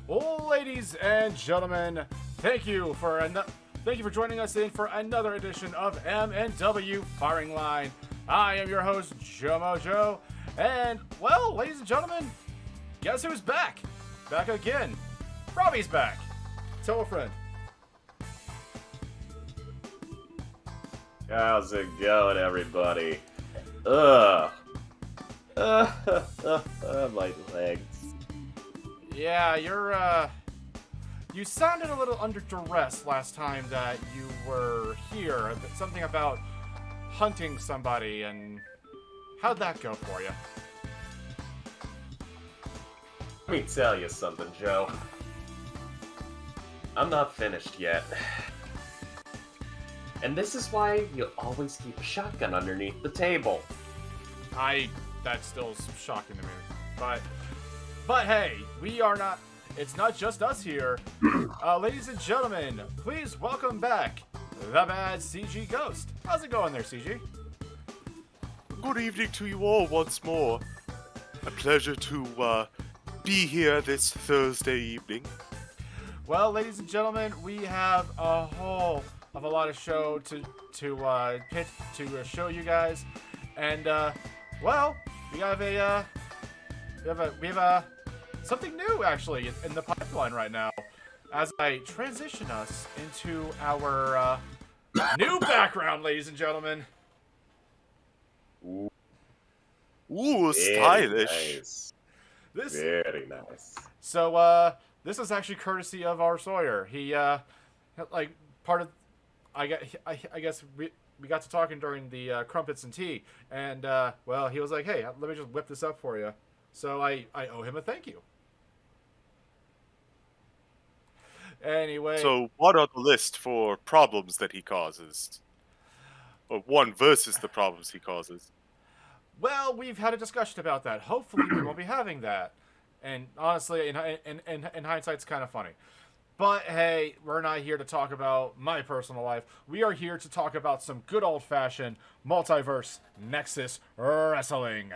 Ladies and gentlemen, thank you for joining us in for another edition of MNW Firing Line. I am your host, Joe Mojo, and well, ladies and gentlemen, guess who's back? Back again. Robbie's back. Tell a friend. How's it going, everybody? My legs. Yeah, you sounded a little under duress last time that you were here. Something about hunting somebody, and how'd that go for you? Let me tell you something, Joe. I'm not finished yet. And this is why you always keep a shotgun underneath the table. That's still shocking to me. But hey, it's not just us here. Ladies and gentlemen, please welcome back the bad CG Ghost. How's it going there, CG? Good evening to you all once more. A pleasure to be here this Thursday evening. Well, ladies and gentlemen, we have a whole of a lot of show to show you guys, and well, we have something new actually in the pipeline right now. As I transition us into our new background, ladies and gentlemen. Ooh, stylish. Nice. This Very nice. So this is actually courtesy of our Sawyer. He like part of I guess we got to talking during the crumpets and tea, and well, he was like, hey, let me just whip this up for you. So I owe him a thank you. Anyway. So what are the list for problems that he causes? Or one versus the problems he causes? Well, we've had a discussion about that. Hopefully we won't be having that. And honestly, in hindsight, it's kind of funny. But hey, we're not here to talk about my personal life. We are here to talk about some good old-fashioned Multiverse Nexus wrestling.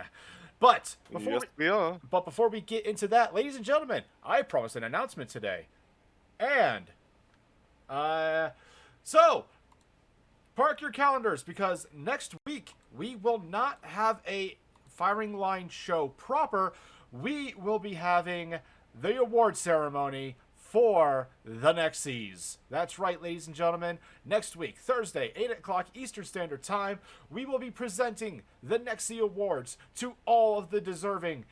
But before we get into that, ladies and gentlemen, I promised an announcement today. And so park your calendars, because next week we will not have a Firing Line show proper. We will be having the award ceremony for the Nexus. That's right, ladies and gentlemen. Next week, Thursday, 8 o'clock Eastern Standard Time, we will be presenting the Nexus Awards to all of the deserving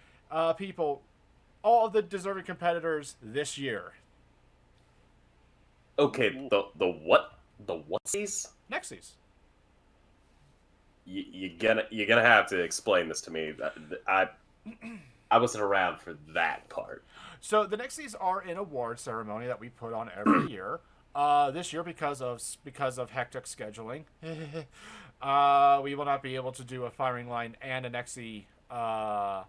people, all of the deserving competitors this year. Okay, the what? The whatsies? Nexus. You're gonna have to explain this to me. I wasn't around for that part. So the Nexus are an award ceremony that we put on every year. This year, because of hectic scheduling, we will not be able to do a Firing Line and a Nexus and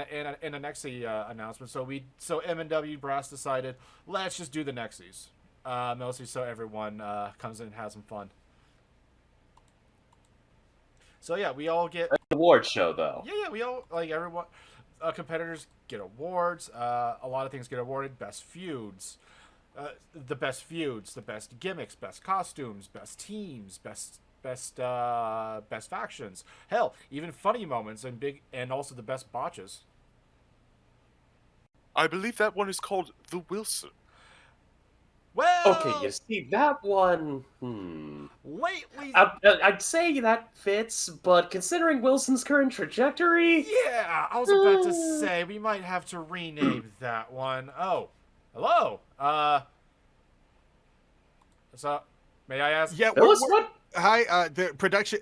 a Nexus announcement. So MNW Brass decided, let's just do the Nexus, mostly so everyone comes in and has some fun. So yeah, we all get An award show, though. Yeah, we all, like, everyone, competitors get awards. A lot of things get awarded. Best feuds, the best gimmicks, best costumes, best teams, best factions. Hell, even funny moments and also the best botches. I believe that one is called the Wilson. Well, Okay, you see, that one, lately, I'd say that fits, but considering Wilson's current trajectory... Yeah, I was about to say, we might have to rename that one. Oh, hello. So, may I ask? Yeah, what? Hi, the production,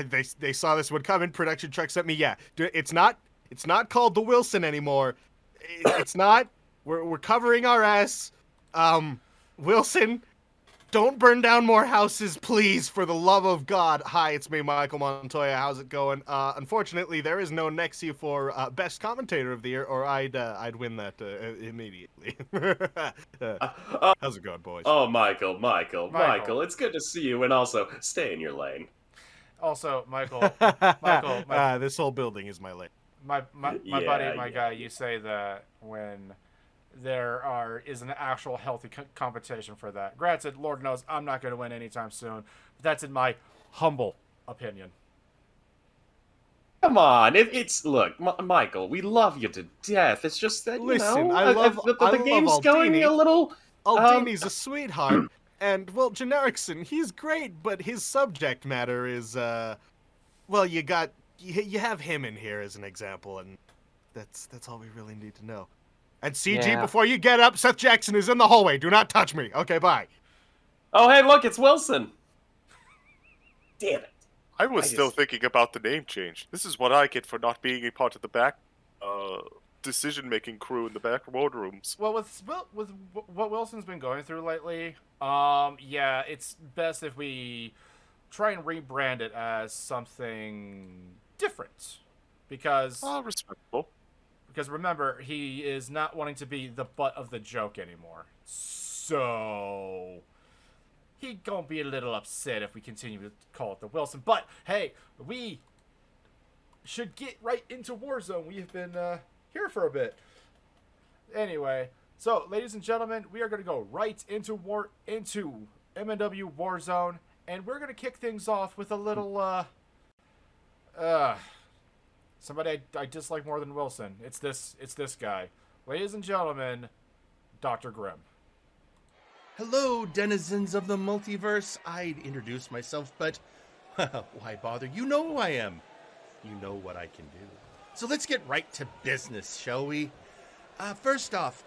they saw this one coming, production truck sent me, yeah. It's not called the Wilson anymore. It's not, we're covering our ass. Wilson, don't burn down more houses, please, for the love of God. Hi, it's me, Michael Montoya. How's it going? Unfortunately, there is no Nexus for Best Commentator of the Year, or I'd win that immediately. How's it going, boys? Oh, Michael, it's good to see you, and also, stay in your lane. Also, Michael, this whole building is my lane. my buddy, my guy, you say that when is an actual healthy competition for that. Granted, Lord knows I'm not going to win anytime soon, but that's in my humble opinion. Come on, look, Michael, we love you to death. It's just that Listen, I love the game's going Aldini. a little. Aldini's a sweetheart, and well, Genericson, he's great, but his subject matter is well, you have him in here as an example, and that's all we really need to know. And CG, Yeah. before you get up, Seth Jackson is in the hallway. Do not touch me. Okay, bye. Oh, hey, look, it's Wilson. Damn it. I was still thinking about the name change. This is what I get for not being a part of the back decision-making crew in the back boardrooms. Well, with what Wilson's been going through lately, yeah, it's best if we try and rebrand it as something different, because Respectable. because remember, he is not wanting to be the butt of the joke anymore. So he gonna be a little upset if we continue to call it the Wilson. But hey, we should get right into Warzone. We have been here for a bit. Anyway, so ladies and gentlemen, we are gonna go right into MNW Warzone, and we're gonna kick things off with a little somebody I dislike more than Wilson. It's this guy. Ladies and gentlemen, Dr. Grimm. Hello, denizens of the multiverse. I'd introduce myself, but why bother? You know who I am. You know what I can do. So let's get right to business, shall we? First off,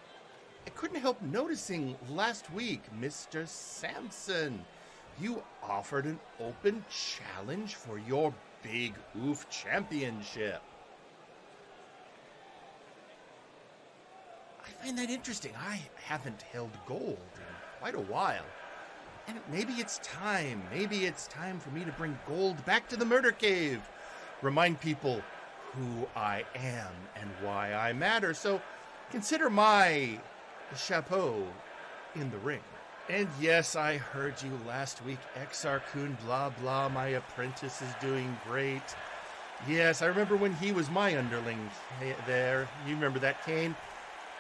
I couldn't help noticing last week, Mr. Sampson, you offered an open challenge for your Big Oof Championship. I find that interesting. I haven't held gold in quite a while. And maybe it's time. Maybe it's time for me to bring gold back to the murder cave. Remind people who I am and why I matter. So consider my chapeau in the ring. And yes, I heard you last week, Exarchun, blah, blah, my apprentice is doing great. Yes, I remember when he was my underling there. You remember that, Kane?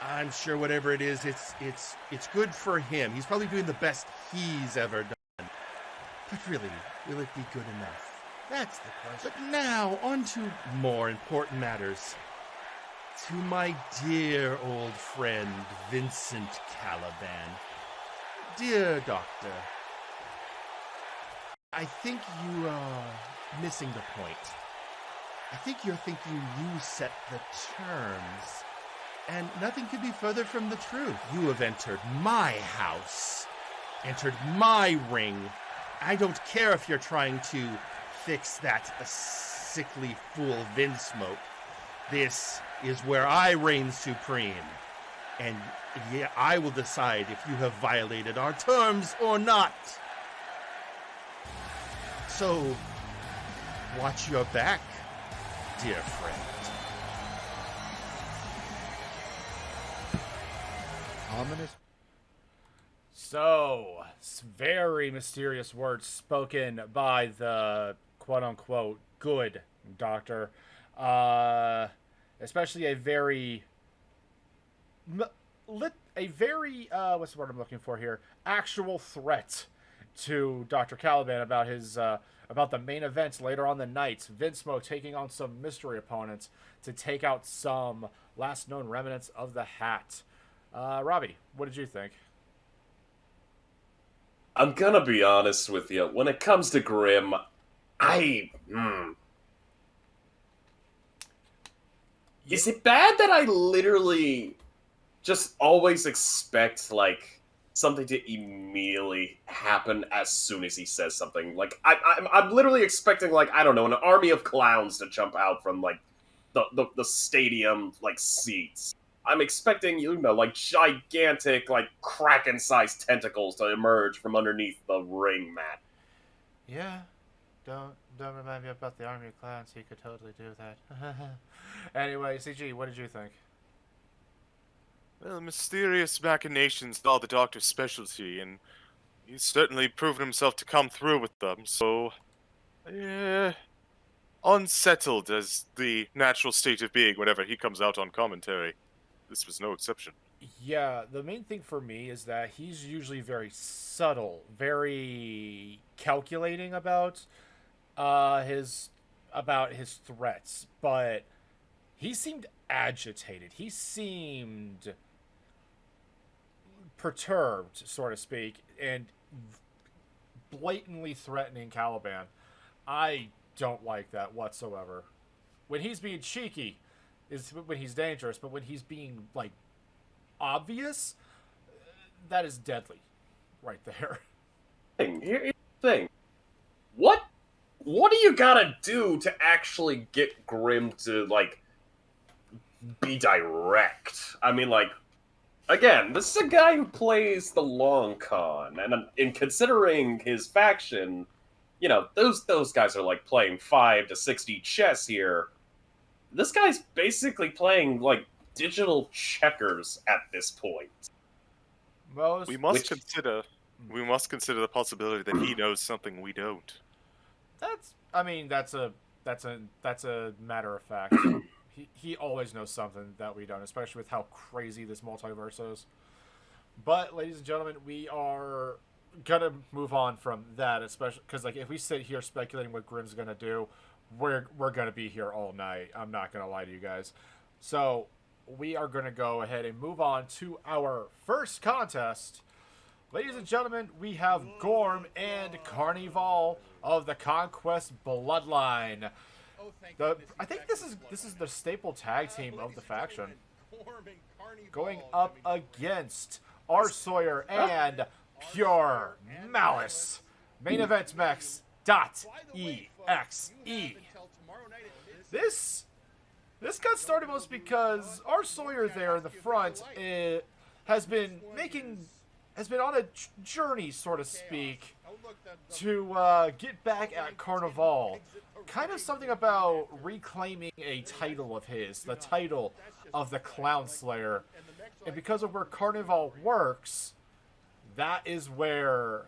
I'm sure whatever it is, it's good for him. He's probably doing the best he's ever done. But really, will it be good enough? That's the question. But now, on to more important matters. To my dear old friend, Vincent Caliban. Dear Doctor, I think you are missing the point. I think you're thinking you set the terms. And nothing could be further from the truth. You have entered my house, entered my ring. I don't care if you're trying to fix that sickly fool Vinsmoke. This is where I reign supreme. And yeah, I will decide if you have violated our terms or not. So, watch your back, dear friend. Ominous. So, very mysterious words spoken by the quote-unquote good doctor. Especially a very what's the word I'm looking for here? Actual threat to Dr. Caliban about his about the main events later on the night. Vinsmoke taking on some mystery opponents to take out some last known remnants of the Hat. Robbie, what did you think? I'm gonna be honest with you. When it comes to Grimm, Is it bad that I literally just always expect, like, something to immediately happen as soon as he says something? Like, I'm literally expecting, like, I don't know, an army of clowns to jump out from, like, the stadium, like, seats. I'm expecting, you know, like, gigantic, like, Kraken-sized tentacles to emerge from underneath the ring mat. Yeah, don't remind me about the army of clowns. He could totally do that. Anyway, CG, what did you think? Well, mysterious machinations are the Doctor's specialty, and he's certainly proven himself to come through with them, so... unsettled as the natural state of being whenever he comes out on commentary. This was no exception. Yeah, the main thing for me is that he's usually very subtle, very calculating his threats, but he seemed agitated. He seemed perturbed, so to speak, and blatantly threatening Caliban. I don't like that whatsoever. When he's being cheeky is when he's dangerous, but when he's being like obvious, that is deadly right there. Here's the thing. What do you gotta do to actually get Grim to, like, be direct? I mean, like, again, this is a guy who plays the long con, and in considering his faction, you know, those guys are, like, playing 5 to 60 chess here. This guy's basically playing, like, digital checkers at this point. Most We must consider the possibility that he knows something we don't. that's a matter of fact. He always knows something that we don't, especially with how crazy this multiverse is. But ladies and gentlemen, we are gonna move on from that, especially because like if we sit here speculating what Grim's gonna do, we're gonna be here all night. I'm not gonna lie to you guys. So we are gonna go ahead and move on to our first contest. Ladies and gentlemen, we have Gorm and Carnival of the Conquest Bloodline. I think this is the staple tag team of the faction, going up against R. Sawyer and Pure Malice. Main event Mex .exe. This got started most because R. Sawyer there in the front has been on a journey, so to speak, to get back at Carnival. Kind of something about reclaiming a title of his, the title of the Clown Slayer. And because of where Carnival works, that is where,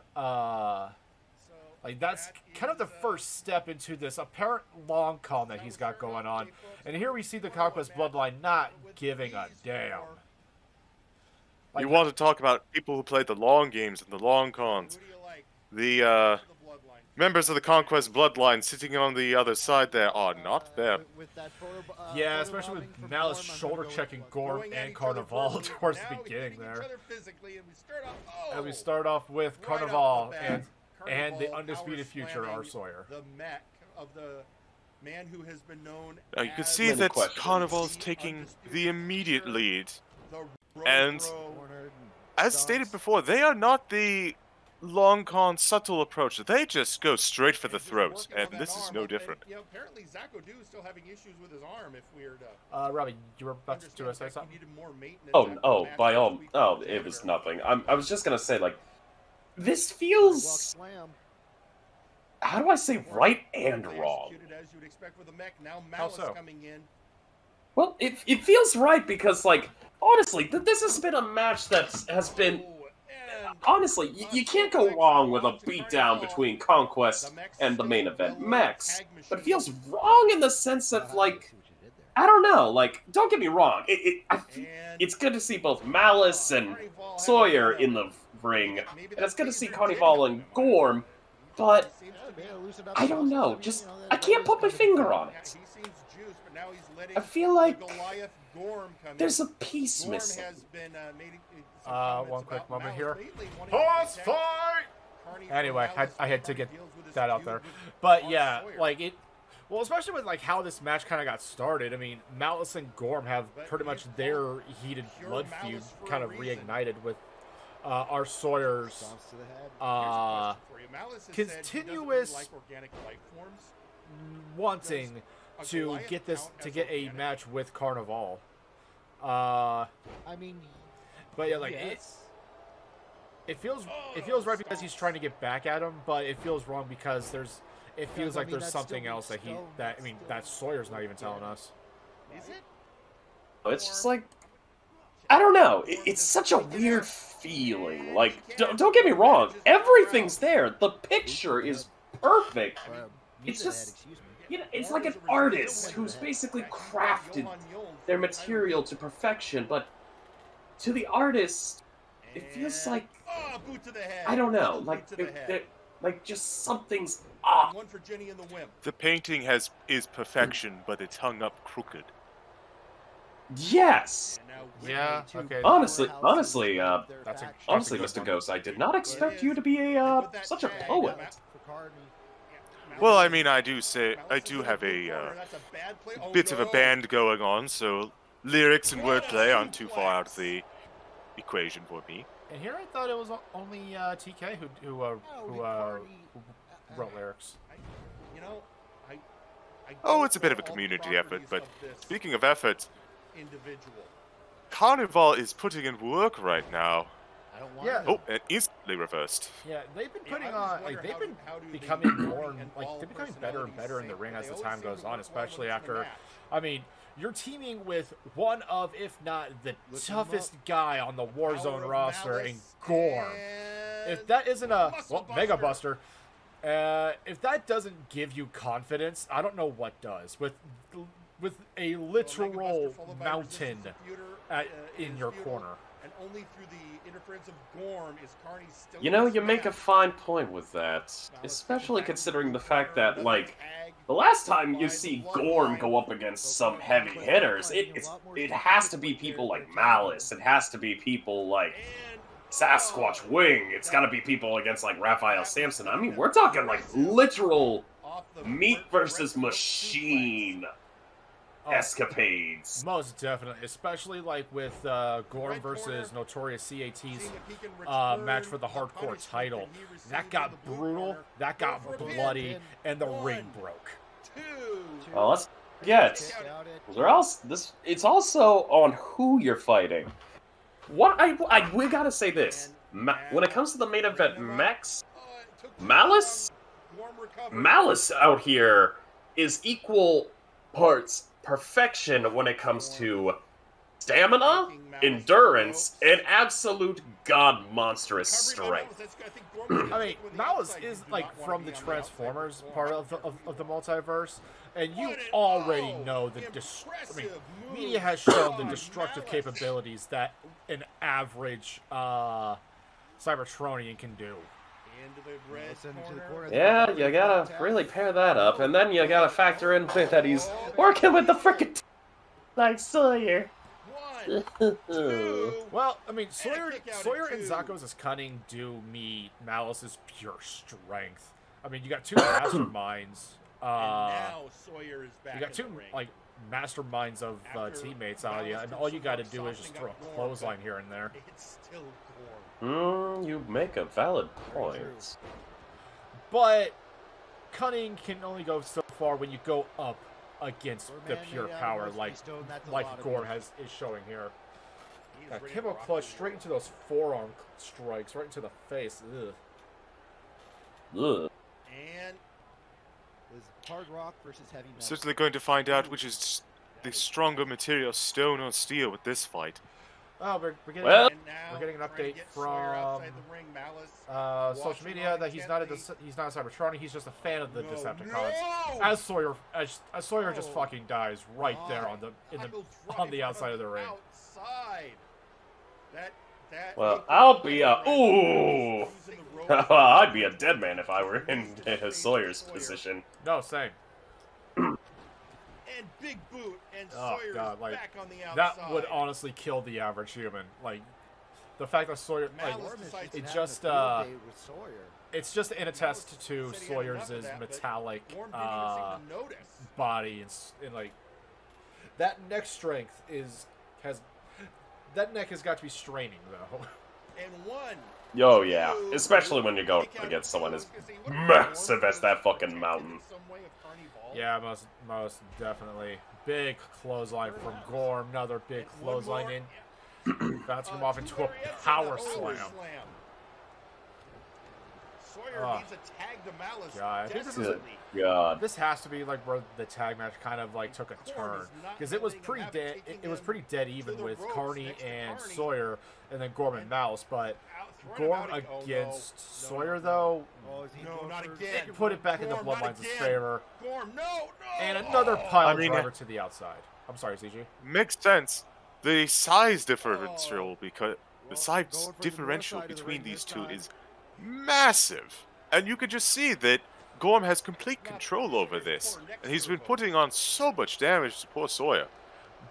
that's kind of the first step into this apparent long con that he's got going on. And here we see the Conquest Bloodline not giving a damn. You want to talk about people who play the long games and the long cons. The members of the Conquest Bloodline sitting on the other side there are not them. Yeah, especially with Malice shoulder checking Gorm and Carnival towards the beginning there. And we start off with Carnival and the undisputed future R. Sawyer. The mech of the man who has been known Now you can as see Many that questions. Carnival's taking the immediate lead. the and As stated before, they are not the long con subtle approach. They just go straight for the throat, and this is no different. You know, apparently Zacho is still having issues with his arm. If we're to Robbie, you were about to say understand something? he needed more maintenance Oh, after the oh, match by all, last week. oh, it was nothing. I was just gonna say, like, this feels, how do I say right and wrong? Executed as you'd expect with a mech. Now How Malice so? coming in. Well, it feels right because, like, honestly, this has been a match that has been, And honestly, you can't go wrong with a beatdown between Conquest and the main event Mex. But it feels wrong in the sense of, like, I don't know, like, don't get me wrong, it's good to see both Malice and Sawyer in the ring, and it's good to see Carnival and Gorm, but I don't know, just, I can't put my finger on it. I feel like there's a piece missing. One quick moment here. Boss fight! Anyway, I had to get that out there. But yeah, like it. Well, especially with like how this match kind of got started. I mean, Malice and Gorm have pretty much their heated blood feud kind of reignited with our Sawyer's continuous wanting to get a match with Carnival. I mean, But yeah, like yes. it feels right because he's trying to get back at him, but it feels wrong because it feels like there's something else that Sawyer's not even telling us. Is it? It's just like, I don't know, it's such a weird feeling, like, don't get me wrong, everything's there, the picture is perfect, it's just, you know, it's like an artist who's basically crafted their material to perfection, but to the artist, it feels like boot to the head. I don't know, Boot like to the head. like just something's off. One for Jenny and the Wimp. The painting is perfection, but it's hung up crooked. Yes. And now Yeah, Whitney, okay. Honestly, That's a honestly, good Mr. one. Ghost, I did not expect you to be a such a poet. Well, I mean, I do have a bit of a band going on, so lyrics and wordplay aren't too far out of the equation for me. And here I thought it was only TK who wrote lyrics. You know, I Oh, it's a don't bit of know a all the community effort, but properties of this speaking of effort, individual. Carnival is putting in work right now. I don't want Yeah. Oh, and instantly reversed. Yeah, they've been Yeah, putting I always on, wonder like, they've been how do they becoming really more, like, involve they're becoming better and better in the ring as the time goes on, especially after, I mean, you're teaming with one of, if not the toughest guy on the Warzone roster in Gorm. If that isn't a, well, Mega Buster, if that doesn't give you confidence, I don't know what does. With a literal mountain in your corner. And only through the interference of Gorm is Carney still. You know, you make a fine point with that, especially considering the fact that, like, the last time you see Gorm go up against some heavy hitters, it has to be people like Malice, it has to be people like Sasquatch Wing, it's gotta be people against, like, Raphael Sampson. I mean, we're talking, like, literal meat versus machine escapades. Most definitely, especially like with Gorm versus Notorious CAT's match for the hardcore title. That got brutal, that got bloody, and the ring broke. Well, let's get. It's also on who you're fighting. We gotta say this. When it comes to the main event, Malice out here is equal parts perfection when it comes to stamina, endurance, and absolute god monstrous strength. I mean, Malice is like from the Transformers part of the multiverse, and you already know the media has shown the destructive capabilities that an average Cybertronian can do. Yeah, you gotta really pair that up, and then you gotta factor in that he's working with the frickin' like Sawyer. Well, I mean, Sawyer and Zako's cunning do meet Malice's pure strength. I mean, you got two masterminds. You got two like masterminds of teammates on you, and all you got to do is just throw a clothesline here and there. You make a valid point. But cunning can only go so far when you go up against the pure power, like Gorm is showing here. Kimbo clutch straight into those forearm strikes, right into the face. Ugh. Ugh. And was hard rock versus heavy metal. Certainly going to find out which is the stronger material, stone or steel, with this fight. Oh, we're getting an update from social media that he's not a Cybertronian. He's just a fan of the Decepticons. As Sawyer just fucking dies right there on the outside of the ring. Well, I'll be ooh. I'd be a dead man if I were in Sawyer's position. No, same. And Big Boot and Oh Sawyer god, is like back on the outside. that would honestly kill the average human. Like the fact that Sawyer, like, it's just an attest to Sawyer's metallic body and like that neck strength that neck has got to be straining though. And one. Oh yeah, especially when you go against someone as massive as that fucking mountain. Yeah, most definitely. Big clothesline from Gorm. Another big clothesline in. Bouncing him off into a power slam. Sawyer needs a tag to Malice. God, I think God. this has to be like where the tag match kind of like took a turn, because it was pretty dead. It was pretty dead even with Carney and Sawyer, and then Gorm and Malice. But Gorm against Sawyer though, No, not again. it put it back in the Gorm, not Bloodlines' again. favor. Gorm, no. And another pile I mean, driver to the outside. I'm sorry, CG. Makes sense. the size differential because the Well, size going for the north differential side of the between ring these this two time. is massive, and you could just see that Gorm has complete control over this, and he's been putting on so much damage to poor Sawyer.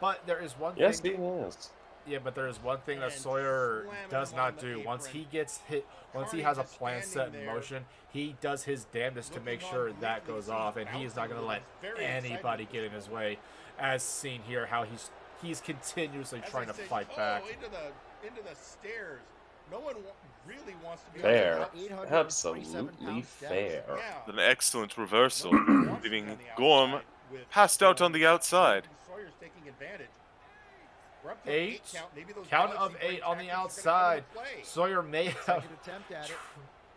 But there is one Yes, thing. he is. Yeah, but there is one thing that And Sawyer slamming does him on not the do. Once apron. he gets hit, once he Carnage has a is plan set standing in there, motion, he does his damnedest to make looking sure on that briefly, goes seen off, and he is not bouncing going to a let little. Very anybody excited. get in his way. As seen here, how he's continuously As trying I to said, fight back. into the stairs. No one really wants to be Fair. on the outside. Absolutely fair. Yeah. An excellent reversal, No one wants to be leaving on the Gorm outside with passed out on Gorm. the outside. Sawyer's taking advantage. We're up to Eight. count. Maybe those Count Galaxy of Brain 8 on the tactics are gonna outside. come into play. Sawyer may have. Second attempt at it.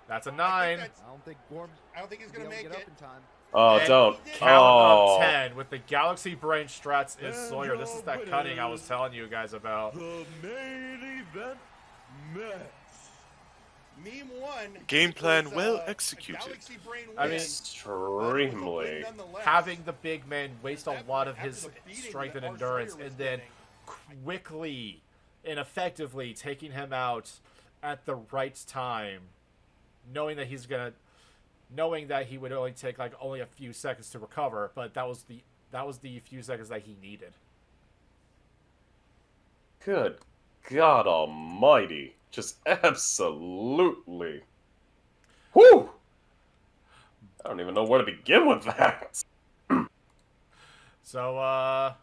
That's a I 9. think I don't think Gorm I don't think he's will gonna be able make to get it. up in time. Oh, And don't. Count Oh. of 10 with the Galaxy Brain strats is Sawyer. This is that cutting I was telling you guys about. The main event match. Meme 1. Game plan was, well a executed. Galaxy Brain I win, mean, Extremely. nonetheless. Having the big man waste a At that lot point, of his after the beating strength that and our Sawyer endurance, was and then getting, quickly and effectively taking him out at the right time, knowing that he would only take like only a few seconds to recover, but that was the few seconds that he needed. Good God Almighty! Just absolutely. Whew! I don't even know where to begin with that. So,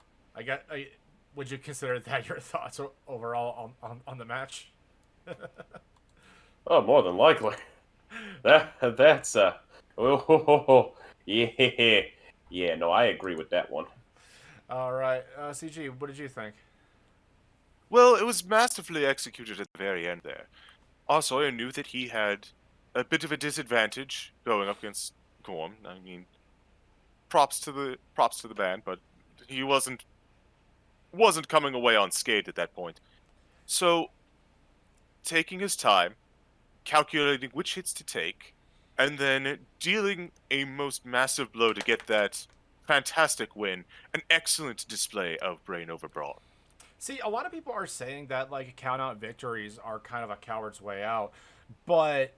would you consider that your thoughts overall on the match? Oh, more than likely. That's oh, yeah, yeah. No, I agree with that one. All right, CG, what did you think? Well, it was masterfully executed at the very end there. Our Sawyer knew that he had a bit of a disadvantage going up against Gorm. I mean, props to the band, but he wasn't coming away unscathed at that point. So, taking his time, calculating which hits to take, and then dealing a most massive blow to get that fantastic win, an excellent display of brain over brawn. See, a lot of people are saying that like count-out victories are kind of a coward's way out, but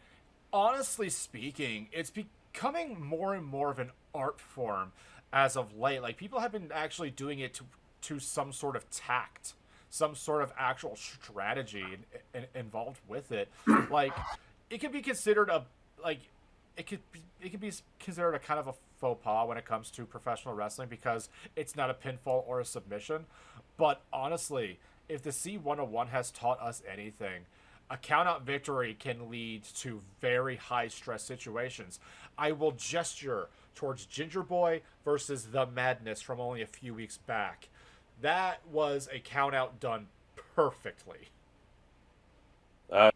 honestly speaking, it's becoming more and more of an art form as of late. Like people have been actually doing it to some sort of tact, some sort of actual strategy involved with it. Like it could be considered it could be considered a kind of a faux pas when it comes to professional wrestling because it's not a pinfall or a submission. But honestly, if the C101 has taught us anything, a count-out victory can lead to very high-stress situations. I will gesture towards Ginger Boy versus The Madness from only a few weeks back. That was a count-out done perfectly. Not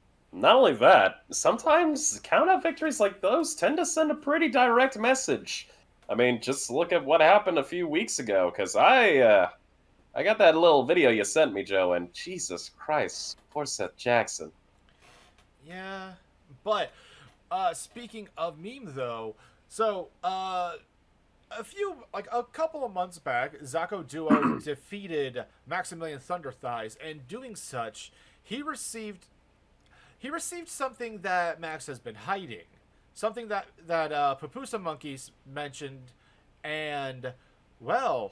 only that, sometimes count-out victories like those tend to send a pretty direct message. I mean, just look at what happened a few weeks ago, because I got that little video you sent me, Joe, and Jesus Christ, poor Seth Jackson. Yeah, but speaking of meme though, so a couple of months back, Zaco Duo defeated Maximilian Thunderthighs, and doing such, he received something that Max has been hiding, something that Papusa Monkeys mentioned, and well,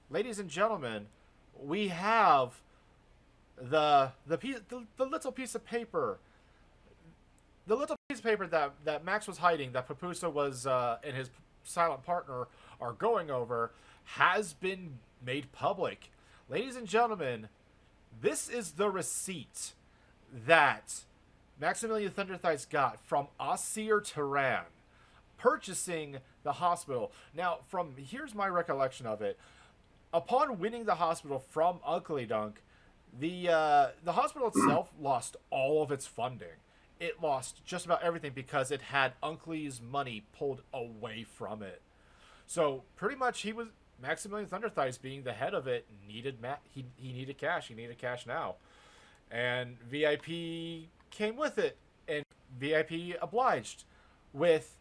ladies and gentlemen, we have the little piece of paper. The little piece of paper that Max was hiding, that Papusa was and his silent partner are going over, has been made public. Ladies and gentlemen, this is the receipt that Maximilian Thunderthighs got from Asir Turan purchasing the hospital. Now, here's my recollection of it. Upon winning the hospital from Ugly Dunk, the hospital itself lost all of its funding. It lost just about everything because it had Uncley's money pulled away from it. So pretty much Maximilian Thunderthighs being the head of it needed he needed cash. He needed cash now. And VIP came with it, and VIP obliged with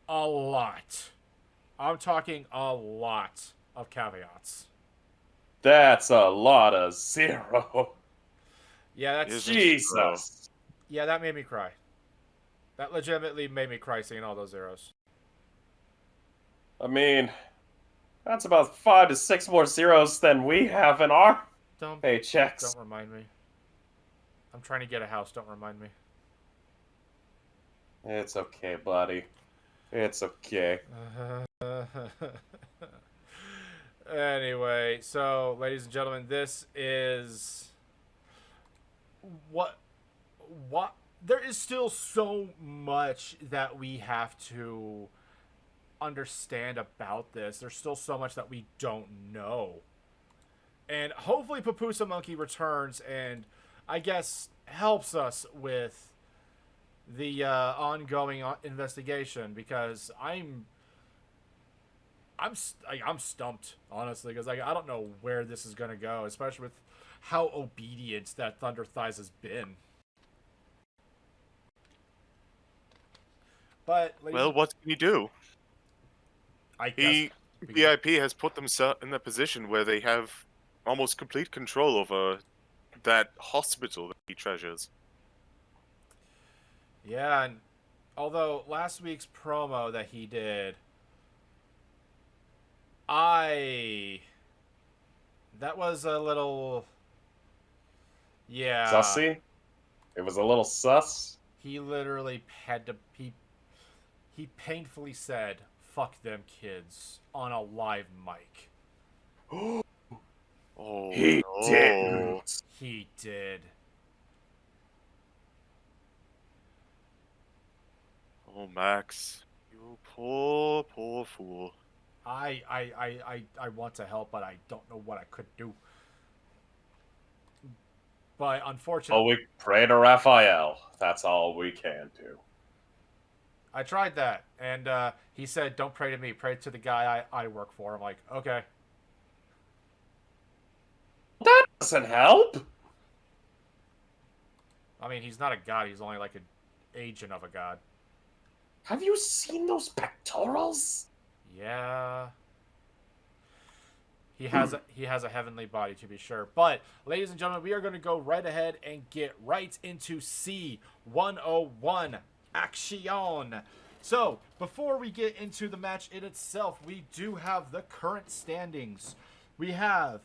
a lot. I'm talking a lot of caveats. That's a lot of zero. Yeah, that's Isn't it, Jesus. yeah, that made me cry. That legitimately made me cry seeing all those zeros. I mean, that's about 5 to 6 more zeros than we have in our Don't paychecks. remind me. I'm trying to get a house. Don't remind me. It's okay, buddy. It's okay. Anyway, so ladies and gentlemen, this is what there is still so much that we have to understand about this. There's still so much that we don't know. And hopefully Papusa Monkey returns and I guess helps us with the ongoing investigation, because I'm stumped, honestly, because I don't know where this is going to go, especially with how obedient that Thunder Thighs has been. But Well, what can you do? I guess VIP has put themselves in a position where they have almost complete control over that hospital that he treasures. Yeah, and although last week's promo that he did, that was a little, yeah. Sussy? It was a little sus? He literally had to, he painfully said, "Fuck them kids," on a live mic. Oh, He no. didn't. He did. Oh, Max. You poor, poor fool. I want to help, but I don't know what I could do. But unfortunately, Oh, we pray to Raphael. That's all we can do. I tried that, and he said, "Don't pray to me, pray to the guy I work for." I'm like, okay. That doesn't help. I mean, he's not a god. He's only like an agent of a god. Have you seen those pectorals? Yeah. He has a heavenly body, to be sure. But, ladies and gentlemen, we are going to go right ahead and get right into C101 Action. So, before we get into the match in itself, we do have the current standings. We have,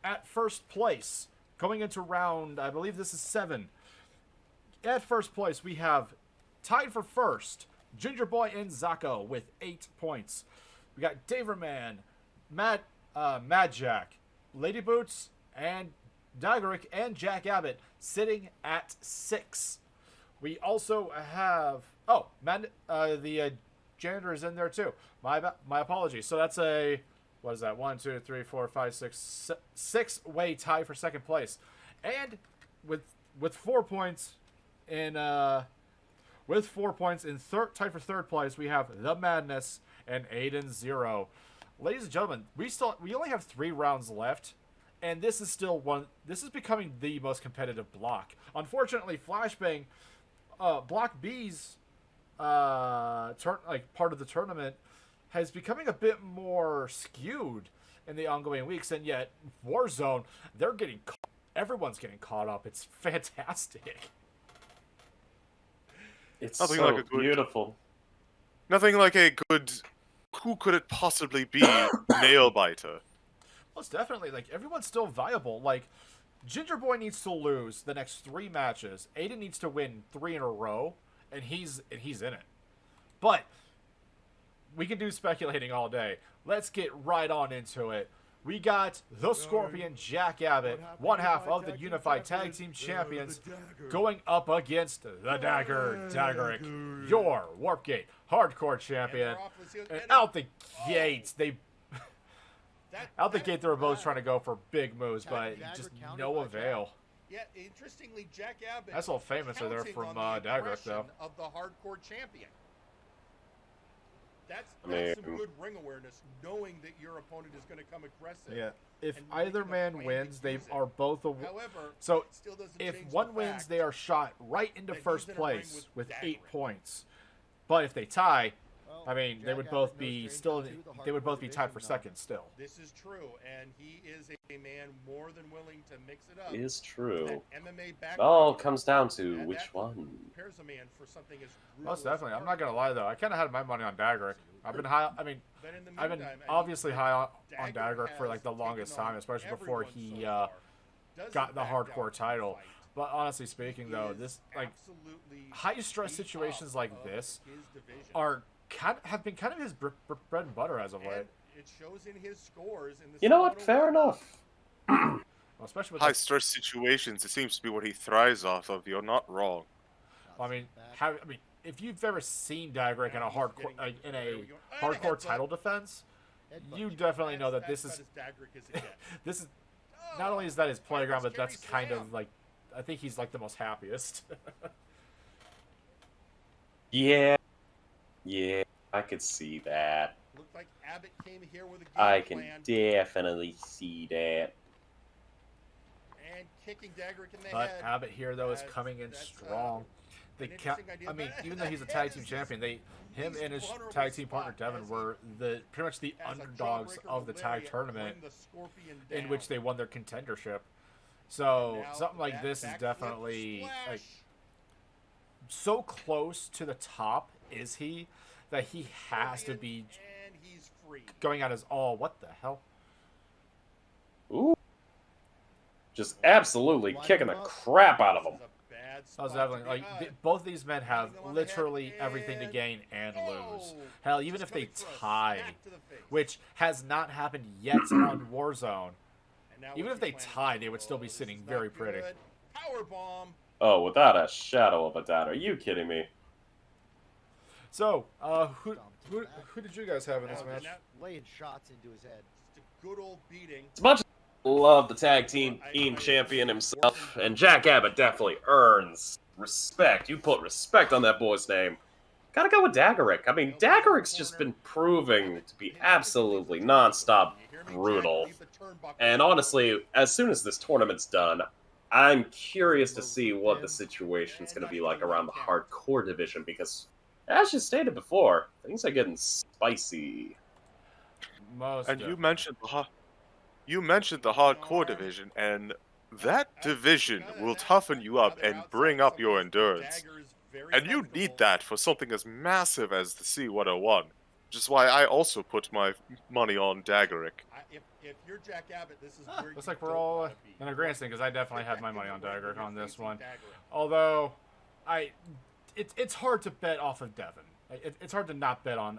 at first place, going into round, I believe this is 7. At first place, we have, tied for first, Ginger Boy and Zako with 8 points. We got Daverman, Mad Jack, Lady Boots, and Dagarick and Jack Abbott sitting at 6. We also have the janitor is in there too. My apologies. So that's a, what is that? 1, 2, 3, 4, 5, 6, 6-way tie for second place, and with 4 points in tied for third place, we have the Madness and Aiden 0. Ladies and gentlemen, we only have 3 rounds left, and this is becoming the most competitive block. Unfortunately, Flashbang, Block B's part of the tournament has becoming a bit more skewed in the ongoing weeks, and yet Warzone, everyone's getting caught up. It's fantastic. It's Nothing so like a good- beautiful. Nothing like a good... Who could it possibly be? Nail biter. Well, it's definitely, like, everyone's still viable. Like, Ginger Boy needs to lose the next 3 matches. Aiden needs to win 3 in a row, and he's in it. But we can do speculating all day. Let's get right on into it. We got the Scorpion, Jack Abbott, one half of the Unified Tag Team Champions, going up against the Dagger, Dagarick, your Warpgate Hardcore Champion. And out the gates, they were both trying to go for big moves, but just no avail. Yeah, interestingly, Jack Abbott. That's a little famous there counting from on the Dagarick, though. aggression of the hardcore champion. That's Man. some good ring awareness, knowing that your opponent is going to come aggressive. Yeah. If and either making a man plan wins, to they use it. are both However, so it still doesn't if change one the wins, fact they are shot right into that he's first in a ring place with with 8 Dagarick. points. But if they tie, I mean, they would both be still. They would both be tied for second still. This is true, and he is a man more than willing to mix it up. It is true. That MMA It background, all comes down to and which that one. prepares a man for something as Most brutal as definitely. I'm not gonna lie though. I kind of had my money on Daggerick. I've been high. I mean, But in the I've been meantime, obviously high on Dagger Daggerick for has like the taken longest on time, especially before everyone he so far. Doesn't got the back down hardcore to title. fight. But honestly speaking, though, He this is like absolutely high stress beat situations up like of this his division. have been kind of his bread and butter as of late. And it shows in his scores in the You know what? 701. Fair enough. Well, especially with High like, stress situations, it seems to be what he thrives off of. You're not wrong. I mean, if you've ever seen Daggerick in a hardcore in a hardcore title defense, you definitely know that this is this is not only is that his playground, but that's kind of like I think he's like the most happiest. Yeah. Yeah, I could see that. Looked like Abbott came here with a game I can plan definitely see that. and kicking Daggerick in the But head. Abbott here though is That's- coming in that's, strong. They an ca- interesting idea, I mean, but even though he's a that tag is team just champion, him least and his vulnerable tag team partner spot Devin as were pretty much the as a underdogs jawbreaker of the tag lariat tournament, bring the Scorpion in which down. they won their contendership. So Now something like that this is backflip definitely splash. like so close to the top is he that he has to be and he's free. going out his all. What the hell? Ooh. Just absolutely kicking the crap out of him. This is a bad That was spot to definitely be like on. both these men have Hitting them on the head literally everything to and- gain and lose. Oh, Hell, even just if they coming for a tie, smack to the face. which has not happened yet on Warzone. And now even what's if they he planning? tie, they would still be This sitting is very not pretty. good. Power bomb. Oh, without a shadow of a doubt. Are you kidding me? So, who did you guys have in this Now, match? now, Laying shots into his head. just a good old beating. As much as I love the tag team champion himself, and Jack Abbott definitely earns respect. You put respect on that boy's name. Gotta go with Daggerick. I mean, Daggerick's just been proving to be absolutely nonstop brutal. And honestly, as soon as this tournament's done, I'm curious to see what the situation's going to be like around the hardcore division, because, as you stated before, things are getting spicy. Most And you definitely. mentioned the hardcore division, and that division will toughen you up and bring up your endurance. And you need that for something as massive as the C101, which is why I also put my money on Daggerick. If you're Jack Abbott, this is where Looks you like we're don't all wanna be. in agreement because I definitely had my money on Daggerick on this one. Daggerick. Although, it's hard to bet off of Devin. It's hard to not bet on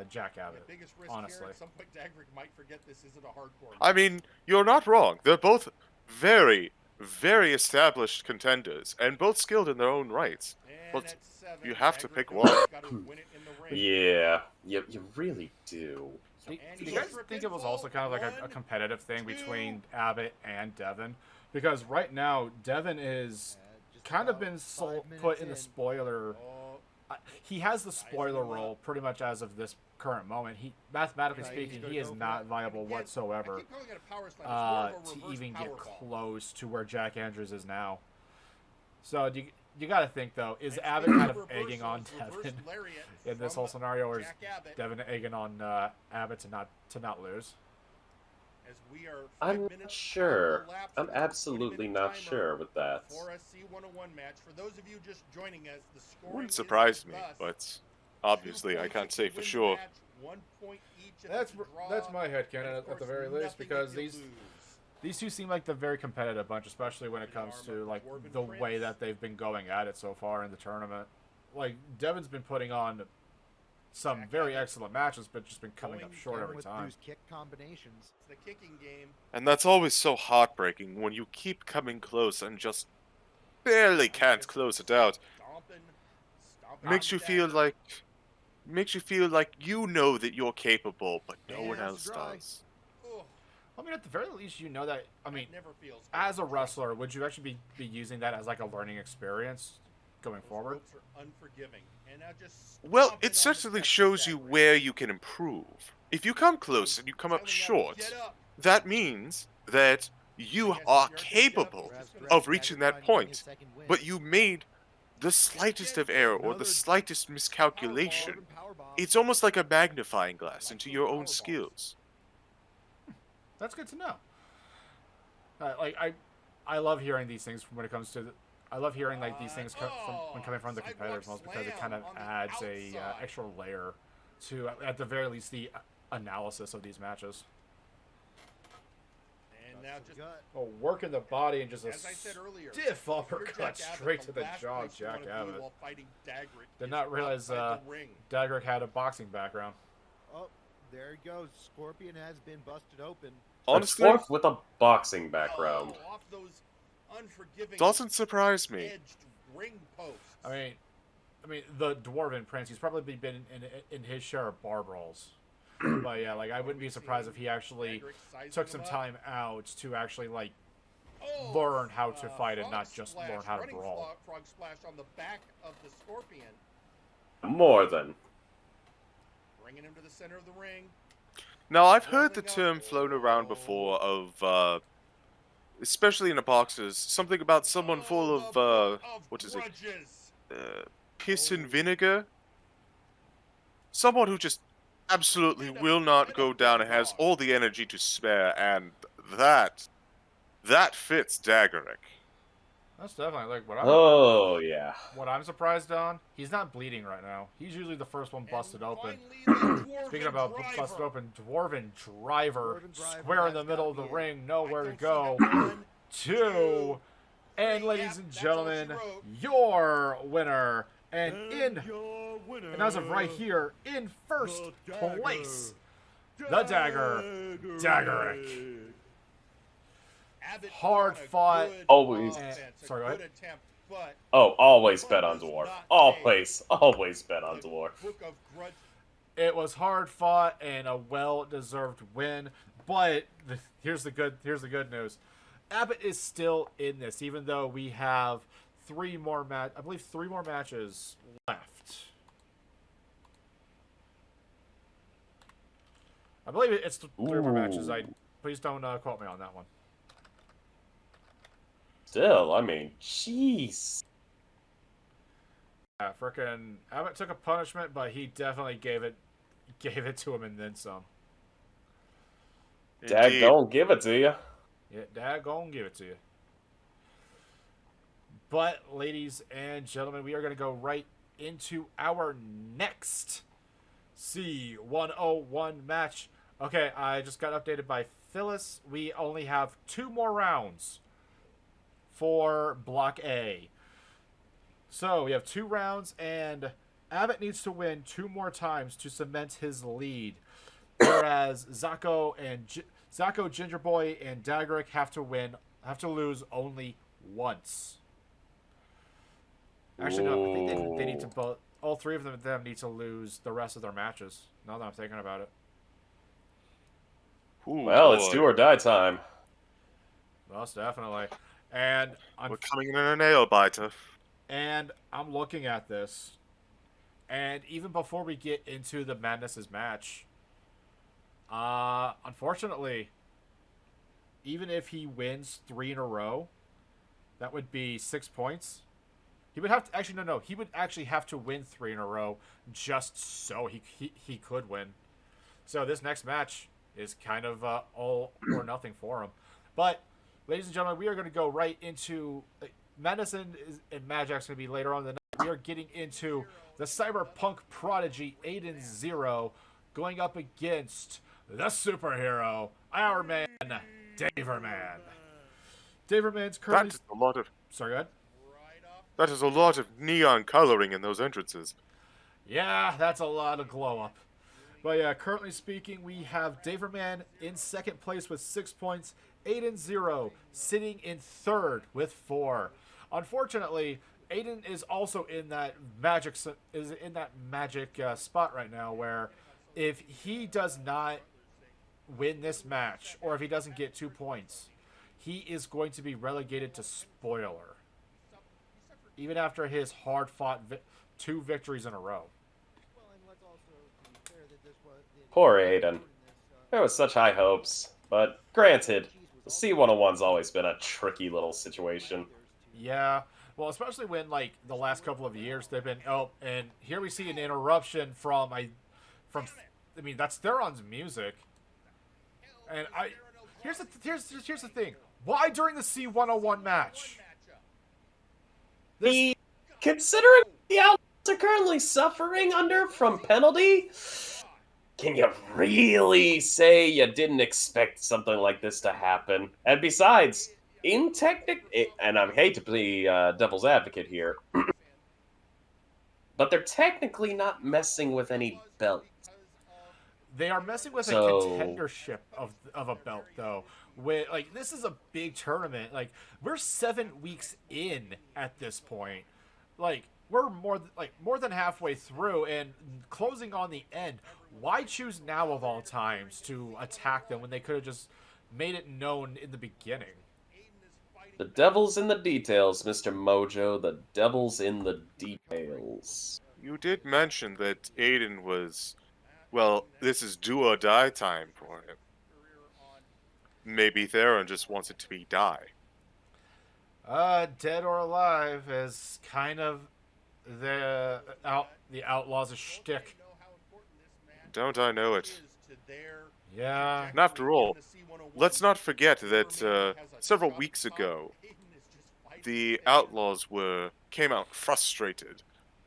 Jack The Abbott. biggest risk honestly. here, at some point Daggerick might forget this isn't a hardcore. I mean, you're not wrong. They're both very, very established contenders, and both skilled in their own rights. And but at 7, you have to Daggerick pick has one. gotta win it in the ring. Yeah, you really do. Do And do he you guys goes for a think it was pinfall. also kind of like a One, competitive thing between two. Abbott and Devin? Because right now, Devin is Just kind of about been 5 put minutes in the in. spoiler. Oh, He has the spoiler role pretty much as of this current moment. Mathematically Okay, speaking, he's he gonna is go for not it. viable again, whatsoever I keep calling it a power slam. It's more of a to reverse even get powerbomb. close to where Jack Andrews is now. So you got to think though, is And Abbott speaking kind of of egging on reversals, reverse Devin lariat in this from whole scenario, or is Jack Abbott, Devin egging on Abbott to not lose? as we are 5 I'm not minutes sure. elapsed I'm from the absolutely 20-minute not timer sure with that. For a C101 match. For those of you just joining us, the scoring Wouldn't is surprise thus: me, 2 but obviously I points can't if say you for win the sure. match, 1 point each if That's it's a draw, that's my headcanon and of at the course, very least, nothing because if you these lose. these two seem like the very competitive bunch, especially when it comes to like Dwarven the way Prince. that they've been going at it so far in the tournament. Like Devin's been putting on some Jack very Abbott excellent matches, but just been coming up going short down every with time. loose kick combinations. It's the kicking game. And that's always so heartbreaking when you keep coming close and just barely can't close it out. Stomping Makes you feel like you know that you're capable, but no one Hands else dry. does. I mean, at the very least, you know that. I mean, never feels good. as a wrestler, would you actually be using that as like a learning experience going Those forward? ropes are unforgiving. And now just Well, stomping on it the certainly steps shows of you Daggerick. where you can improve. If you come close and you come up Telling you how short, to get up. that means that you I guess are if you're capable just gonna of reaching that point, but you made the slightest of error or the slightest miscalculation, it's almost like a magnifying glass into your own skills. That's good to know. I love hearing these things when it comes to. I love hearing like these things when coming from the competitors, most because it kind of adds a extra layer to, at the very least, the analysis of these matches. And now just Working the body and just a as I said earlier, stiff uppercut straight to the jaw, Jack Abbott. Did not realize Daggerick had a boxing background. Oh, there he goes. Scorpion has been busted open. Honestly, Fourth with a boxing background. Off those unforgiving doesn't surprise me. edged ring posts. I mean, the Dwarven Prince, he's probably been in his share of bar brawls. But yeah, like, I wouldn't be surprised if he actually took some time out to actually, like, learn how to fight and not just learn how to brawl. Frog splash on the back of the Scorpion, More than. bringing him to the center of the ring. Now, I've heard the term flown around before of, especially in the boxers, something about someone full of, what is it? Piss and vinegar? Someone who just absolutely will not go down and has all the energy to spare, and that fits Daggerick. That's definitely, like, Oh, yeah. what I'm surprised on, he's not bleeding right now. He's usually the first one busted open. Speaking about busted open, Dwarven Driver, square in the middle of the ring, nowhere to go. 2, and ladies and gentlemen, your winner, and as of right here, in first place, the Daggerick. Hard fought. Always. Sorry, go ahead. Oh, always bet on Dwarf. Always bet on Dwarf. It was hard fought and a well-deserved win, but here's the good news. Abbott is still in this, even though we have 3 more matches left. I believe it's 3 more matches. Please don't quote me on that one. Still, I mean, jeez. Yeah, frickin' Abbott took a punishment, but he definitely gave it to him and then some. Dag don't give it to you. Yeah, Dad gonna give it to you. But, ladies and gentlemen, we are going to go right into our next C101 match. Okay, I just got updated by Phyllis. We only have 2 more rounds for Block A. So, we have 2 rounds, and Abbott needs to win 2 more times to cement his lead. Whereas Zacho, Ginger Boy, and Daggerick have to lose only once. Actually, no. I think they need to both. All 3 of them need to lose the rest of their matches. Now that I'm thinking about it. Ooh, well, boy. it's do or die time. Most definitely. And we're coming in a nail biter. And I'm looking at this, and even before we get into the Madness's match, unfortunately, even if he wins 3 in a row, that would be 6 points. He would have to he would actually have to win 3 in a row just so he could win. So this next match is kind of all or nothing for him. But, ladies and gentlemen, we are going to go right into Madness and Magic's going to be later on in the night. We are getting into the cyberpunk prodigy Aiden Zero going up against the superhero, our man, Daverman. Daverman's currently... That is a lot of... Sorry, go ahead. That is a lot of neon coloring in those entrances. Yeah, that's a lot of glow up. But yeah, currently speaking, we have Daverman in second place with 6 points. Aiden Zero sitting in third with 4. Unfortunately, Aiden is also in that magic spot right now where if he does not win this match, or if he doesn't get 2 points, he is going to be relegated to spoiler. Even after his hard-fought 2 victories in a row. Poor Aiden. There was such high hopes, but granted, the C101's always been a tricky little situation. Yeah, Well, especially when like the last couple of years they've been and here we see an interruption from that's Theron's music, and here's the thing. Why during the C101 match? Considering the Outlaws are currently suffering under from penalty, can you really say you didn't expect something like this to happen? And besides, and I hate to be devil's advocate here, but they're technically not messing with any belt. They are messing with a contendership of a belt, though. Like, this is a big tournament. Like, we're 7 weeks in at this point. Like, we're more than halfway through and closing on the end. Why choose now of all times to attack them when they could have just made it known in the beginning? The devil's in the details, Mr. Mojo. The devil's in the details. You did mention that Aiden was, well, this is do or die time for him. Maybe Theron just wants it to be die. Dead or alive is kind of the Outlaws' shtick. Don't I know it? Yeah. And after all, let's not forget that several weeks ago, the Outlaws came out frustrated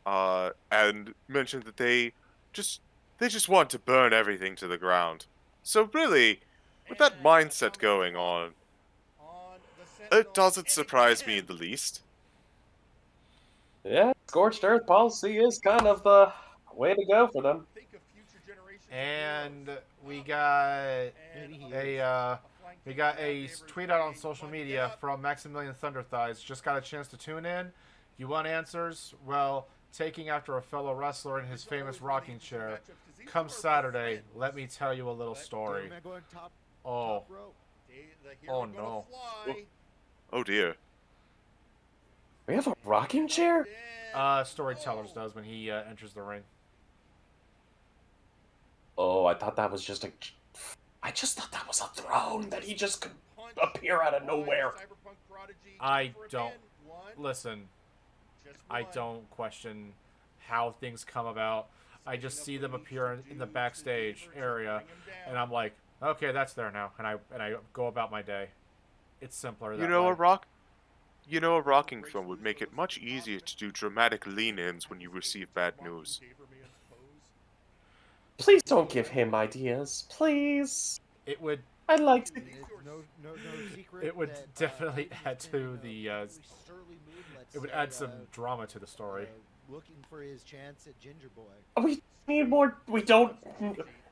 and mentioned that they just want to burn everything to the ground. So really, with that mindset going on, it doesn't surprise me in the least. Yeah, scorched earth policy is kind of the way to go for them. And we got a tweet out on social media from Maximilian Thunderthighs. Just got a chance to tune in. You want answers? Well, taking after a fellow wrestler in his famous rocking chair. Come Saturday, let me tell you a little story. Oh. Oh no. Oh dear. We have a rocking chair? Storytellers does when he enters the ring. Oh, I thought that was just I just thought that was a throne that he just could appear out of nowhere. I don't question how things come about. I just see them appear in the backstage area, and I'm like, okay, that's there now, and I go about my day. It's simpler. You know, a rocking throne would make it much easier to do dramatic lean-ins when you receive bad news. Please don't give him ideas, please. It would. I'd like to. It would definitely add to the. It would add some drama to the story. Looking for his chance at Ginger Boy. We need more. We don't.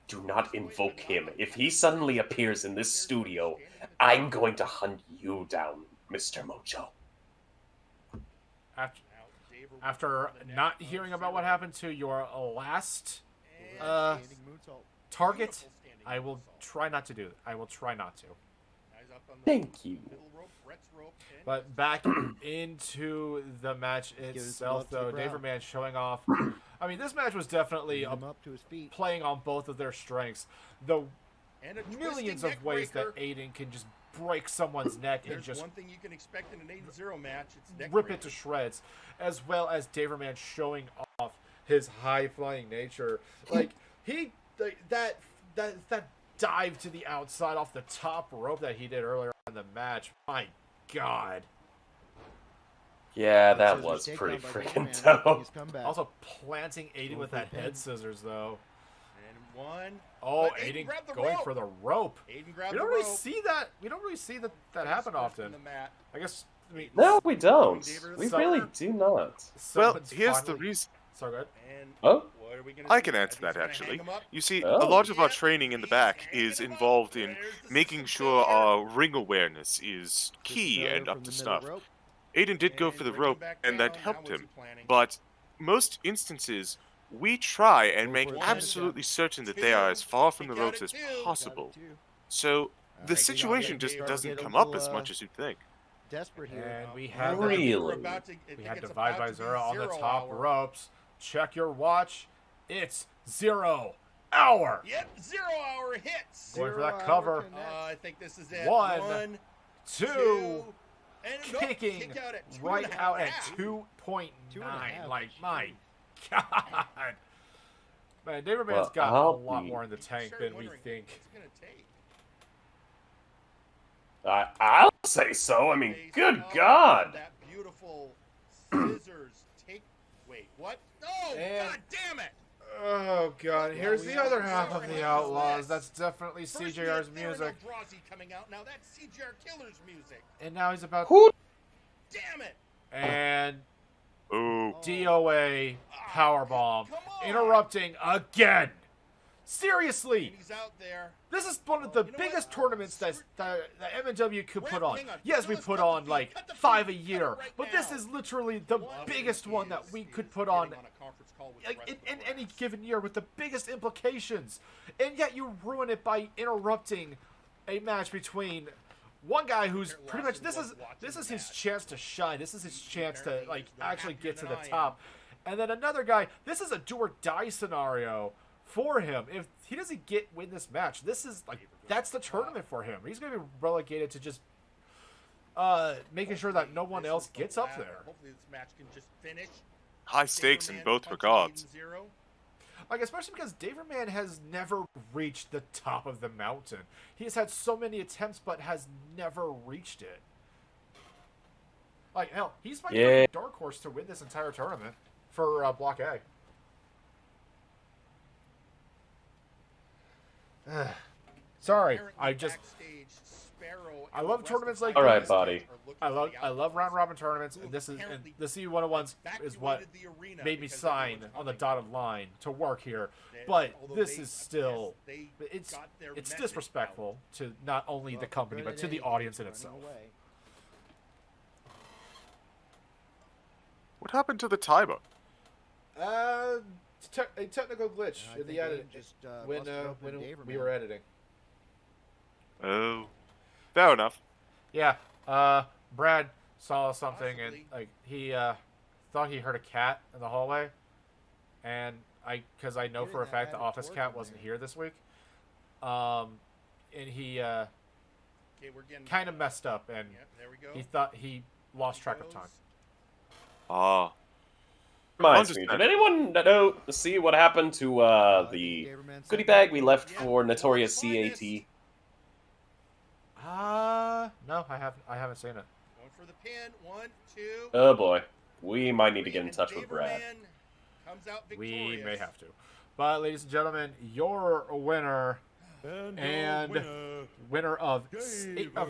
Do not invoke him. If he suddenly appears in this studio, I'm going to hunt you down, Mr. Mojo. After not hearing about what happened to your last target, I will try not to do it. I will try not to. Thank you. But back into the match itself, though, Daverman showing off. I mean, this match was definitely playing on both of their strengths. The millions of ways that Aiden can just break someone's neck and just one thing you can expect in an 8-0 match. It's rip it to shreds, as well as Daverman showing off his high-flying nature. Like that dive to the outside off the top rope that he did earlier in the match. My God. Yeah, that was pretty freaking dope. Also planting Aiden with that head scissors, though. And one. Oh, Aiden going for the rope. Aiden grabbed We don't really see that. We don't really see that happen often. I guess. I mean, no, we don't. We really do not. Well, here's the reason. So good. Oh? I can answer that, actually. You see, a lot of our training in the back is involved in making sure our ring awareness is key and up to snuff. Aiden did go for the rope, and that helped him. But most instances, we try and make absolutely certain that they are as far from the ropes as possible. So the situation just doesn't come up as much as you'd think. Desperate here. And we had Really? we had Divide by Zero on the top ropes. Check your watch. It's 0 hour. Yep, 0 hour hits. Going for that cover. I think this is it. One, two, And no, kicking kick out at right 2.5. out at 2.9. 2.5. Like, my God. Man, Daverman's Well, got I'll a lot be- more in the tank Started than we wondering think. what it's gonna take. I'll say so. I mean, Based good on God. That beautiful scissors take. Wait, what? No! And- God damn it! Oh, God. Yeah, Here's we the other have- half of the Outlaws. That's definitely First we CJR's had music. Theron Eldrazi coming out. Now that's CJR Killer's music. And now he's about... Who? Damn it! And Ooh. DOA powerbomb. Come on. Interrupting again. And Seriously. he's out there. This is one of the You know biggest what? tournaments that MNW could put on. Hang on. Yes, we Let's put cut the on feed. like Cut the feed. 5 a Cut it year, right but this now. is literally the What biggest one that is we could put on getting a conference call with the like, rest in of the any brass. given year with the biggest implications. And yet you ruin it by interrupting a match between one guy who's Apparently pretty much Lawson this was is watching the his match. chance to shine. This is his chance to Apparently like he's no actually happier get to than the I am. top. And then another guy, this is a do or die scenario for him. If he doesn't win this match, this is like that's the tournament for him. He's going to be relegated to just making sure that no one This else is the gets up ladder. there. Hopefully this match can just finish. High stakes in Daverman both punching regards. 8-0. Like, especially because Daverman has never reached the top of the mountain. He has had so many attempts, but has never reached it. Like, hell, he's my Yeah. dark horse to win this entire tournament for Block A. Sorry, Apparently I just... backstage, Sparrow I and love the rest tournaments of like the All right, this. buddy. are looking I for love the I love Outlaws, round robin tournaments, who and this is and apparently the CU101 is what evacuated the arena made me because sign everyone's on the hunting dotted line to work here. them. But Although this they- is still yes, they it's got their it's message disrespectful to not only the Well, company but to the Grenade audience in running itself. away. What happened to the timer? A technical glitch I think Aim just when busted open we Daverman. were editing. Oh. Fair enough. Yeah, Brad saw something and Possibly. like he thought he heard a cat in the hallway, and because I know Hearing for a that fact the had it office toward cat him wasn't there. here this week, and he Okay, we're getting kind of messed up and Yeah, there we go. he thought he lost track of Goes. time. Ah. Reminds me, Understand. did anyone know see what happened to the Daverman goodie said- bag we left Yeah, for Notorious Minus. CAT? No, I haven't seen it. Going for the pin. 1, 2. Oh boy, we might need to get in and touch with Brad. Daverman comes out We victorious. may have to. But ladies and gentlemen, your winner and winner of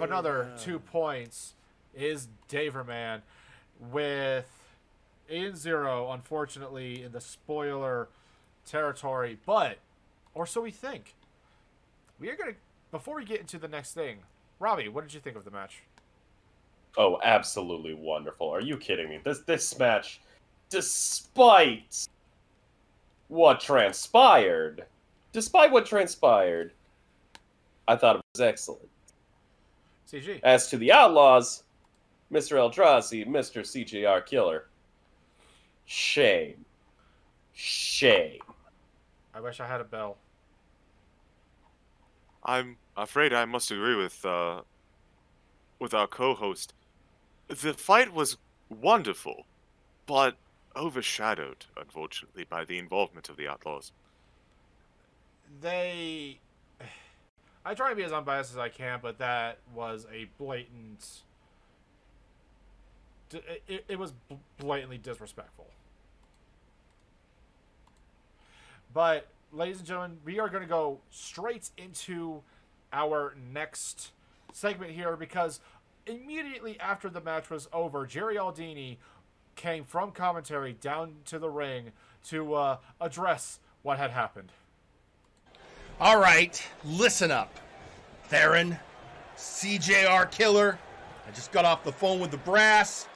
another 2 points is Daverman with 8-0, unfortunately, in the spoiler territory. But, or so we think. We are going to, before we get into the next thing, Robbie, what did you think of the match? Oh, absolutely wonderful. Are you kidding me? This match, despite what transpired, I thought it was excellent. CG. As to the Outlaws, Mr. Eldrazi, Mr. CJR Killer, shame. Shame. I wish I had a bell. I'm afraid I must agree with our co-host. The fight was wonderful, but overshadowed, unfortunately, by the involvement of the Outlaws. I try to be as unbiased as I can, but that was a blatant. It was blatantly disrespectful. But, ladies and gentlemen, we are going to go straight into our next segment here because immediately after the match was over, Jerry Aldini came from commentary down to the ring to address what had happened. All right, listen up. Theron, CJR Killer. I just got off the phone with the brass.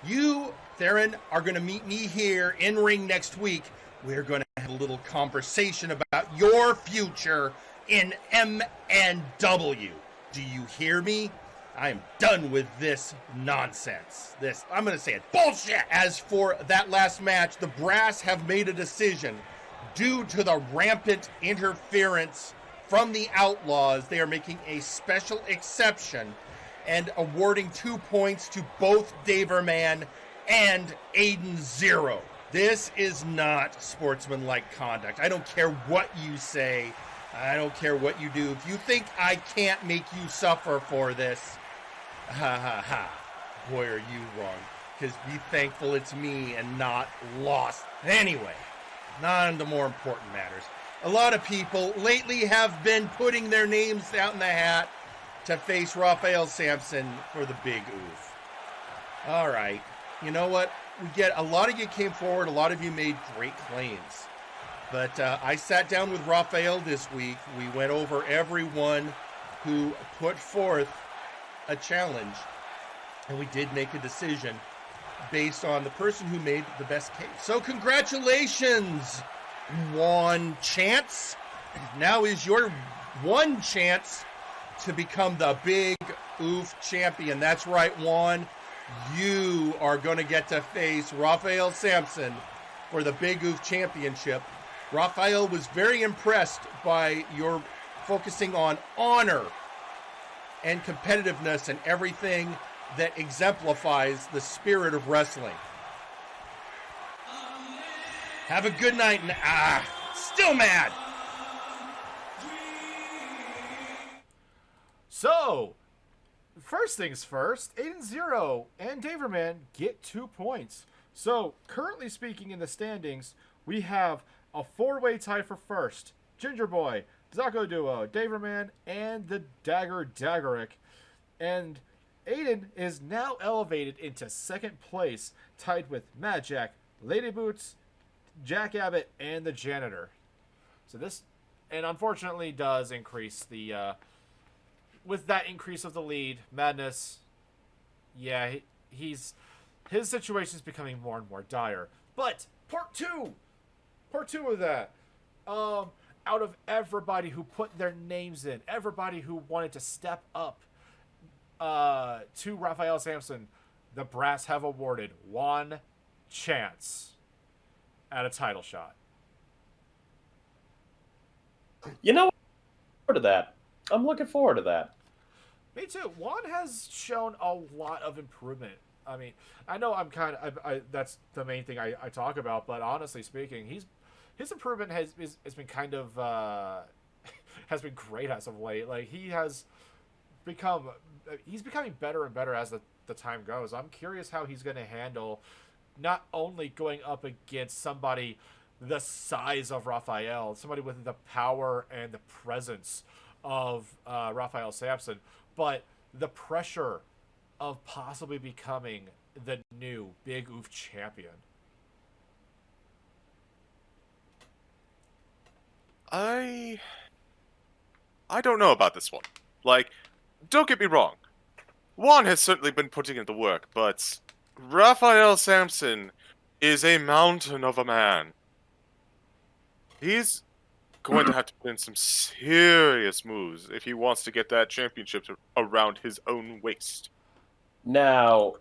You, Theron, are going to meet me here in ring next week. We're going to have a little conversation about your future in MNW. Do you hear me? I am done with this nonsense. I'm going to say it, bullshit. As for that last match, the brass have made a decision. Due to the rampant interference from the Outlaws, they are making a special exception and awarding 2 points to both Daverman and Aiden 0. This is not sportsmanlike conduct. I don't care what you say. I don't care what you do. If you think I can't make you suffer for this, ha ha ha. Boy, are you wrong. Because be thankful it's me and not lost. Anyway, on to more important matters. A lot of people lately have been putting their names out in the hat to face Raphael Sampson for the big oof. All right. You know what? We get a lot of you came forward. A lot of you made great claims. But I sat down with Raphael this week. We went over everyone who put forth a challenge. And we did make a decision based on the person who made the best case. So congratulations, Juan Chance. Now is your one chance to become the Big Oof champion. That's right, Juan. You are going to get to face Raphael Sampson for the Big Oof championship. Raphael was very impressed by your focusing on honor and competitiveness and everything that exemplifies the spirit of wrestling. Have a good night and still mad. So, first things first, Aiden 0 and Daverman get 2 points. So, currently speaking in the standings, we have a 4-way tie for first. Ginger Boy, Zaco Duo, Daverman, and the Dagger Daggerick. And Aiden is now elevated into second place, tied with Mad Jack, Lady Boots, Jack Abbott, and the Janitor. So this, and unfortunately, does increase the, with that increase of the lead, Madness, yeah, his situation is becoming more and more dire. But part two of that, out of everybody who put their names in, everybody who wanted to step up to Raphael Sampson, the brass have awarded one chance at a title shot. You know, I'm looking forward to that. Me too. Juan has shown a lot of improvement. I mean, I know I'm kind of that's the main thing I talk about, but honestly speaking, his improvement has been kind of has been great as of late. Like he's becoming better and better as the time goes. I'm curious how he's going to handle not only going up against somebody the size of Raphael, somebody with the power and the presence of Raphael Sampson, but the pressure of possibly becoming the new Big Oof champion. I don't know about this one. Like, don't get me wrong. Juan has certainly been putting in the work, but Raphael Sampson is a mountain of a man. He's going to have to put in some serious moves if he wants to get that championship around his own waist. Now,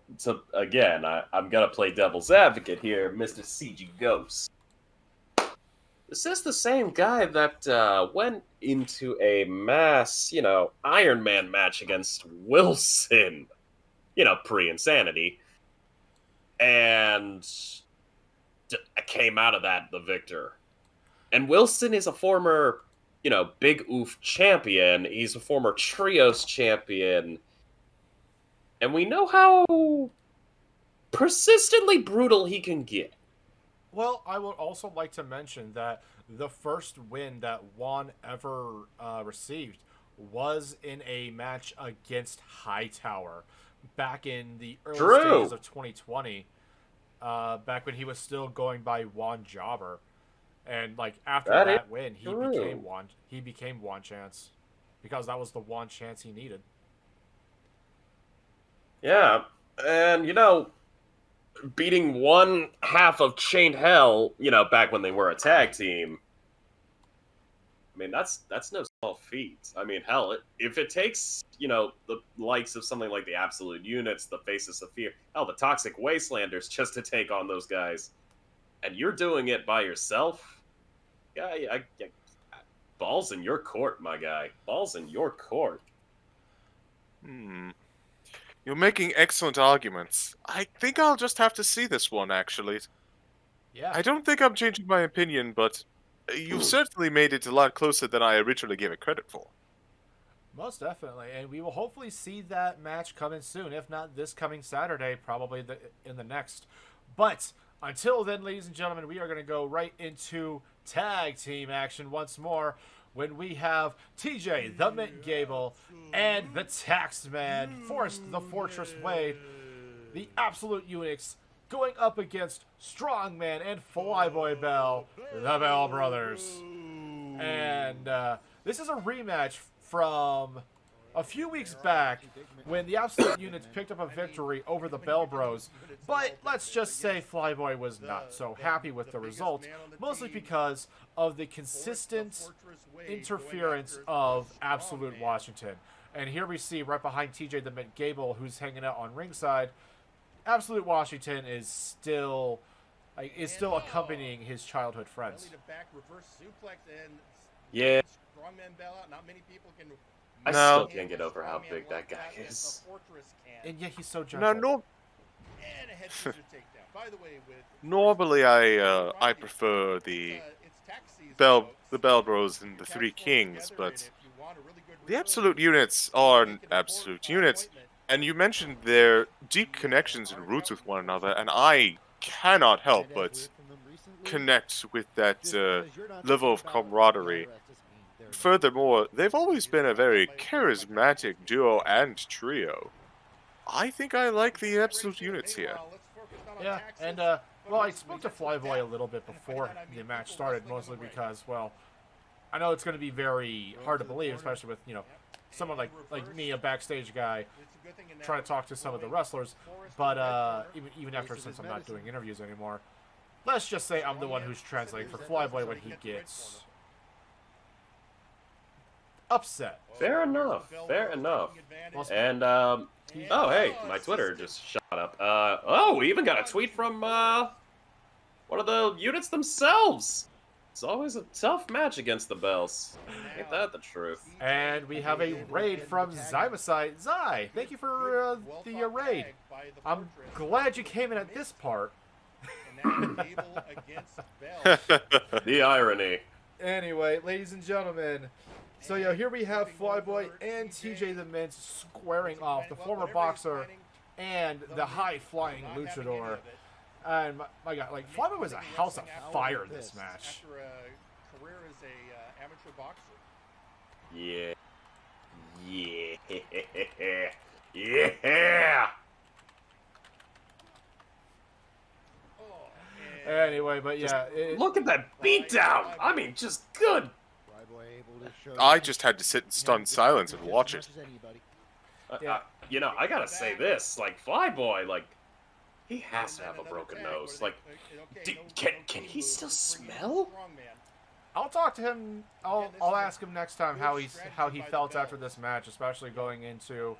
again, I'm going to play devil's advocate here, Mr. CG Ghost. This is the same guy that went into a mass, Iron Man match against Wilson, pre-insanity, and came out of that the victor. And Wilson is a former, Big Oof champion. He's a former Trios champion. And we know how persistently brutal he can get. Well, I would also like to mention that the first win that Juan ever received was in a match against Hightower back in the early stages of 2020, back when he was still going by Juan Jobber. And after that win, he became Juan Chance because that was the one chance he needed. Yeah, and beating one half of Chained Hell, back when they were a tag team. I mean, that's no small feat. I mean, hell, if it takes, the likes of something like the Absolute Units, the Faces of Fear, hell, the Toxic Wastelanders just to take on those guys, and you're doing it by yourself, yeah, balls in your court, my guy. Balls in your court. You're making excellent arguments. I think I'll just have to see this one, actually. Yeah. I don't think I'm changing my opinion, but you've certainly made it a lot closer than I originally gave it credit for. Most definitely, and we will hopefully see that match coming soon. If not this coming Saturday, probably in the next. But until then, ladies and gentlemen, we are going to go right into tag team action once more when we have TJ, the Mint Gable, and the Taxman, Forrest the Fortress Wade, the Absolute Unix, going up against Strongman and Flyboy Bell, the Bell Brothers. And this is a rematch from a few weeks back when the Absolute Units picked up a victory over the Bell Bros. But let's just say Flyboy was not so happy with the result, mostly because of the consistent interference of Absolute Washington. And here we see right behind TJ the Mint Gable, who's hanging out on ringside, Absolute Washington is still accompanying his childhood friends. Yeah. I No. still can't get over how big that guy is. And yet he's so gentle. Now, normally I prefer the Bell Bros and the Three Kings, but the Absolute Units are Absolute Units, and you mentioned their deep connections and roots with one another, and I cannot help but connect with that level of camaraderie. Furthermore, they've always been a very charismatic duo and trio. I think I like the Absolute Units here. Yeah, and well, I spoke to Flyboy a little bit before the match started, mostly because, well, I know it's going to be very hard to believe, especially with, you know, someone like me, a backstage guy, trying to talk to some of the wrestlers. But even after, since I'm not doing interviews anymore, let's just say I'm the one who's translating for Flyboy when he gets upset. Fair enough. Fair enough. And oh hey, my Twitter just shot up. Oh, we even got a tweet from one of the units themselves. It's always a tough match against the Bells. Ain't that the truth? And we have a raid from Zymasite. Zai, thank you for the raid. I'm glad you came in at this part. The irony. Anyway, ladies and gentlemen, so yeah, here we have Flyboy and TJ the Mint squaring off, the former boxer and the high-flying luchador. And my God, like, Flyboy was a house of fire in this match. After a career as a amateur boxer. Yeah. Yeah. Yeah. Anyway, but yeah. Look at that beatdown. I mean, just good. I just had to sit in stunned silence and watch it. You know, I gotta say this. Like, Flyboy, like, he has to have a broken nose. Like, can he still smell? I'll talk to him. I'll ask him next time how he felt after this match, especially going into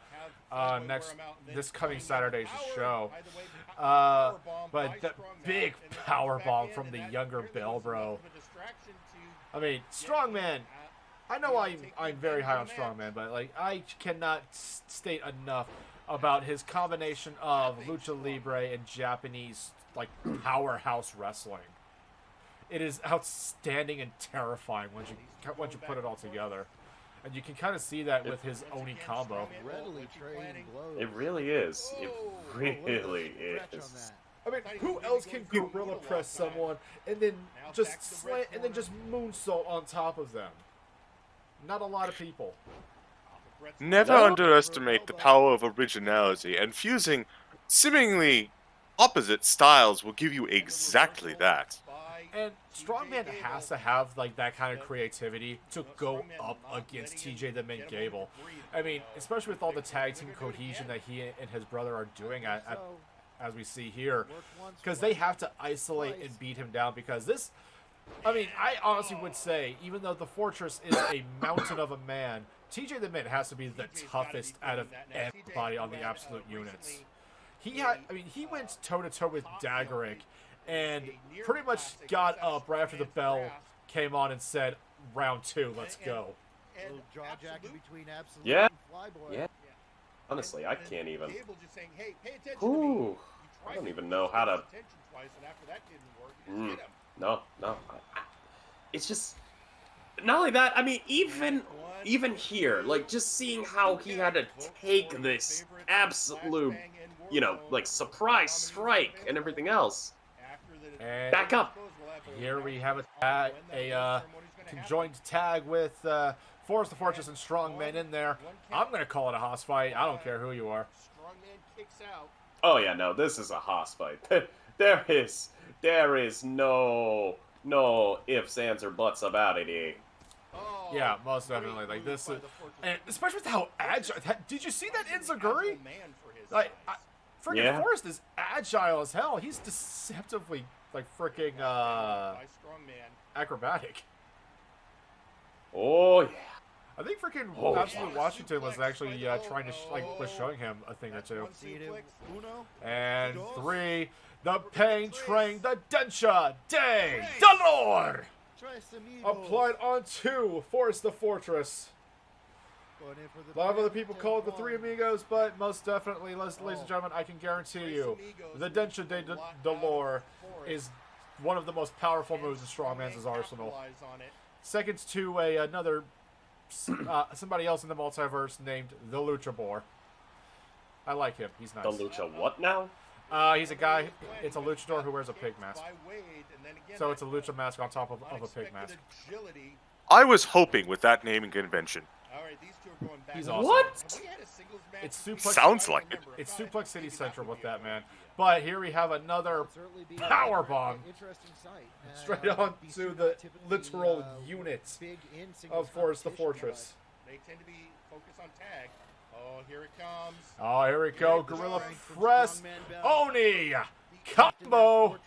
this coming Saturday's show. But that big power bomb from the younger Bell Bro. I mean, Strongman. I know I'm very high on Strongman, but like I cannot state enough about his combination of lucha libre and Japanese like powerhouse wrestling. It is outstanding and terrifying once you put it all together, and you can kind of see that with his Oni combo. It really is. It really is. I mean, who else can gorilla press someone and then just slant and then just moonsault on top of them? Not a lot of people. Never underestimate the power of originality, and fusing seemingly opposite styles will give you exactly that. And Strongman has to have like that kind of creativity to go up against TJ the Mint Gable. I mean, especially with all the tag team cohesion that he and his brother are doing as we see here, because they have to isolate and beat him down. Because this, I mean, I honestly would say, even though the Fortress is a mountain of a man, TJ the Mint has to be the toughest out of everybody on the Absolute Units. He went toe to toe with Daggerick, and pretty much got up right after the bell came on and said, "Round 2, let's go." Yeah. Yeah. honestly, I can't even. Gable just saying, hey, pay attention to me. Ooh, You tried I don't to even force know how to. attention twice, and after that didn't work, you just hit him. No. It's just not only that. I mean, even here, like just seeing how he had to take this absolute, like surprise strike and everything else. And Back up. here we have a conjoined tag with Forrest the Fortress and Strongman in there. I'm going to call it a hoss fight. I don't care who you are. Strongman kicks out. Oh yeah, no, this is a hoss fight. There is no ifs, ands, or buts about it. Oh, Yeah, most definitely. Like this, and especially with how agile. Did you see that Inzaguri? Like, freaking Yeah. Forrest is agile as hell. He's deceptively like freaking acrobatic. Oh yeah. I think freaking Oh, Absolute yeah. Washington was actually trying to was showing him a thing or two. And 3, the Pain Train, the Densha de Dolor, applied onto Forrest the Fortress. A lot of other people call it the Three Amigos, but most definitely, ladies and gentlemen, I can guarantee you, the Densha de Dolor is one of the most powerful moves in Strongman's arsenal. Second to another somebody else in the multiverse named the Lucha Boar. I like him. He's nice. The Lucha what now? He's a guy. It's a luchador who wears a pig mask. So it's a lucha mask on top of a pig mask. I was hoping with that naming convention. He's awesome. What? It's Suplex. Sounds like it. It's Suplex City Central with that, man. But here we have another power bomb straight on to the literal unit of Forrest the Fortress. They tend to be focused on tag. Oh, here it comes. Oh, here we go. Gorilla Press. Oni combo.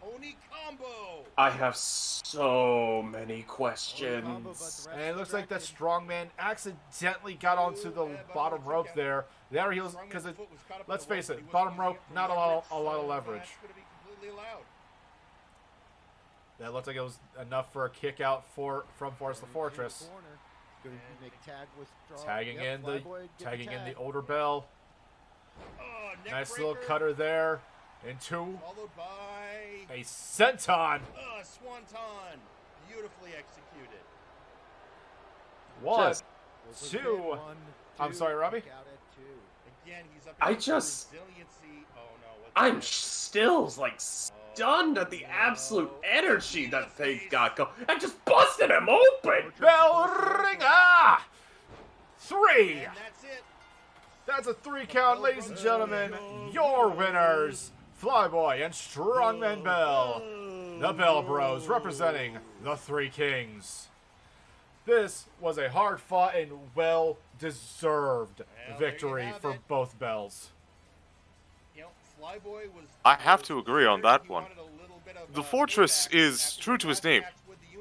Oni combo. I have so many questions. And it looks like that Strongman accidentally got onto the bottom rope there. There he was, because let's face it, bottom rope, not a lot of leverage. That looked like it was enough for a kick out from Forrest the Fortress. Tagging in the older bell. Nice little cutter there. Into Followed by a senton. Swanton. Beautifully executed. 1, Just- 2. I'm sorry, Robbie. Again, he's up I against just- resiliency. Oh no. I'm still like stunned at the absolute energy that they got going. I just busted him open. Bell ringer. 3. And that's it. That's a 3 count, ladies and gentlemen. Your winners, Flyboy and Strongman Bell. The Bell Bros representing the Three Kings. This was a hard-fought and well-deserved victory for both Bells. You know, Flyboy was. I have to agree on that one. The Fortress is true to his name.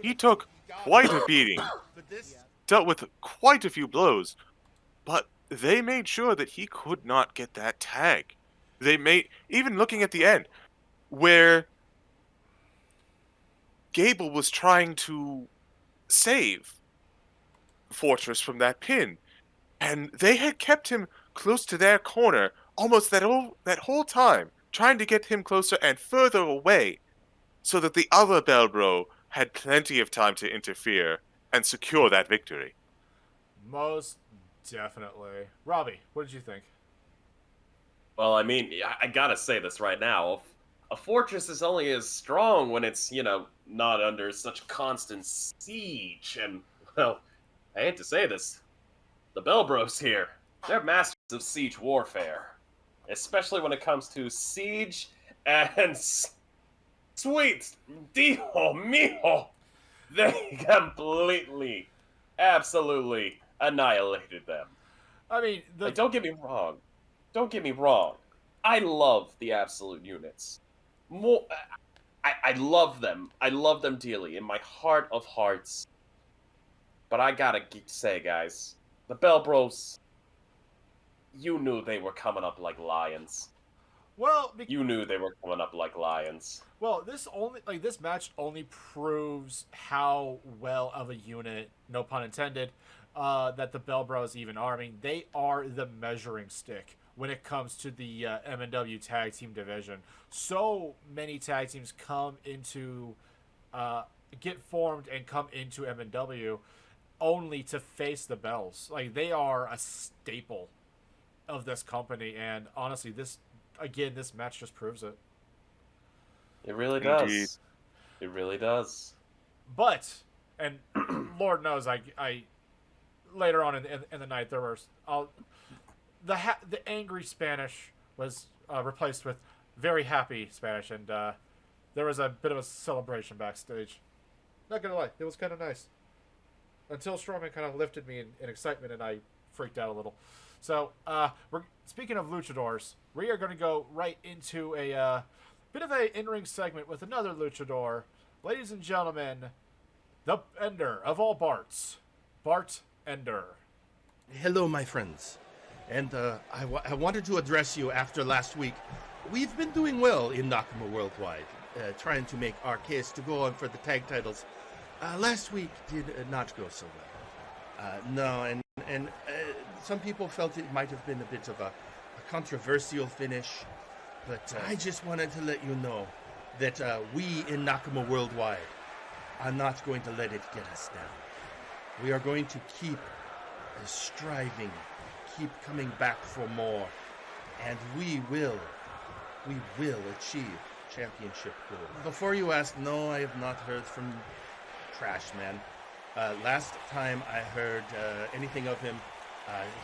He took quite a beating, dealt with quite a few blows, but they made sure that he could not get that tag. They made, even looking at the end, where Gable was trying to save Fortress from that pin, and they had kept him close to their corner almost that whole time, trying to get him closer and further away, so that the other Bell Bro had plenty of time to interfere and secure that victory. Most definitely. Robbie, what did you think? Well, I mean, I gotta say this right now. A fortress is only as strong when it's, not under such constant siege. And, well, I hate to say this, the Bell Bros here, they're masters of siege warfare. Especially when it comes to siege and sweet Dio mio. They completely, absolutely annihilated them. I mean, Like, don't get me wrong. Don't get me wrong. I love the absolute units. I love them. I love them dearly in my heart of hearts. But I gotta say, guys, the Bell Bros, you knew they were coming up like lions. well, You knew they were coming up like lions. well, this match only proves how well of a unit, no pun intended, that the Bell Bros even are. I mean, they are the measuring stick when it comes to the MNW tag team division. So many tag teams come into, get formed and come into MNW only to face the Bells. Like, they are a staple of this company, and honestly, this match just proves it. It really does. Indeed. It really does. But, and Lord knows, I later on in the night there were the angry Spanish was replaced with very happy Spanish, and there was a bit of a celebration backstage. Not gonna lie, it was kind of nice. Until Strowman kind of lifted me in excitement, and I freaked out a little. So, we're speaking of luchadors, we are going to go right into a bit of a in-ring segment with another luchador. Ladies and gentlemen, the Ender of all Barts, Bart Ender. Hello, my friends. And I wanted to address you after last week. We've been doing well in Nakama Worldwide, trying to make our case to go on for the tag titles. Last week did not go so well. No, and some people felt it might have been a bit of a controversial finish, but I just wanted to let you know that we in Nakama Worldwide are not going to let it get us down. We are going to keep striving, keep coming back for more, and we will achieve championship gold. Before you ask, no, I have not heard from Trash Man. Last time I heard anything of him,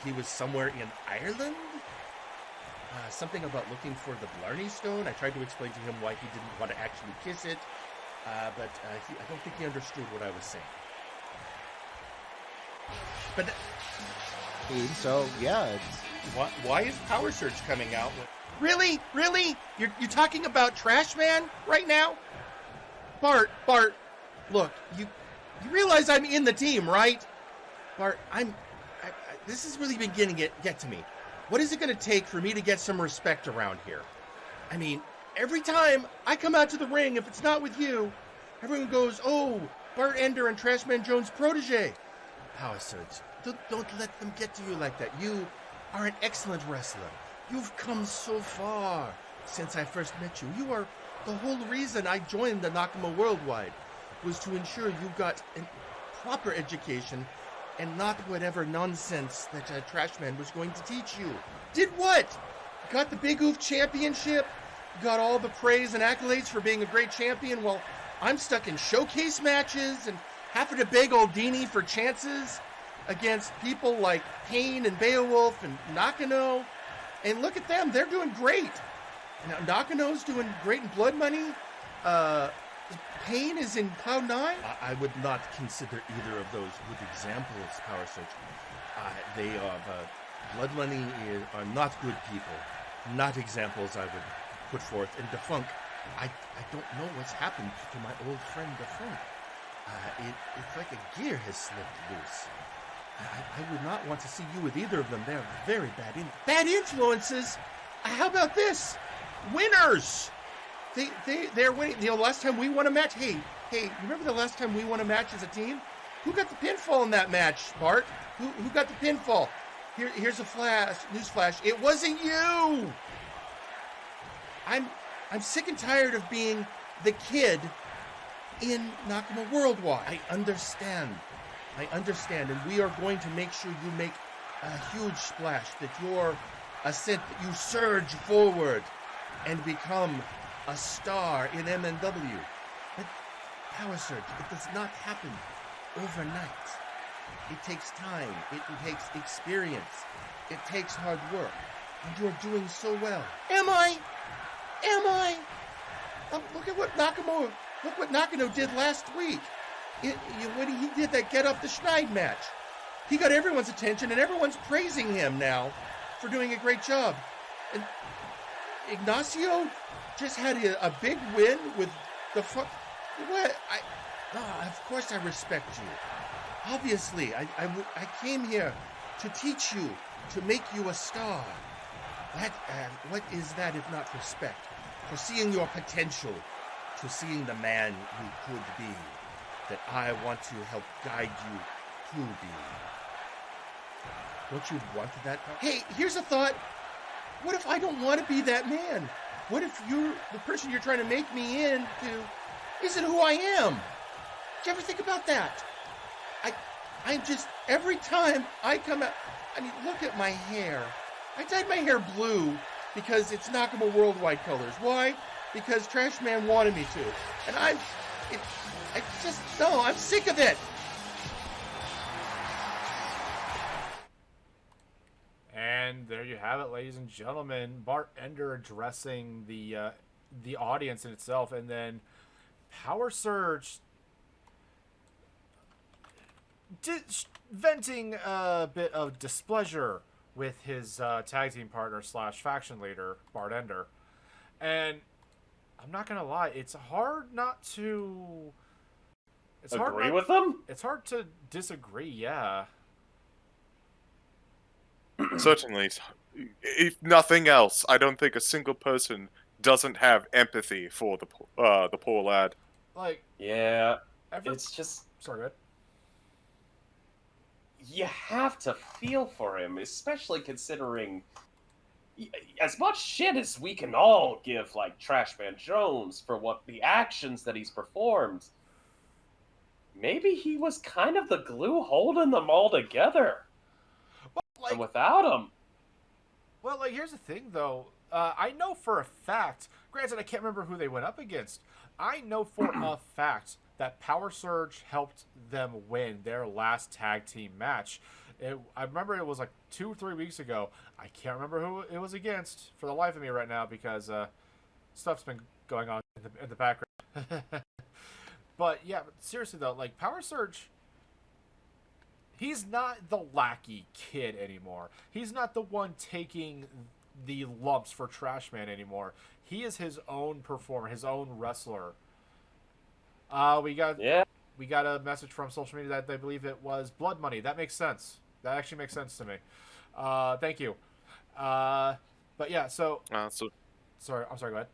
he was somewhere in Ireland. Something about looking for the Blarney Stone. I tried to explain to him why he didn't want to actually kiss it, but I don't think he understood what I was saying. But So yeah, why is Power Surge coming out? Really? You're talking about Trash Man right now? Bart, look, you realize I'm in the team, right? Bart, this is really beginning to get to me. What is it going to take for me to get some respect around here? I mean, every time I come out to the ring, if it's not with you, everyone goes, oh, Bart Ender and Trashman Jones' protege. Power Surge, don't let them get to you like that. You are an excellent wrestler. You've come so far since I first met you. You are the whole reason I joined the Nakama Worldwide, was to ensure you got a proper education and not whatever nonsense that Trashman was going to teach you. Did what? Got the Big Oof Championship, got all the praise and accolades for being a great champion, while I'm stuck in showcase matches and having to beg Aldini for chances against people like Payne and Beowulf and Nakano. And look at them, they're doing great. Now, Nakano's doing great in Blood Money. Payne is in Cloud 9. I would not consider either of those good examples, Power Surge. They are, Blood Money are not good people. Not examples I would put forth. And Defunk, I don't know what's happened to my old friend Defunk. It's like a gear has slipped loose. I would not want to see you with either of them. They're very bad influences. How about this? Winners! They're winning. You know, last time we won a match. Hey, you remember the last time we won a match as a team? Who got the pinfall in that match, Bart? Who got the pinfall? Here's a news flash. It wasn't you. I'm sick and tired of being the kid in Nakama Worldwide. I understand, and we are going to make sure you make a huge splash, that your ascent, that you surge forward and become a star in MNW. But Power Surge, it does not happen overnight. It takes time, it takes experience, it takes hard work, and you're doing so well. Am I? Look at what Nakano did last week. When he did that Get Up the Schneid match. He got everyone's attention, and everyone's praising him now for doing a great job. And Ignacio just had a big win with the what? Of course I respect you. Obviously, I came here to teach you, to make you a star. What is that if not respect? For seeing your potential, to seeing the man you could be, that I want to help guide you to be. Don't you want that? Hey, here's a thought. What if I don't want to be that man? What if the person you're trying to make me into isn't who I am? Did you ever think about that? I'm just, every time I come out, I mean, look at my hair. I dyed my hair blue because it's Nakama Worldwide colors. Why? Because Trash Man wanted me to. And I'm sick of it. And there you have it, ladies and gentlemen. Bart Ender addressing the audience in itself, and then Power Surge venting a bit of displeasure with his tag team partner / faction leader, Bart Ender. And I'm not gonna lie, it's hard not to agree with them. It's hard to disagree. Yeah. Certainly. If nothing else, I don't think a single person doesn't have empathy for the poor lad. Like, yeah, it's just, sorry, go ahead. You have to feel for him, especially considering as much shit as we can all give, like, Trashman Jones for what the actions that he's performed. Maybe he was kind of the glue holding them all together. Well, and without him. Well, like, here's the thing, though. I know for a fact, granted, I can't remember who they went up against. I know for a fact that Power Surge helped them win their last tag team match. I remember it was like 2 or 3 weeks ago. I can't remember who it was against for the life of me right now because stuff's been going on in the background. But yeah, seriously though, like, Power Surge, he's not the lackey kid anymore. He's not the one taking the lumps for Trash Man anymore. He is his own performer, his own wrestler. We got a message from social media that they believe it was blood money. That makes sense. That actually makes sense to me. Thank you. But yeah, so sorry, I'm sorry, go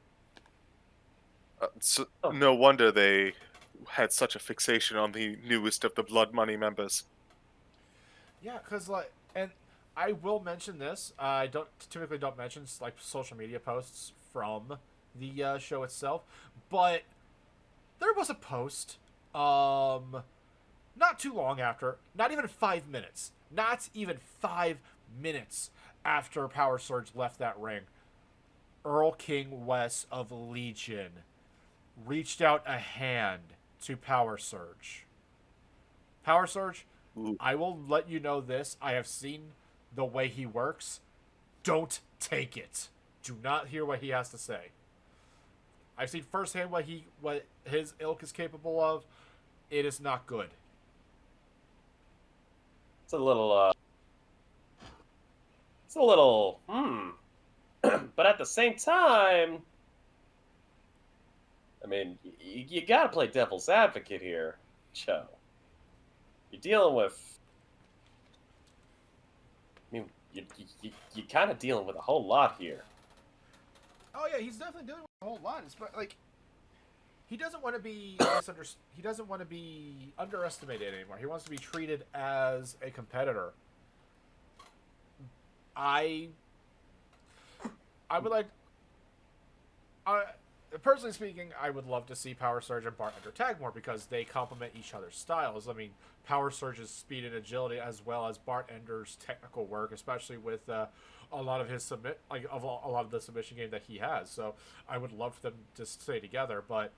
ahead. No wonder they had such a fixation on the newest of the blood money members. Yeah, because, like, and I will mention this. I typically don't mention, like, social media posts from the show itself, but there was a post, not too long after, not even 5 minutes, after Power Surge left that ring. Earl King West of Legion reached out a hand to Power Surge. Power Surge, ooh. I will let you know this. I have seen the way he works. Don't take it. Do not hear what he has to say. I've seen firsthand what his ilk is capable of. It is not good. It's a little, but at the same time, I mean, you gotta play devil's advocate here, Joe. You're dealing with, I mean, you're kind of dealing with a whole lot here. Oh yeah, he's definitely dealing with a whole lot. It's like, he doesn't want to be he doesn't want to be underestimated anymore. He wants to be treated as a competitor. I would like, personally speaking, I would love to see Power Surge and Bart Ender tag more because they complement each other's styles. I mean, Power Surge's speed and agility, as well as Bart Ender's technical work, especially with a lot of his a lot of the submission game that he has. So I would love for them to stay together. But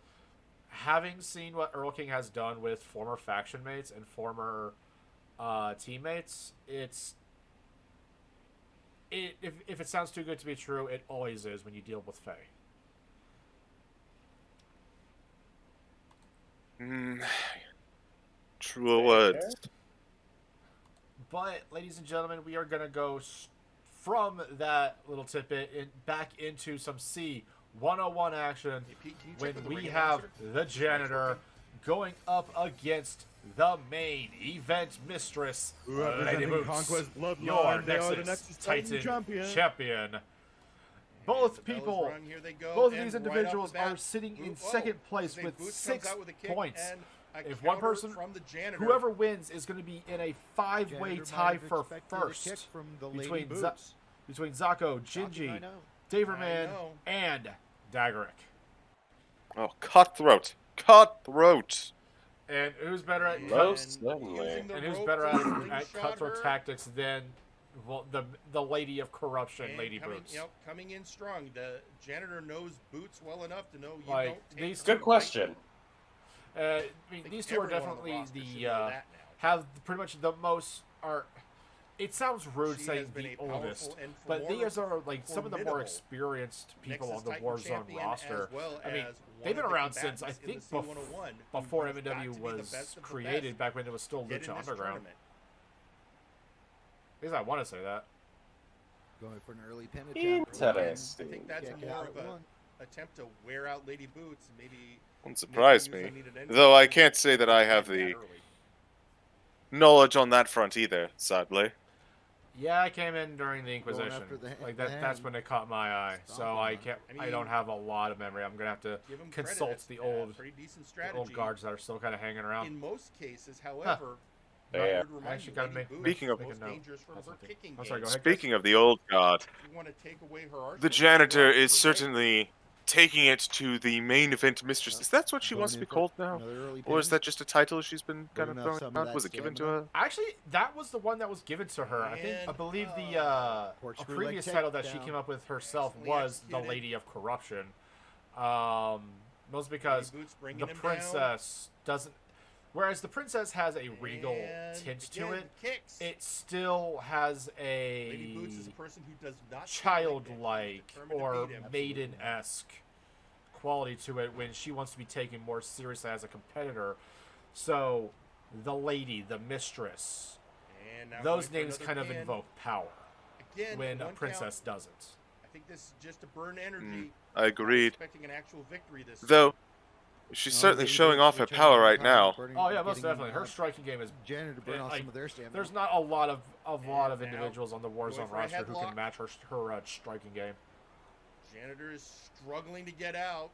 having seen what Earl King has done with former faction mates and former teammates, if it sounds too good to be true, it always is when you deal with Faye. True words. But, ladies and gentlemen, we are going to go from that little tidbit back into some C101 action when we have the janitor going up against the main event mistress, Lady Boots, your Nexus Titan champion. Both of these individuals are sitting in second place with 6 points. if one person, from the janitor, whoever wins is going to be in a 5-way Janitor tie might have for expected a kick first from the Lady between Boots. between Zako, Shocking, I Gingy, know. Daverman, I know. and Daggerick. Oh, cutthroat. Cutthroat. And who's better at Most certainly. using the and who's rope better to at slingshot cutthroat her. tactics than the lady of corruption, And Lady coming, Boots? coming in strong. The janitor knows Boots well enough to know you Like, don't take these the Good question. I mean, these two are everyone on the definitely roster should the know that now. have pretty much the most are. It sounds rude She saying has been the a powerful oldest, and but these are like some of the more formidable experienced people Nexus on the Titan Warzone champion, roster. as well I mean, as they've one been of the around since I combatants in think the C101 who before has got MNW to be the was best of the created, best back when it was still get in Lucha this Underground. tournament. At least I want to say that. Going for an early pin attempt. Interesting. I think that's Kick more out of at a one. attempt to wear out Lady Boots and maybe Wouldn't surprise use me. unneeded energy Though I to can't say that I have get that the early. knowledge on that front either, sadly. Yeah, I came in during the Inquisition. after the Like the that's hand. when it caught my eye. So Stomping I on can't. I I don't mean, have a lot of memory. I'm gonna have to Give 'em credit, consult that's the a old pretty decent the strategy. old guards that are still kind of hanging around. In most cases, however, Fair. I would remind Actually you, got Lady me. Boots Speaking is of- most Making a note. dangerous from That's her okay. kicking I'm sorry, game. go ahead. Speaking of the old god, If you want to take away her arsenal, the janitor is certainly taking it to the main event mistress. Is that what she Going wants to in be for called now? another early Or is pin. that just a title she's been kind of Burning up throwing some of out? that Was it given to stamina. her? Actually, that was the one that was given to her. I believe the a Corkscrew leg previous title that she takedown. came up with herself Excellently was the executed. Lady of Corruption. Mostly because Boots bringing the him princess doesn't. Whereas the princess has a down. regal And tint to again, it, Kicks. it still has Lady a Boots is a person who does not childlike determined to or beat him. maiden-esque quality to it when she wants to be taken more seriously as a competitor. So, the lady, the mistress, And now those going for names another kind of pin. invoke power Again, when a one princess count. doesn't. I think this is just to burn energy. I Not agreed. expecting an actual victory this Though, she's certainly Lady showing Boots off her returning power to right power, now. burning- Oh yeah, most getting, definitely. Her striking game is. Janitor to burn off like, some of their stamina. There's not a lot of And now, individuals on the going Warzone for a roster who headlock. can match her striking game. Janitor is struggling to get out.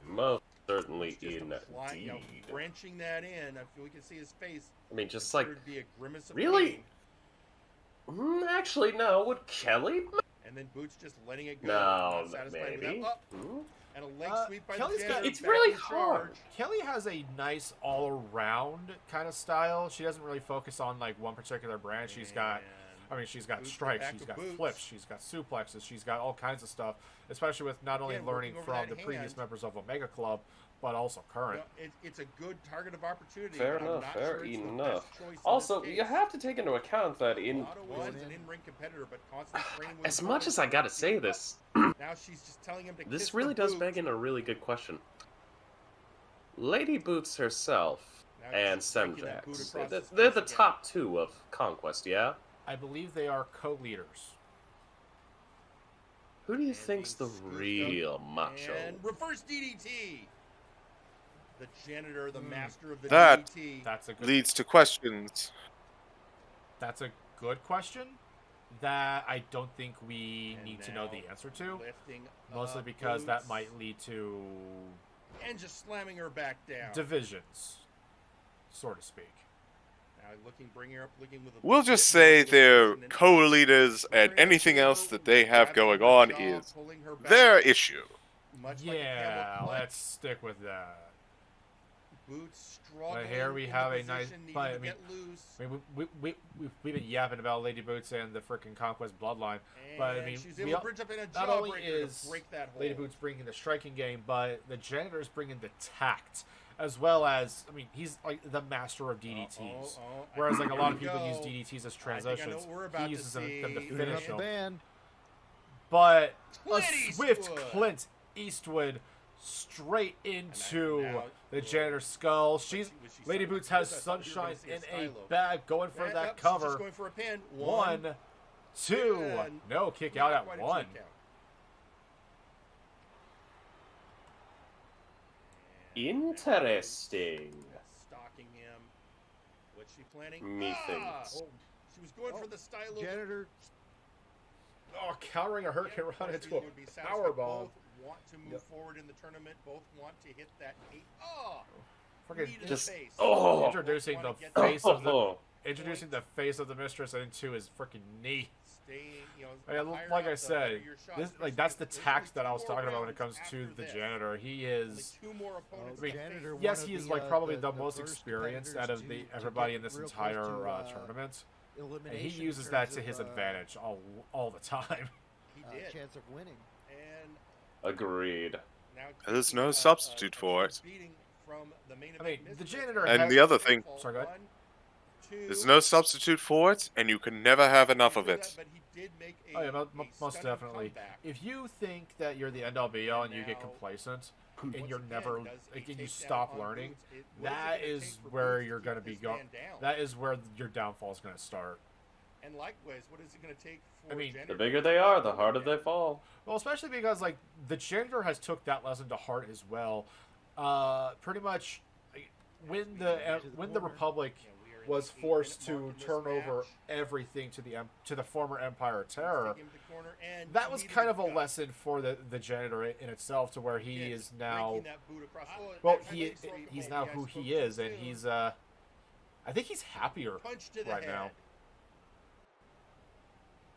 Most certainly Just indeed. wrenching that in. I feel we can see his face. I mean, just There like, would be a grimace of really? pain. Actually, no. Would Kelly? And then Boots just letting it go. No, not satisfied maybe. with that. Oh, Hmm? and a leg sweep by Kelly's the got- janitor. It's back really in hard. charge. Kelly has a nice all-around kind of style. She doesn't really focus on like one particular brand. She's got, I mean, she's got Boots strikes, back she's to got Boots. flips, she's got suplexes, she's got all kinds of stuff. Especially with not only Again, learning working over from that the previous hand. members of Omega Club, but also current. It's a good target of opportunity. Fair but I'm enough, not fair sure it's the enough. best choice in Also, this you case. have to take into account that in Otto was an in-ring competitor, but constantly training with as his much as I opponent. gotta say this, Now she's just telling him to kiss this the really does boot. beg in a really good question. Lady Boots herself Now and she's striking that boot Semjax, across his they're face the again. top two of Conquest, yeah? I believe they are co-leaders. Who do you And think's the being scooped up real macho? And reverse DDT. The janitor, the master of the That- DDT. That's a good. Leads to questions. That's a good question that I don't think we And need to know the now answer to. lifting Mostly up because that Boots might lead to and just slamming her back down. divisions, so to speak. Now bringing her up, looking with a We'll just bit more say they're position and co-leaders, and turning her anything else over, that they have grabbing going her on jaw, is pulling her back, their issue. much like a Yeah, camel clutch. let's stick with that. Boots struggling. here we in have the a nice- position, needing but, to I mean, get loose. I mean, we've been yapping about Lady Boots and the freaking Conquest Bloodline, but I And mean, she's we able to all- bridge up in a not only jawbreaker is to break that hold. Lady Boots bringing the striking game, but the janitor is bringing the tact, as well as, I mean, he's like the master of DDTs. Whereas like a lot of Here we people use go. DDTs as I think I know transitions, what we're he about to uses them to see. Turning finish up the them. band. But a Clint swift Eastwood. Clint Eastwood straight into now- the janitor's skull. She's Was she Lady something Boots has like this? I thought you were Sunshine gonna in see a Stylo. bag, going for And, that nope, she's just cover. going for a pin. One, two, and no, kick out not at quite a one. kick out. Interesting. Stalking him. What's she planning? Methinks. Oh, she was going for the style of Janitor Oh, countering a Hurricane Run into a would be satisfied power bomb. both want to move forward in the tournament. Both want to hit that 8. Oh, Freaking Just face. introducing the face of the introducing the face of the mistress into his freaking knee. Like I said, that's the tact that I was talking about when it comes to the janitor. He is, I mean, yes, he is like probably the most experienced out of everybody in this entire tournament, and he uses that to his advantage all the time. He did. Chance of winning. Agreed. There's no substitute for it. I mean, the janitor. And the other thing, sorry, go ahead. there's no substitute for it, and you can never have enough of it. Oh yeah, most definitely. If you think that you're the end all be all and you get complacent and you're never, like, and you stop learning, that is where you're gonna be going. That is where your downfall is gonna start. And likewise, what is it going to take for I mean, The bigger they are, the harder they fall. Well, especially because like the janitor has took that lesson to heart as well. Pretty much, when the Republic was forced to turn over everything to the former Empire of Terror, that was kind of a lesson for the janitor in itself, to where he is now. Well, he's now who he is, and he's I think he's happier right now.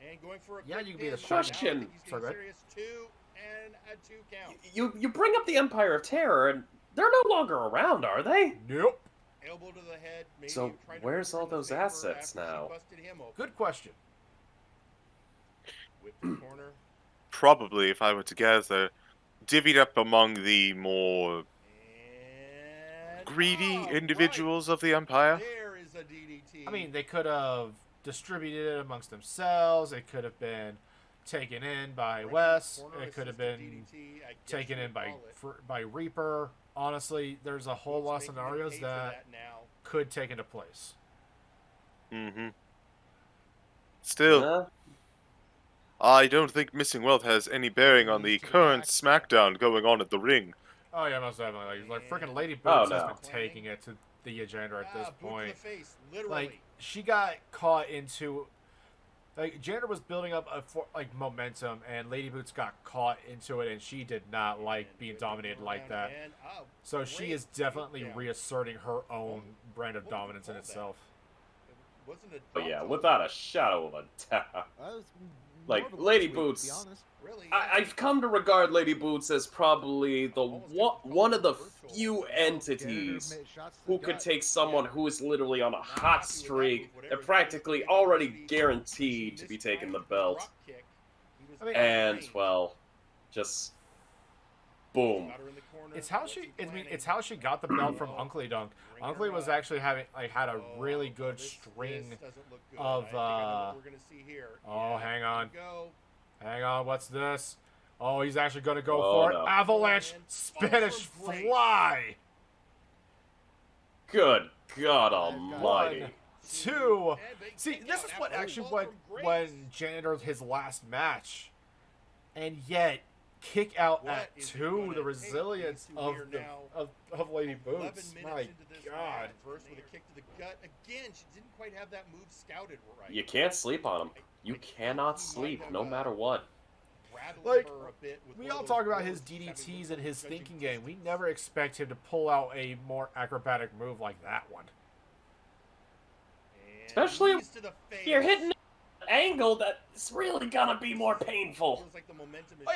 And going for a Yeah, you can be the Question. You bring up the Empire of Terror, and they're no longer around, are they? Nope. Elbow to the head, So where's all those assets now? Good question. Probably, if I were to guess, they're divvied up among the more greedy individuals of the Empire. There is a DDT. I mean, they could have distributed it amongst themselves. It could have been taken in by Wes. It could have been taken in by Reaper. Honestly, there's a whole lot of scenarios that could take into place. Mm-hmm. Still, I don't think missing wealth has any bearing on the current SmackDown going on at the ring. Oh yeah, most definitely. Like freaking Lady Boots has been taking it to the agenda at this point. Like, she got caught into, like, Janitor was building up momentum, and Lady Boots got caught into it, and she did not like being dominated like that. So she is definitely reasserting her own brand of dominance in itself. But yeah, without a shadow of a doubt. Like, Lady Boots, I've come to regard Lady Boots as probably one of the few entities who could take someone who is literally on a hot streak and practically already guaranteed to be taking the belt. And, well, just boom. It's how she got the belt from Uncle Dunk. Uncle was actually had a really good string of oh, hang on, what's this? Oh, he's actually going to go for it. Avalanche Spanish Fly. Good God Almighty. 1, 2. See, this is what actually when Janitor his last match, and yet kick out at 2. The resilience of Lady Boots. My God. First with a kick to the gut. Again, she didn't quite have that move scouted right. You can't sleep on him. You cannot sleep, no matter what. Like, we all talk about his DDTs and his thinking game. We never expect him to pull out a more acrobatic move like that one. Especially if you're hitting an angle that's really gonna be more painful. Oh,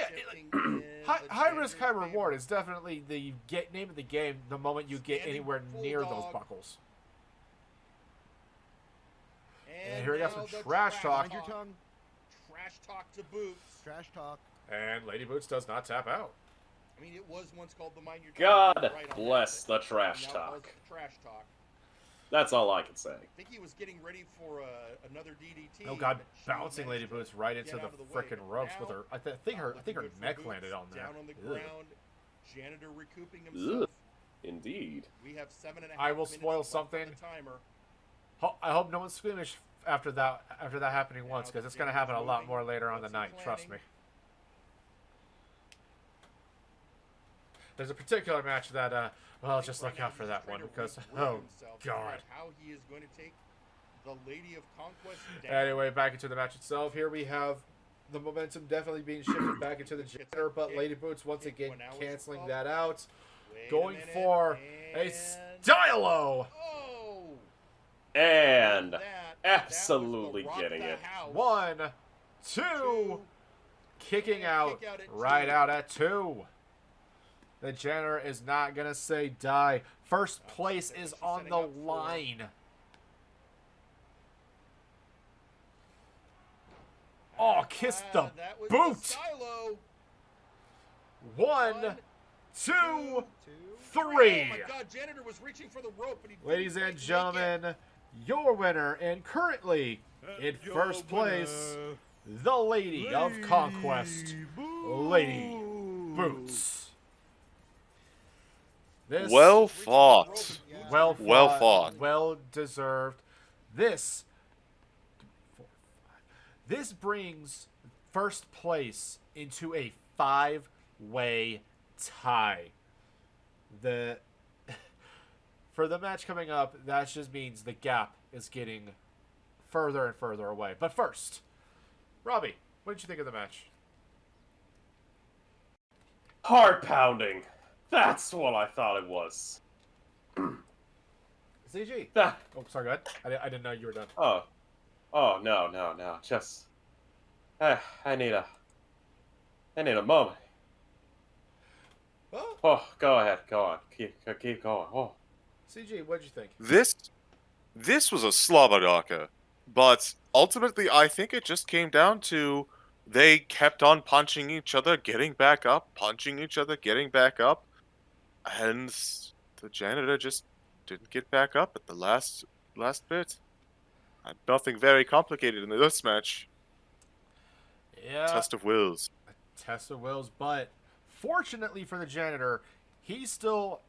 yeah, high risk, high reward is definitely the name of the game the moment you get anywhere near those buckles. And here we got some trash talk. Trash talk to Boots. Trash talk. And Lady Boots does not tap out. I mean, it was once called the Mind Your God bless the trash talk. Trash talk. That's all I can say. I think he was getting ready for another DDT. Oh God, bouncing Lady Boots right into the frickin' ropes with her. I think her neck landed on that. Down on the ground. Janitor recouping himself. Indeed. We have 7.5 I will spoil something. I hope no one's squeamish after that happening once, because it's gonna happen a lot more later on the night. Trust me. There's a particular match that well, just look out for that one, because oh God. How he is going to take the Lady of Conquest down. Anyway, back into the match itself. Here we have the momentum definitely being shifted back into the janitor, but Lady Boots once again canceling that out. Going for a stylo. Oh! And That absolutely was the getting rock the it. house. 1, 2, kicking out Kick out at right 2. out at 2. The janitor is not going to say die. First place is on the line. Oh, kiss the That was boot. the stylo. 1, 2, 3. Oh my God! Janitor was reaching for the rope, but he Ladies didn't and quite gentlemen, your winner and currently in first place, the Lady of Conquest, Lady Boots. This Well fought. well Well fought, fought. well deserved. This brings first place into a 5-way tie. For the match coming up, that just means the gap is getting further and further away. But first, Robbie, what did you think of the match? Heart pounding. That's what I thought it was. CG. That. Oh, sorry, go ahead. I didn't know you were done. Oh. Oh no. Just. I need a moment. Oh, Oh, go ahead. Go on. Keep going. Oh. CG, what did you think? This was a slobberknocker, but ultimately I think it just came down to they kept on punching each other, getting back up, punching each other, getting back up, and the janitor just didn't get back up at the last bit. Nothing very complicated in this match. Yeah. Test of wills. Test of wills, but fortunately for the janitor, he still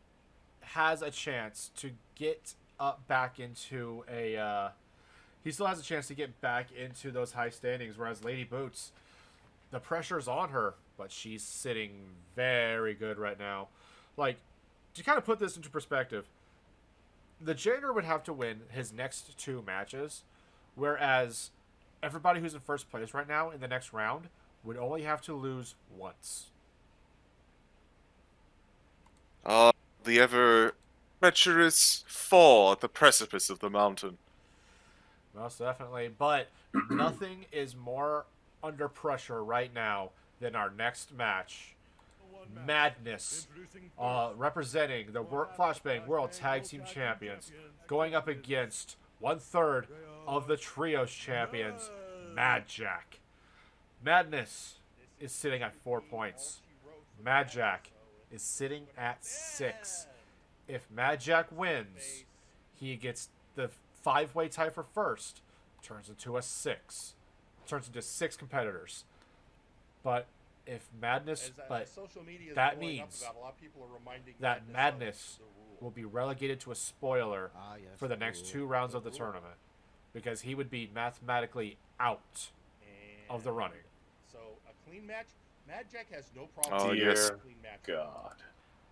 has a chance to get up back into a he still has a chance to get back into those high standings, whereas Lady Boots, the pressure's on her, but she's sitting very good right now. Like, to kind of put this into perspective, the janitor would have to win his next 2 matches, whereas everybody who's in first place right now in the next round would only have to lose once. The ever treacherous fall at the precipice of the mountain. Most definitely. But nothing is more under pressure right now than our next match. Madness, representing the Flashbang World Tag Team Champions, going up against 1/3 of the Trios Champions, Mad Jack. Madness is sitting at 4 points. Mad Jack is sitting at 6. If Mad Jack wins, he gets the 5-way tie for first. Turns into a 6. Turns into 6 competitors. But if Madness, that means that Madness will be relegated to a spoiler for the next 2 rounds of the tournament, because he would be mathematically out of the running. So a clean match. Mad Jack has no problem. Oh, with yes. a clean match. God.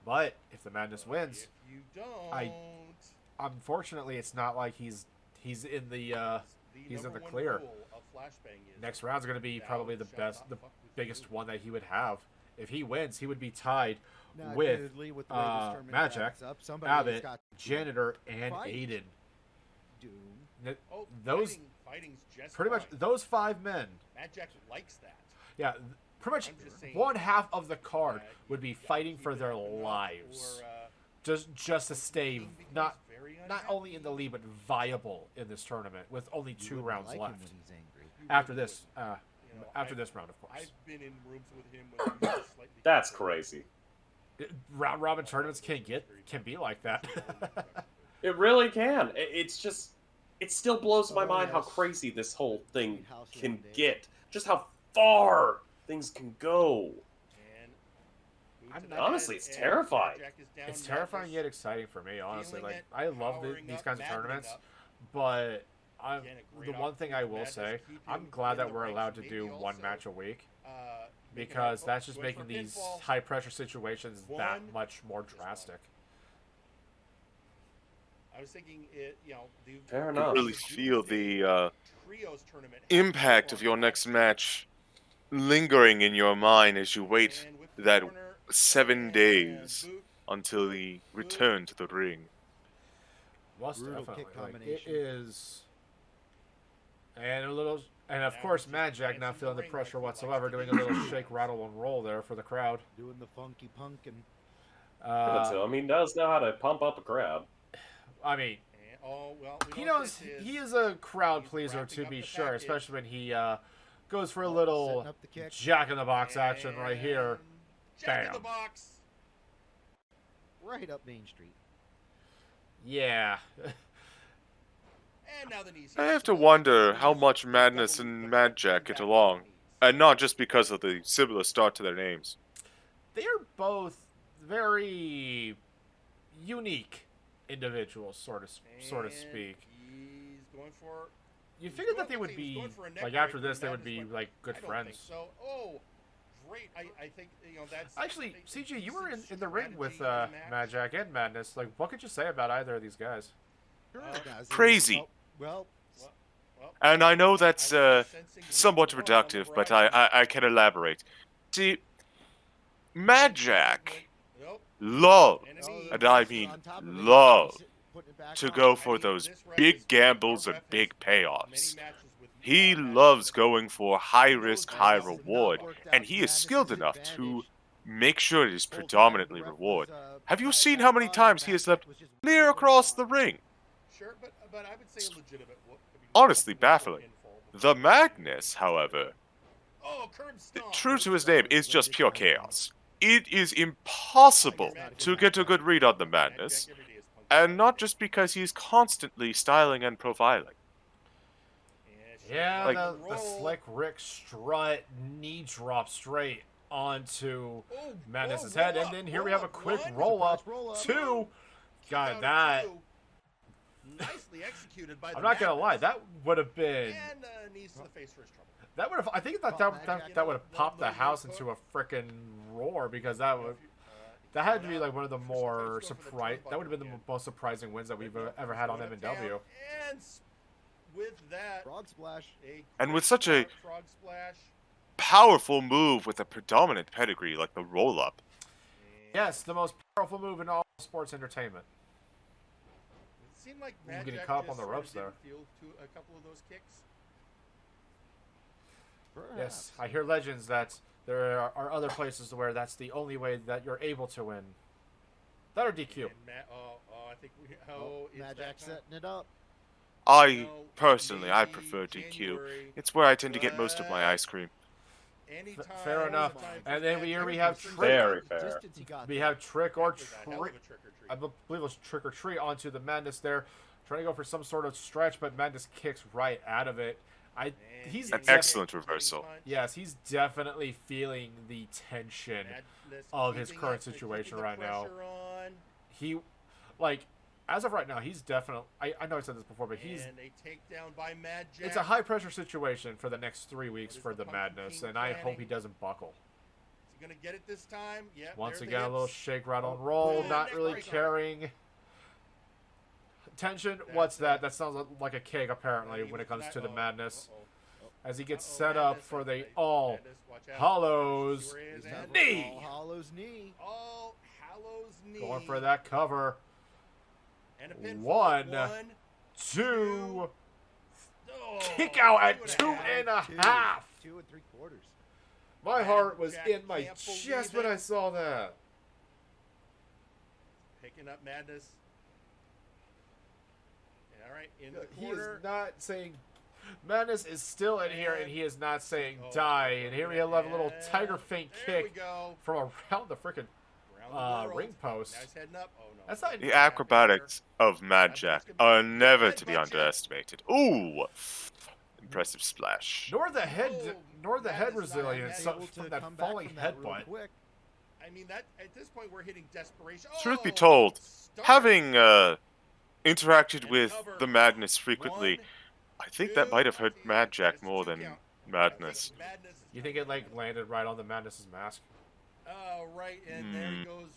But if the Madness wins, If you don't, unfortunately, it's not like he's in the he's in the clear. Next round's going to be probably the biggest one that he would have. If he wins, he would be tied with Mad Jack, Abbott, Janitor, and Aiden. Those fighting's just pretty much fine. those 5 men. Mad Jack likes that. Yeah, pretty much I'm just saying, 1/2 of the card would be you gotta fighting keep for it their up enough lives, or, just to stay becomes not very only in the lead but viable in this tournament with only 2 rounds like left. him when he's angry. You After really this, would. You know, after this round, of course. I've been in rooms with him when he was slightly That's controlled. crazy. Round robin tournaments can be like that. It really can. It's just, it still blows my Oh, mind how yes. crazy this whole thing House can one day. get. Just how far things can go. And move I'm to not- the honestly, head, it's and terrifying. Mad Jack is down, It's terrifying Madness yet exciting for me, honestly. feeling Like, it, I love powering these up, kinds of maddening tournaments, up. but Again, a the great one thing I will opportunity for say, Madness to keep I'm him glad in that the we're ranks, allowed to maybe do 1 also, match a week, making because up- that's just going for making these pinfall. high pressure situations that One, much more just one. drastic. I was thinking it, Fair You enough. really feel the trios tournament impact of your next match lingering in your mind as you wait that 7 days until the return to the ring. Most Brutal definitely. kick Like, it combination. is. And of course, Mad Jack not feeling the pressure whatsoever, doing a little shake, rattle, and roll there for the crowd. Doing the funky pumpkin. Give it to him. He does know how to pump up a crowd. I mean, he knows he is a crowd pleaser to be sure, especially when he goes for a little Setting up the kick. Jack in the Box action right here. Jack in Bam. the box. Right up Main Street. Yeah. And now the knees. I have to wonder how much Madness and Mad Jack get along, and not just because of the similar start to their names. They are both very unique individuals, so to speak. He's going for. You figured that they would be, like, after this, they would be, like, good I don't friends. think so. Oh, great. I think, that's... Actually, CJ, you were in the ring with Mad Jack and Madness. Like, what could you say about either of these guys? Crazy. Well, And I know that's somewhat reductive, but I can elaborate. See, Mad Jack loves, and I mean love, to go for those big gambles and big payoffs. He loves going for high risk, high reward, and he is skilled enough to make sure it is predominantly reward. Have you seen how many times he has left clear across the ring? Sure, but I would say legitimate. Honestly baffling. The Magnus, however, Oh, curb stomp. true to his name, is just pure chaos. It is impossible to get a good read on the Madness, and not just because he's constantly styling and profiling. Yeah, Like- the Slick Rick strut knee drop straight onto Madness's head, and then here we have a quick roll up. Two. God, that. Nicely executed by the I'm not gonna lie, Magnus. that would have been. And knees to the face for his trouble. That would have. I think that would have popped the house into a freaking roar because that would. That had to be like one of the more surprise. That would have been the most surprising wins that we've ever had on MNW. And with that, frog splash. And with such a frog splash. powerful move with a predominant pedigree like the roll-up. Yes, the most powerful move in all sports entertainment. It seemed like Ooh, Mad getting Jack caught up just on the sort of ropes there. didn't feel to a couple of those kicks. Yes, I hear legends that there are other places where that's the only way that you're able to win. That or DQ. And I think we. It's Mad that Jack time. setting it up. I personally, I maybe prefer DQ. January, It's where I tend to get most of my ice cream. anytime Fair enough. the time And for then Mad here we Jack have to Trick. Very fair. Distance he got We there. have Trick or After that, hell of Treat. a trick or treat. I believe it was Trick or Treat onto the Madness there. Trying to go for some sort of stretch, but Madness kicks right out of it. He's An def- excellent reversal. Yes, he's definitely feeling the tension of his current situation right now. He, like, as of right now, he's definitely. I know I said this before, but he's. And a takedown by Mad Jack. It's a high pressure situation for the next 3 weeks for the Madness, and I hope he doesn't buckle. Is he gonna get it this time? Yeah. Once there again, the a little hips. shake, rattle, and roll. boom, Not neck really breaker. caring. Tension. What's that? That sounds like a cake, apparently, when it comes to the Madness. As he gets set up for the All Hallows He's got knee. All Hallows knee. All Hallows knee. Going for that cover. And a pinfall. One, One. Two. Oh, Kick out at 2.5. 2.5. 2 3/4. My heart was Jack in my can't believe chest when it. I saw that. Picking up Madness. All right, in the He corner. is not saying. Madness is still in here, and he is not saying Oh, die. And here we have a little and tiger feint there we kick go. from around the freaking Around the world. ring post. Now he's heading up. Oh no. That's not. The acrobatics of Mad Jack are never to be underestimated. Ooh! Impressive splash. Nor the head, Oh, nor the head Madness not resilience Able from to that come back falling from that real headbutt. quick. I mean that at this point we're hitting desperation. Truth be Oh, told, start. having interacted And with cover. the Madness frequently, One, I think that might have hurt two, Mad Jack that's more two than count. Madness. Madness is You think it like landed right on the Madness's mask? Oh, right, and there he goes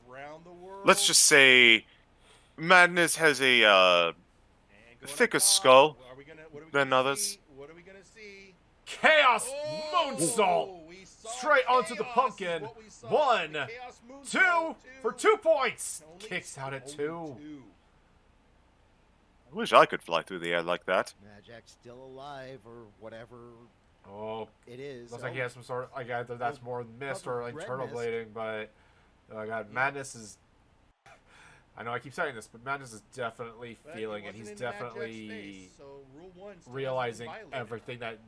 round the world. Let's just say Madness has a And going thicker up top. skull Are we gonna, what are we than gonna others. see? What are we gonna see? Chaos Oh, Moonsault. we saw Straight onto the chaos is pumpkin. what we saw. 1, The Chaos Moonsault, 2 for 2 points. Only Kicks out at only 2. I wish I could fly through the air like that. Jack's still alive or whatever Oh, it is. looks like he has some sort of, like, either that's more mist or like turtle blading, but God, Madness is. I know I keep saying this, but Madness is definitely But feeling it it. He's wasn't in Mad Jack's definitely face, so Rule 1 still hasn't been realizing violated. everything that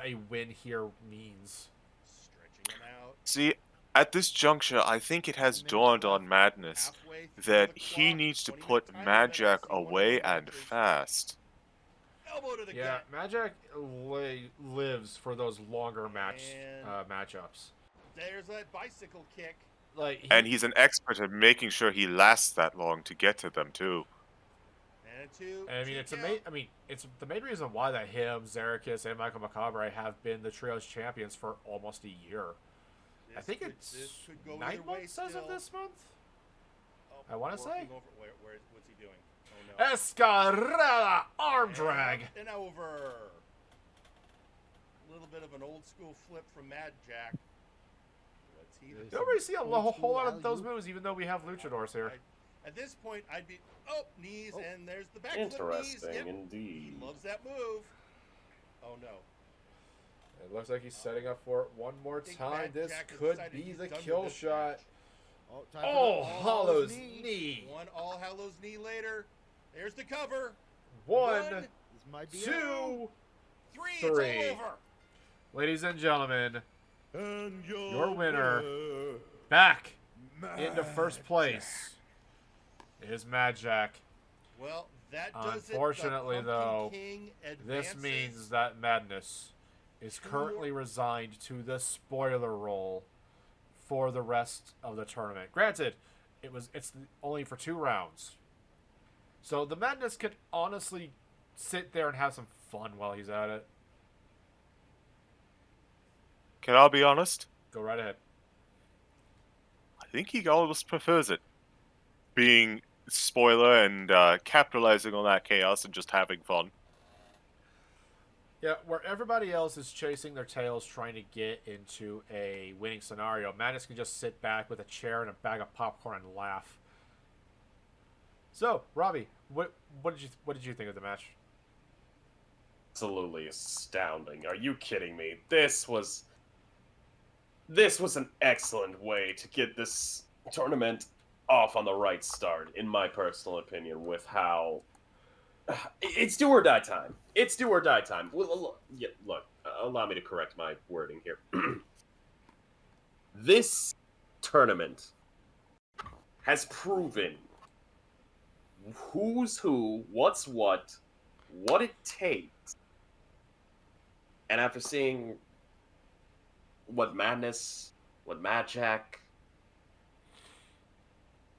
a win here means. Stretching him out. See, at this juncture, I think it has dawned on Madness Halfway through that the he clock, needs to 20-minute put timer Mad limit. Jack I see one of away the and advantages. fast. Elbow to the Yeah, gut. Magic lives for those longer And- matchups. There's that bicycle kick. Like, And he's an expert at making sure he lasts that long to get to them, too. And a 2. and I mean, it's the main reason why that him, Xerxes, and Michael Macabre have been the trios champions for almost a year. I think it's 9 months as of this month. I wanna say. What's he doing? Oh no. Escarada arm drag. And over. A little bit of an old school flip from Mad Jack. Let's see You don't really see a whole lot of those moves, even though we have luchadors here. At this point, I'd be knees, and there's the backflip knees. Interesting Yep. indeed. He loves that move. Oh no. It looks like he's setting up for it one more I think time. Mad This Jack has could decided be he's the done with kill this shot. match. time for Oh, the Hollow's knee. One All Hallows knee later. There's the cover. 1, This might be 2. 3. Three. It's all over. Ladies and gentlemen, And your winner, back into first place, is Mad Jack. Well, that does it. The Unfortunately, Pumpkin though, King This advances. means that Madness is currently resigned to the spoiler role for the rest of the tournament. Granted, it's only for 2 rounds. So the Madness could honestly sit there and have some fun while he's at it. Can I be honest? Go right ahead. I think he almost prefers it. Being spoiler and capitalizing on that chaos and just having fun. Yeah, where everybody else is chasing their tails trying to get into a winning scenario, Madness can just sit back with a chair and a bag of popcorn and laugh. So, Robbie, what did you think of the match? Absolutely astounding. Are you kidding me? This was an excellent way to get this tournament off on the right start, in my personal opinion, with how it's do or die time. It's do or die time. Look, allow me to correct my wording here. This tournament has proven who's who, what's what it takes. And after seeing what Madness, what Mad Jack,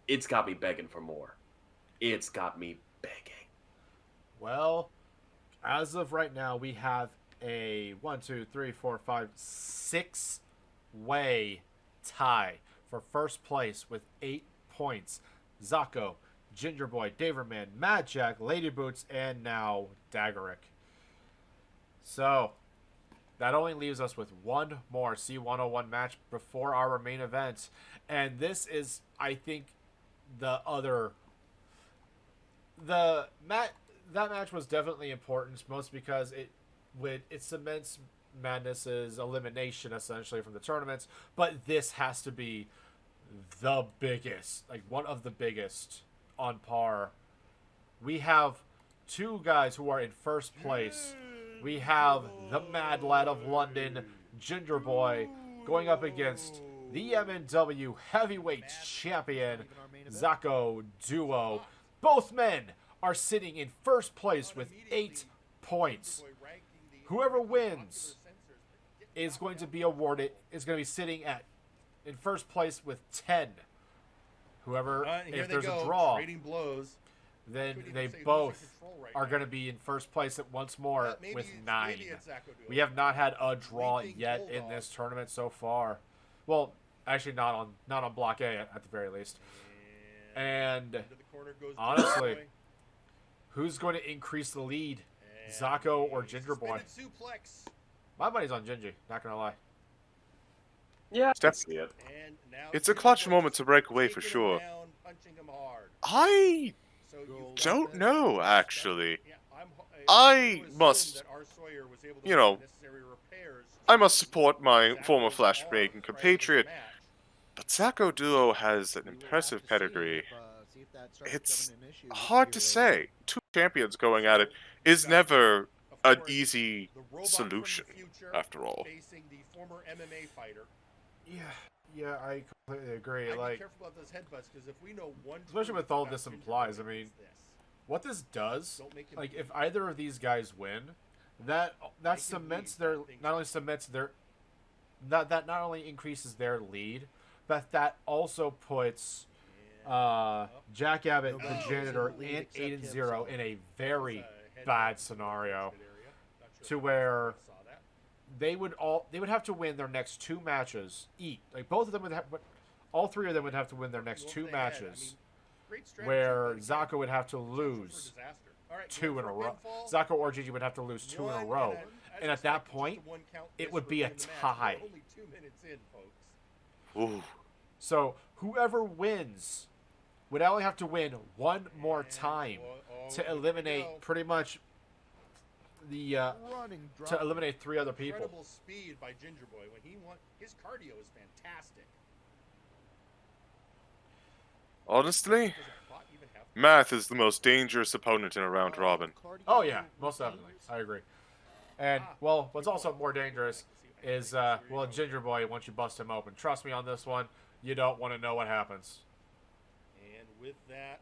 it's got me begging for more. It's got me begging. Well, as of right now, we have a 6-way tie for first place with 8 points. Zako, Ginger Boy, Daverman, Mad Jack, Lady Boots, and now Daggerick. So, that only leaves us with one more C101 match before our main event. And this is, I think, that match was definitely important, most because it cements Madness's elimination essentially from the tournaments. But this has to be the biggest, like one of the biggest on par. We have 2 guys who are in first place. We have the Mad Lad of London, Ginger Boy, going up against the MNW Heavyweight Champion, Zako Duo. Both men are sitting in first place with 8 points. Whoever wins is going to be sitting in first place with 10. Whoever, if there's a draw, trading blows. then Couldn't they even say who's both in control right are now. going to be in first place at once more Maybe with it's- 9. maybe it's Zako Duo. We have not had a draw Leaping yet in Bulldog. this tournament so far. Well, actually not on Block A at the very least. And Into the corner goes honestly, Boy. who's going to increase the lead? And Zako or a Ginger Boy? suspended suplex. My money's on Gingy, not gonna lie. Yeah, I can Step- see it. And now It's a clutch Gingerboy's moment to break away for taking sure. around, punching him hard. I So you've don't got know, this- actually. Yeah, I assume must, that our Sawyer was able to you make know, the necessary repairs I to must support my Zacho's former arm Flashbang prior to the compatriot, match. but Zacho Duo has an We will have impressive to see pedigree. see if that starts It's becoming an issue hard here to later. say. Two champions going at it is Got, never of an course, easy the robot solution, from the future after all. facing the former MMA fighter. Yeah, I completely agree. I'd be Like, careful about those headbutts because if we know one, especially truth with all about this Gingerboy, implies, I mean, it's this. what this does, Don't make him like, bleed. if either of these guys win, that Make him cements bleed, their, that thing's not only cements their, that not only increases their lead, but that also puts Jack Abbott, the Nobody janitor, knows the lead and except 8-0 himself. in a very Headbutt bad in the scenario, area. Not sure to if where saw that. they would have to win their next 2 matches. Like, both of them would have, but all 3 of them would have to win their next Well, 2 they had, I matches. mean, great strategy, Where but again, Zacho would have to potential for lose disaster. All right, 2 going in a for row. pinfall. Zacho or Gigi would have to lose 2 in a One, row. I'd And at that expect just point, a one count it miss would be a within the match. tie. We're only 2 minutes in, folks. Ooh. So whoever wins would only have to win one more And, time oh, to here we eliminate go. pretty much the Running to drop. eliminate 3 other people. Incredible speed by Gingerboy. When he won, his cardio is fantastic. Honestly, Does a bot even have Math is the most dangerous opponent in a round robin. Oh yeah, most definitely. I agree. And well, what's also more dangerous is well, Ginger Boy, once you bust him open. Trust me on this one, you don't want to know what happens. And with that,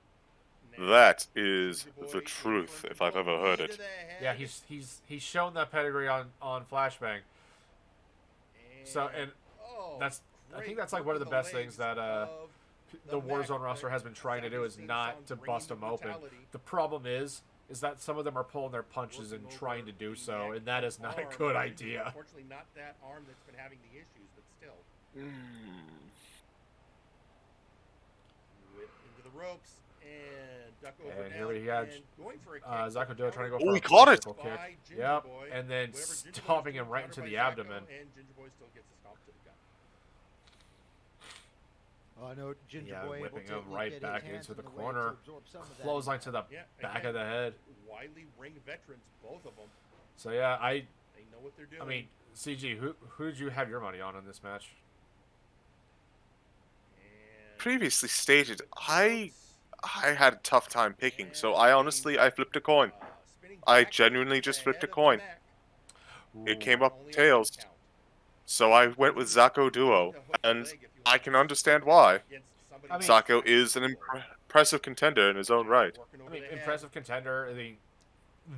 now That is Gingerboy the in truth, front if I've ever control, heard knee it. to the head, Yeah, he's shown that pedigree on Flashbang. So and oh, that's I think great that's like work one of the with best legs things that of the Mac Warzone roster there. has been trying to do is Zacho's not things to on bust bringing them open. brutality. The problem is that some of them are pulling their punches and Working trying over to do the so, neck and that is not a arm. good idea. Unfortunately, not that arm that's been having the issues, but still. Whip into the ropes and duck over And down here we got and going for a kick. Zacho Duo trying to go Oh, for he a caught it! vertical By kick. Ginger Yep, Boy. and then Whoever Ginger Boy's stomping doing, him right countered into by the Zacho, abdomen. And Ginger Boy still gets a stomp to the gut. I know Ginger Yeah, Boy able whipping to him right get his back hands into the in way corner. to absorb some of that Clothesline to the Yeah, back again, of the head. Widely ring veterans, both of them. So yeah, They know what they're doing. I mean, CG, who did you have your money on in this match? And Previously stated, I had a tough time picking, so I flipped a coin. spinning I back genuinely to just the flipped head a of the coin. Mac, It Ooh. came up only a tails, count. so I went with Zacho Duo, and I can understand why. Against somebody I mean- Zacho is an impressive contender in his own right. working I over mean, the head. impressive contender,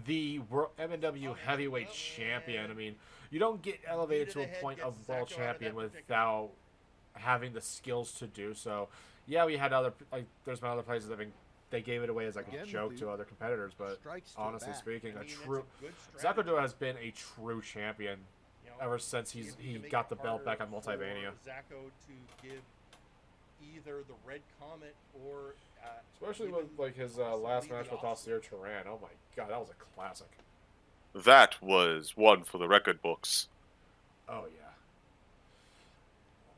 the MNW heavyweight champion. I mean, you don't get elevated to a point of world champion without having the skills to do so. Yeah, we had there's been other places that they gave it away as like a Again, joke the to other competitors, but strikes to the honestly back. speaking, I a mean, that's true good Zacho strategy. Duo has been a true champion You know, ever since see he if we can make got it the belt back on harder Multivania. for Zacho to give either the red comet or Especially even with like his possibly last the match with offset. Austere Turan. Oh my god, that was a classic. That was one for the record books. Oh yeah.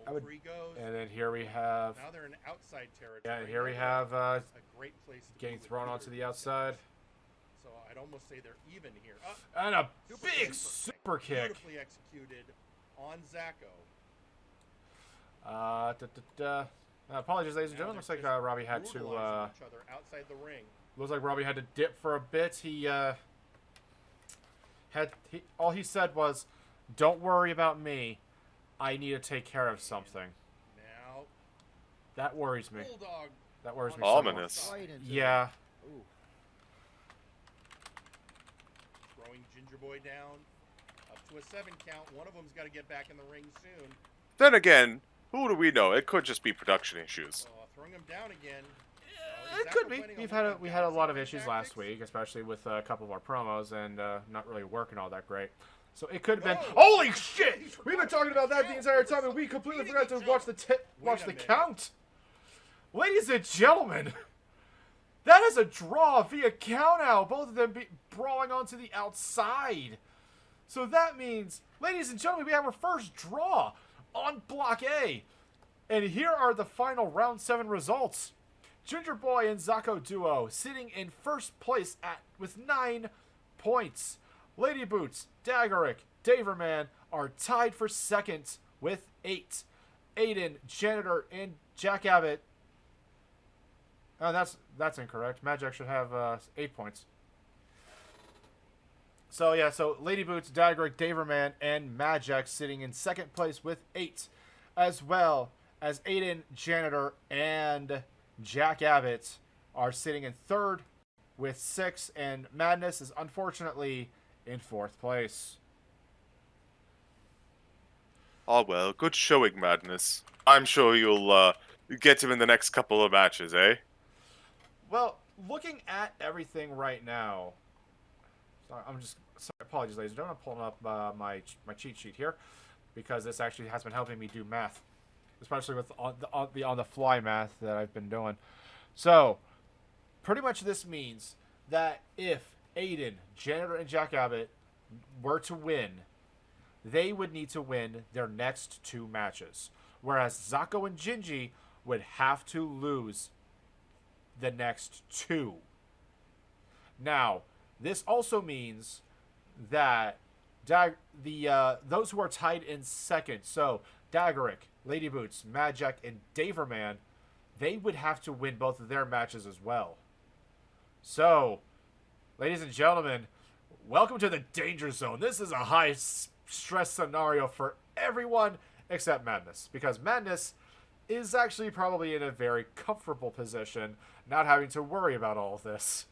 I Over would- he goes. And then here we have Now they're in outside territory. yeah, and here we Now have a great place to getting move it thrown either onto the direction. outside. So I'd almost say they're even here. And a Super big kick. super kick. Beautifully executed on Zacho. Apologies, ladies and Now gentlemen. Looks they're like just Robbie had to. brutalizing each other outside the ring. Looks like Robbie had to dip for a bit. All he said was, "Don't worry about me. I need to take care of something." Now That worries me. Bulldog. That worries me. on the somewhat. Ominous. Right into Yeah. the- Ooh. Throwing Ginger Boy down. Up to a 7 count. One of them's got to get back in the ring soon. Then again, who do we know? It could just be production issues. So throwing him down again. It could be. We had a lot of issues last week, especially with a couple of our promos and not really working all that great. So it could have been. Oh! Holy shit! We've been talking about that the entire time, and we completely forgot to watch the count. Ladies and gentlemen, that is a draw via count out. Both of them brawling onto the outside. So that means, ladies and gentlemen, we have our first draw on Block A. And here are the final Round 7 results. Ginger Boy and Zako Duo sitting in first place with 9 points. Lady Boots, Daggerick, Daverman are tied for second with 8. Aiden, Janitor, and Jack Abbott. Oh, that's incorrect. Magic should have 8 points. So yeah, so Lady Boots, Daggerick, Daverman, and Magic sitting in second place with 8, as well as Aiden, Janitor, and Jack Abbott are sitting in third with 6, and Madness is unfortunately in fourth place. Oh well, good showing, Madness. I'm sure you'll get him in the next couple of matches, eh? Well, looking at everything right now, sorry, apologies, ladies and gentlemen. I'm pulling up my cheat sheet here because this actually has been helping me do math, especially with on the fly math that I've been doing. So, pretty much this means that if Aiden, Janitor, and Jack Abbott were to win, they would need to win their next 2 matches, whereas Zako and Gingy would have to lose the next 2. Now, this also means that those who are tied in second, so Daggerick, Lady Boots, Magic, and Daverman, they would have to win both of their matches as well. So, ladies and gentlemen, welcome to the Danger Zone. This is a high-stress scenario for everyone except Madness, because Madness is actually probably in a very comfortable position, not having to worry about all of this.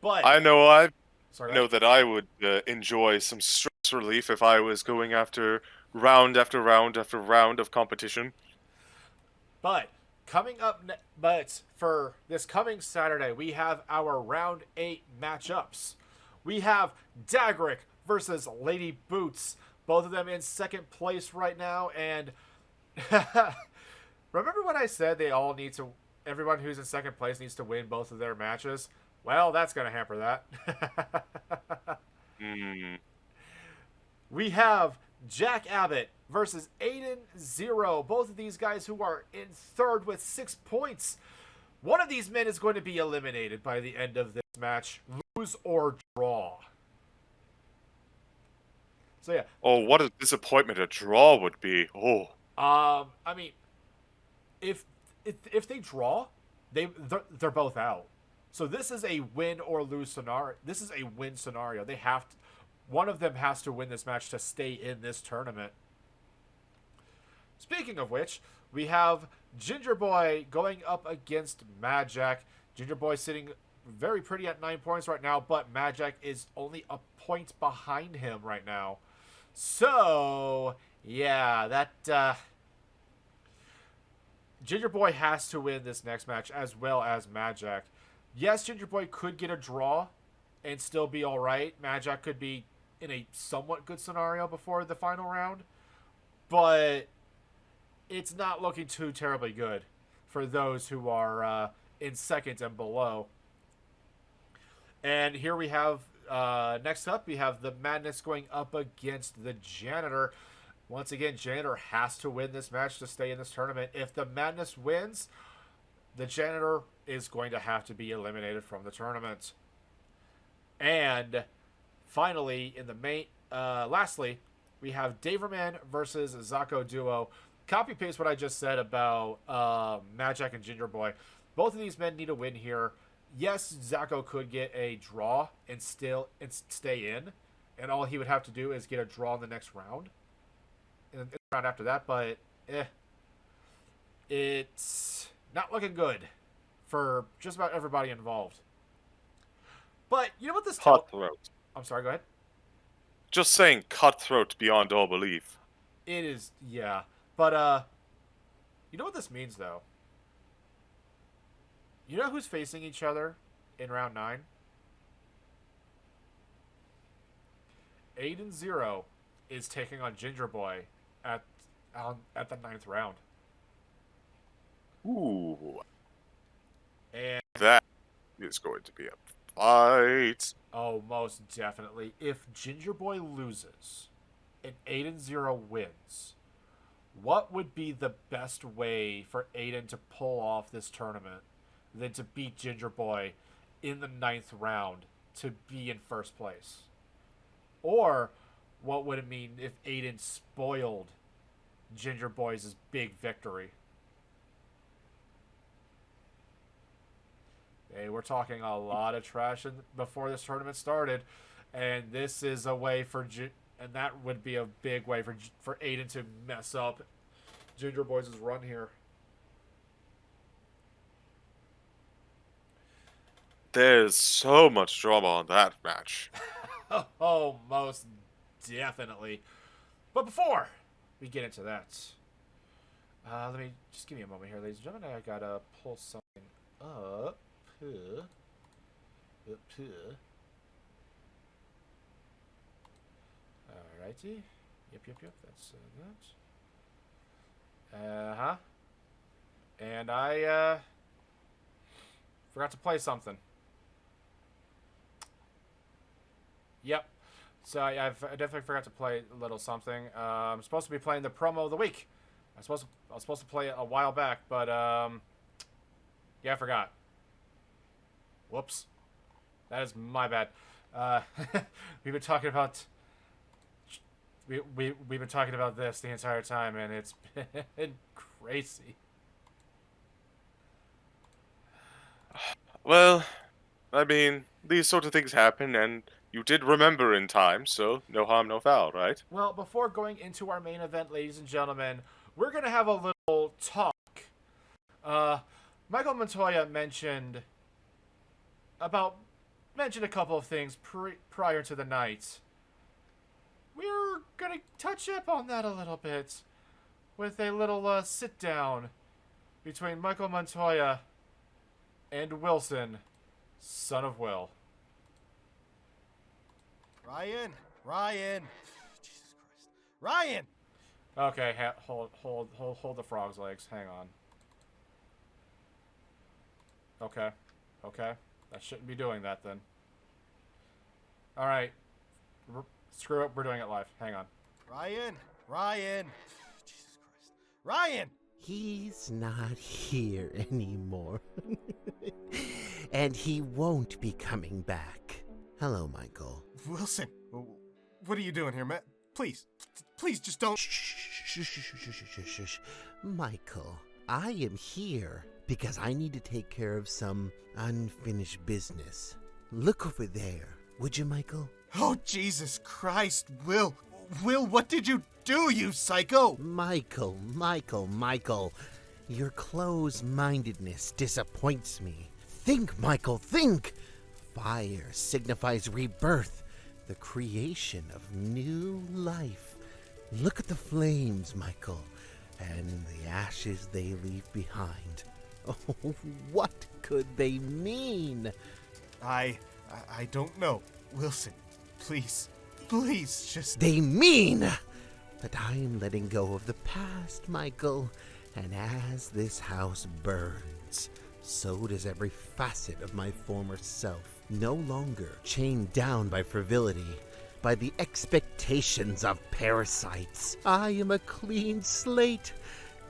But I know sorry, that I would enjoy some stress relief if I was going after round after round after round of competition. But coming up, but for this coming Saturday, we have our Round 8 matchups. We have Daggerick versus Lady Boots. Both of them in second place right now. And remember when I said everyone who's in second place needs to win both of their matches? Well, that's going to hamper that. We have Jack Abbott versus Aiden Zero. Both of these guys who are in third with 6 points. One of these men is going to be eliminated by the end of this match. Lose or draw. So yeah. Oh, what a disappointment a draw would be. Oh. I mean, if they draw, they're both out. So this is a win or lose scenario. This is a win scenario. One of them has to win this match to stay in this tournament. Speaking of which, we have Ginger Boy going up against Magic. Ginger Boy sitting very pretty at 9 points right now, but Magic is only a point behind him right now. So, yeah, that Ginger Boy has to win this next match as well as Magic. Yes, Ginger Boy could get a draw and still be all right. Magic could be in a somewhat good scenario before the final round, but it's not looking too terribly good for those who are in second and below. And here we have, next up, we have the Madness going up against the Janitor. Once again, Janitor has to win this match to stay in this tournament. If the Madness wins, the Janitor is going to have to be eliminated from the tournament. And finally, in the main, lastly, we have Daverman versus Zako Duo. Copy paste what I just said about Magic and Ginger Boy. Both of these men need a win here. Yes, Zako could get a draw and stay in, and all he would have to do is get a draw in the next round, and the round after that. But it's not looking good for just about everybody involved. But you know what this Cutthroat. I'm sorry, go ahead. Just saying cutthroat beyond all belief. It is, yeah. But, you know what this means, though? You know who's facing each other in round 9? Aiden Zero is taking on Ginger Boy at the 9th round. Ooh. And That is going to be a Fight. Oh, most definitely. If Ginger Boy loses and Aiden Zero wins, what would be the best way for Aiden to pull off this tournament than to beat Ginger Boy in the 9th round to be in first place? Or what would it mean if Aiden spoiled Ginger Boy's big victory? Hey, we're talking a lot of trash before this tournament started, and this is a way for and that would be a big way for Aiden to mess up Ginger Boy's run here. There's so much drama on that match. Oh, most definitely. But before we get into that, let me just give me a moment here, ladies and gentlemen. I gotta pull something up. Up here. Alrighty. Yep. That's that. And I forgot to play something. Yep. So I definitely forgot to play a little something. I'm supposed to be playing the promo of the week. I was supposed to play it a while back, but yeah, I forgot. Whoops. That is my bad. We've been talking about we've been talking about this the entire time, and it's been crazy. Well, I mean, these sort of things happen, and you did remember in time, so no harm, no foul, right? Well, before going into our main event, ladies and gentlemen, we're gonna have a little talk. Michael Montoya mentioned a couple of things prior to the night. We're gonna touch up on that a little bit with a little sit down between Michael Montoya and Wilson, son of Will. Ryan! Jesus Christ. Ryan! Okay, hold the frog's legs. Hang on. Okay. I shouldn't be doing that then. All right. Screw it. We're doing it live. Hang on. Ryan! Jesus Christ. Ryan! He's not here anymore. And he won't be coming back. Hello, Michael. Wilson, what are you doing here, man? Please just don't. Shh. Michael, I am here because I need to take care of some unfinished business. Look over there, would you, Michael? Oh, Jesus Christ, Will, what did you do, you psycho? Michael. Your close-mindedness disappoints me. Think, Michael, think! Fire signifies rebirth, the creation of new life. Look at the flames, Michael, and the ashes they leave behind. Oh, what could they mean? I don't know. Wilson, please, just... They mean that I am letting go of the past, Michael. And as this house burns, so does every facet of my former self. No longer chained down by frivolity, by the expectations of parasites. I am a clean slate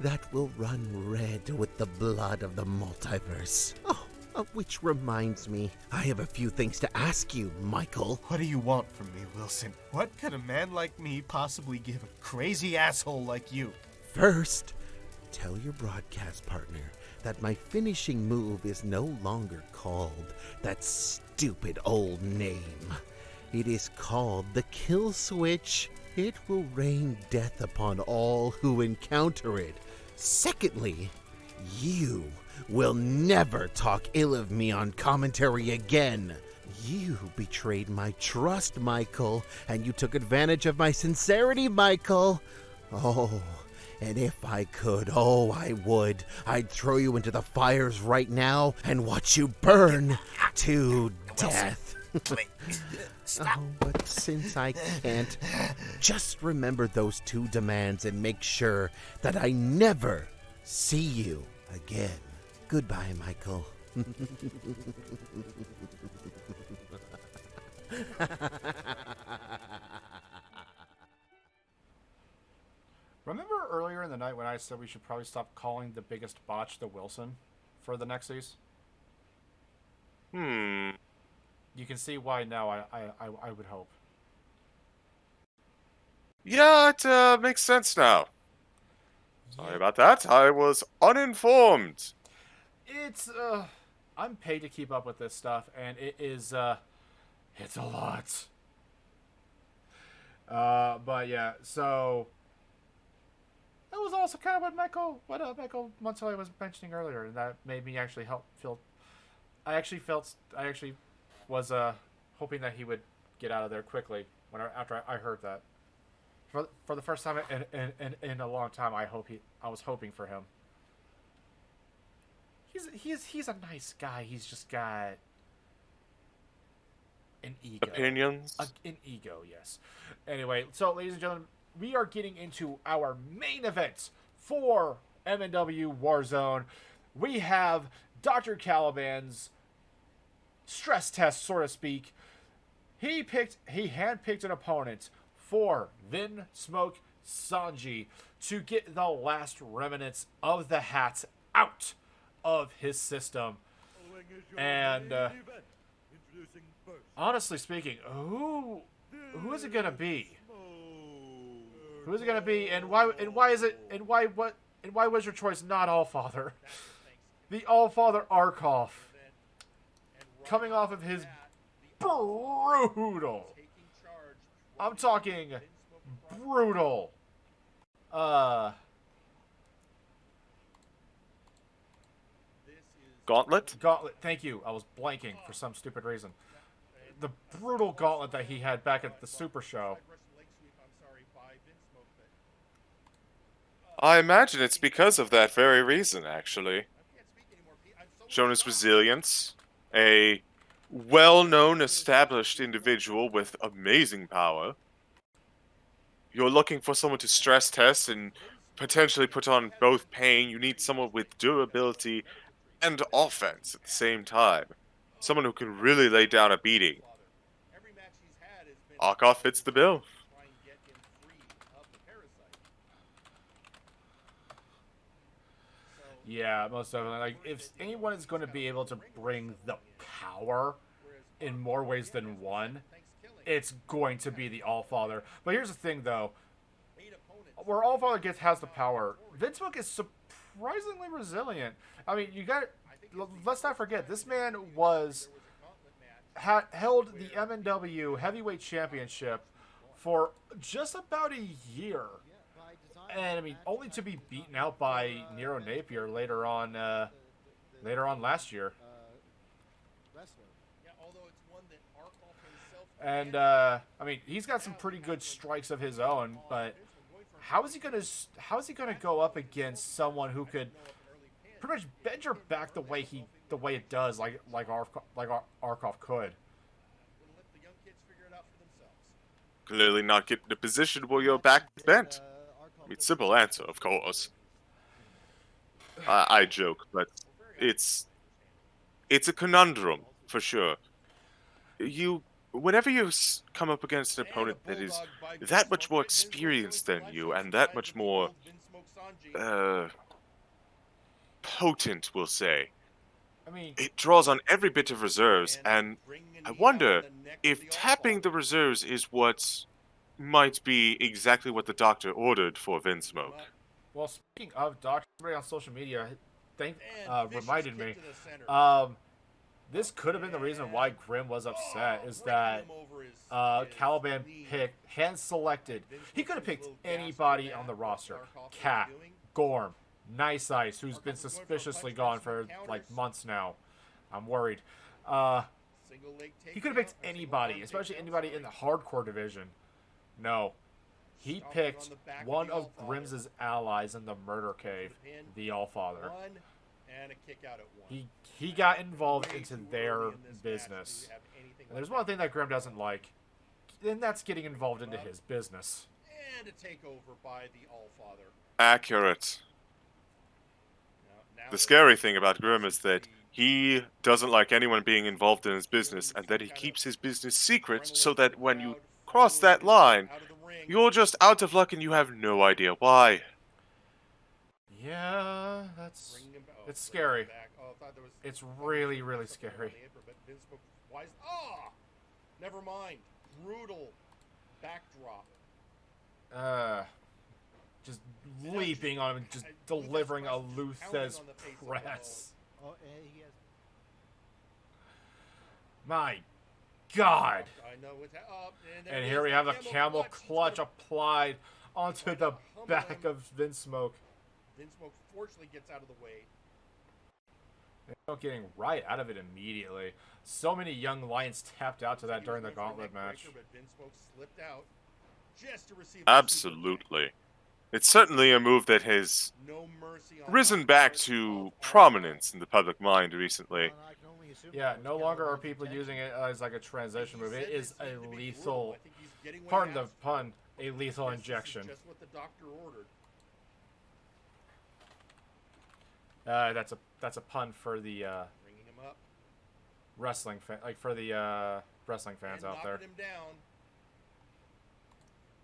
that will run red with the blood of the multiverse. Oh, which reminds me, I have a few things to ask you, Michael. What do you want from me, Wilson? What could a man like me possibly give a crazy asshole like you? First, tell your broadcast partner that my finishing move is no longer called that stupid old name. It is called the kill switch. It will rain death upon all who encounter it. Secondly, you will never talk ill of me on commentary again. You betrayed my trust, Michael, and you took advantage of my sincerity, Michael. Oh, and if I could, I would. I'd throw you into the fires right now and watch you burn to death. Stop. Oh, but since I can't, just remember those two demands and make sure that I never see you again. Goodbye, Michael. Remember earlier in the night when I said we should probably stop calling the biggest botch the Wilson for the Nexus? Hmm. You can see why now, I would hope. Yeah, it makes sense now. Sorry about that. I was uninformed. It's, I'm paid to keep up with this stuff, and it is, it's a lot. But yeah, so... That was also kind of what Michael Montoya was mentioning earlier, and that made me actually feel... I actually was, hoping that he would get out of there quickly after I heard that. For the first time in a long time, I was hoping for him. He's a nice guy. He's just got an ego. Opinions? An ego, yes. Anyway, so ladies and gentlemen, we are getting into our main event for MNW Warzone. We have Dr. Caliban's stress test, so to speak. He handpicked an opponent for Vin Smoke Sanji to get the last remnants of the hats out of his system. And honestly speaking, who is it gonna be? Who is it gonna be, and why was your choice not Allfather? The Allfather Arkoff, coming off of his brutal, I'm talking brutal, Gauntlet? Gauntlet, thank you. I was blanking for some stupid reason. The brutal gauntlet that he had back at the Super Show. I imagine it's because of that very reason, actually. Shown his resilience, a well-known, established individual with amazing power. You're looking for someone to stress test and potentially put on both pain. You need someone with durability and offense at the same time. Someone who can really lay down a beating. Arkoff fits the bill. Yeah, most definitely. Like, if anyone is going to be able to bring the power in more ways than one, it's going to be the Allfather. But here's the thing, though. Where Allfather has the power, Vince Smoke is surprisingly resilient. I mean, let's not forget, this man held the MNW Heavyweight Championship for just about a year. And I mean, only to be beaten out by Nero Napier later on last year. And I mean, he's got some pretty good strikes of his own, but how is he gonna go up against someone who could pretty much bend your back the way it does, like Arkoff could? Clearly not get in a position where your back is bent. I mean, simple answer, of course. I joke, but it's a conundrum, for sure. Whenever you come up against an opponent that is that much more experienced than you, and that much more, potent, we'll say, I mean, it draws on every bit of reserves, and I wonder if tapping the reserves is what might be exactly what the doctor ordered for Vin Smoke. well, speaking of Doctor, somebody on social media reminded me, this could have been the reason why Grimm was upset, is that Caliban hand-selected. He could have picked anybody on the roster. Cat, Gorm, Nice Ice, who's been suspiciously gone for like months now. I'm worried. He could have picked anybody, especially anybody in the hardcore division. No. He picked one of Grimm's allies in the murder cave, the Allfather. He got involved into their business. And there's one thing that Grimm doesn't like, and that's getting involved into his business. And a takeover by the Allfather. Accurate. The scary thing about Grimm is that he doesn't like anyone being involved in his business, and that he keeps his business secret so that when you cross that line, you're just out of luck and you have no idea why. Yeah, it's scary. It's really, really scary. Oh, never mind. Brutal backdrop. Just leaping on him and just delivering a Luthez press. Oh, and he has My God. I know it's up, And here we have a camel clutch applied onto the back of Vince Smoke. Vince Smoke fortunately gets out of the way. Smoke getting right out of it immediately. So many young lions tapped out to that during the gauntlet match. But Vince Smoke slipped out just to receive Absolutely. It's certainly a move that has no mercy on risen back to prominence in the public mind recently. well, I can only assume Yeah, that no was longer are Caliban's people intention. using it as like a transition move. It is a lethal, I think he's getting what he pardon the asked for. pun, a lethal This is injection. Just what the doctor ordered. That's a pun for the Bringing him up. wrestling for the wrestling fans and out there. knocking him down.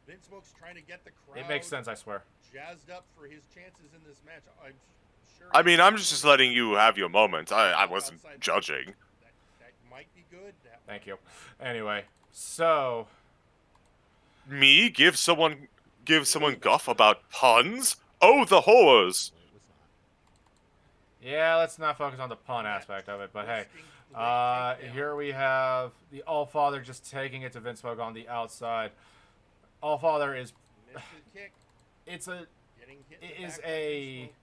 Vince Smoke's trying to get the crowd It makes sense, I swear. jazzed up for his chances in this match. I'm sure. I mean, I'm just letting you have your moment. I wasn't judging. That might be good. Thank you. Anyway, so Me give someone guff about puns? Oh, the horrors! It was not. yeah, let's not focus on the pun aspect of it. But hey, here we have the Allfather just taking it to Vince Smoke on the outside. Allfather is Kick, it's a getting hit it in the is back by a Vince Smoke.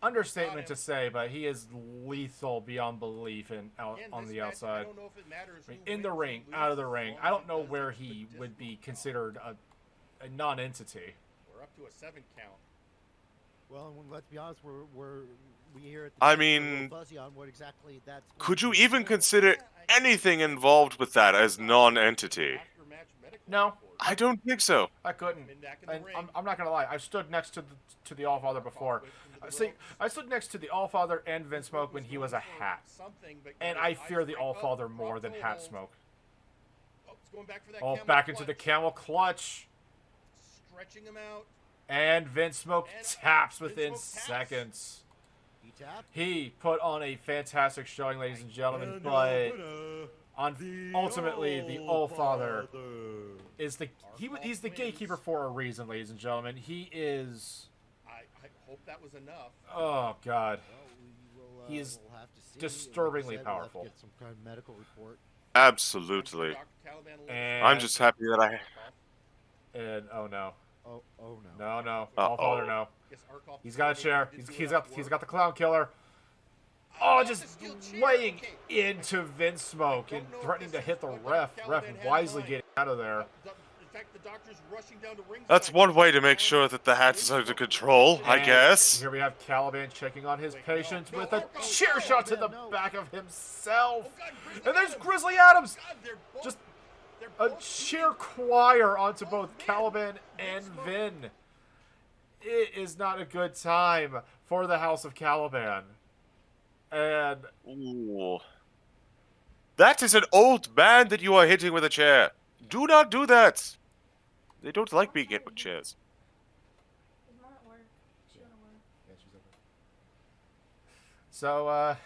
understatement to say, but he is lethal beyond belief in out Again, on this the match, I outside. don't know if it matters I mean, who in the wins ring, or out of the loses, ring. as I long don't know as it where doesn't he put would be disbelief. considered a non-entity. We're up to a 7 count. Well, and let's be honest, we hear it. I mean, fuzzy on what exactly that's. Could you even consider anything involved with that as non-entity? After-match medical No. report. I don't think so. I couldn't. Been back in the And ring. I'm not gonna lie. I've stood next to the Allfather before. See, I stood next to the Allfather and Vince Smoke when he was a hat, and I fear the Allfather more than Hat Smoke. Oh, back into the camel clutch, Stretching him out. and Vince Smoke And taps Vince within Smoke taps. seconds. He tapped. He put on a fantastic showing, ladies and gentlemen, but ultimately the Allfather is he's the gatekeeper for a reason, ladies and gentlemen. He is, I hope that was enough. oh God. Well, we will, He is we'll have to see. disturbingly Like I said, we'll have to powerful. Get some kind of medical report. Absolutely. Dr. Caliban let us And- know. I'm just happy that I... And oh no, Oh no. no, Uh-oh. Allfather no. Guess Arkoff He's got a chair. didn't do He's enough got work. the clown killer. Oh, just the steel chair. laying Okay. into Vince Smoke and Don't know if threatening to this hit is the what ref. Dr. Ref Caliban had in wisely mind. getting out of there. In fact, the doctor's rushing down to ringside. That's one way to make sure that the hat is under control, I And guess. Here we have Caliban checking on his patient no, with a no, chair no, shot to the no. back of Oh, himself. God, Grizzly And there's Adams. Grizzly Adams. God, they're both, Just they're a both sheer choir onto both man. Caliban and Vin. It is not a good time for the House of Caliban. And Ooh. That is an old man that you are hitting with a chair. Do not do that. They don't like being hit with chairs. Is mom at work? She going to work? yeah, she's over. So, Well,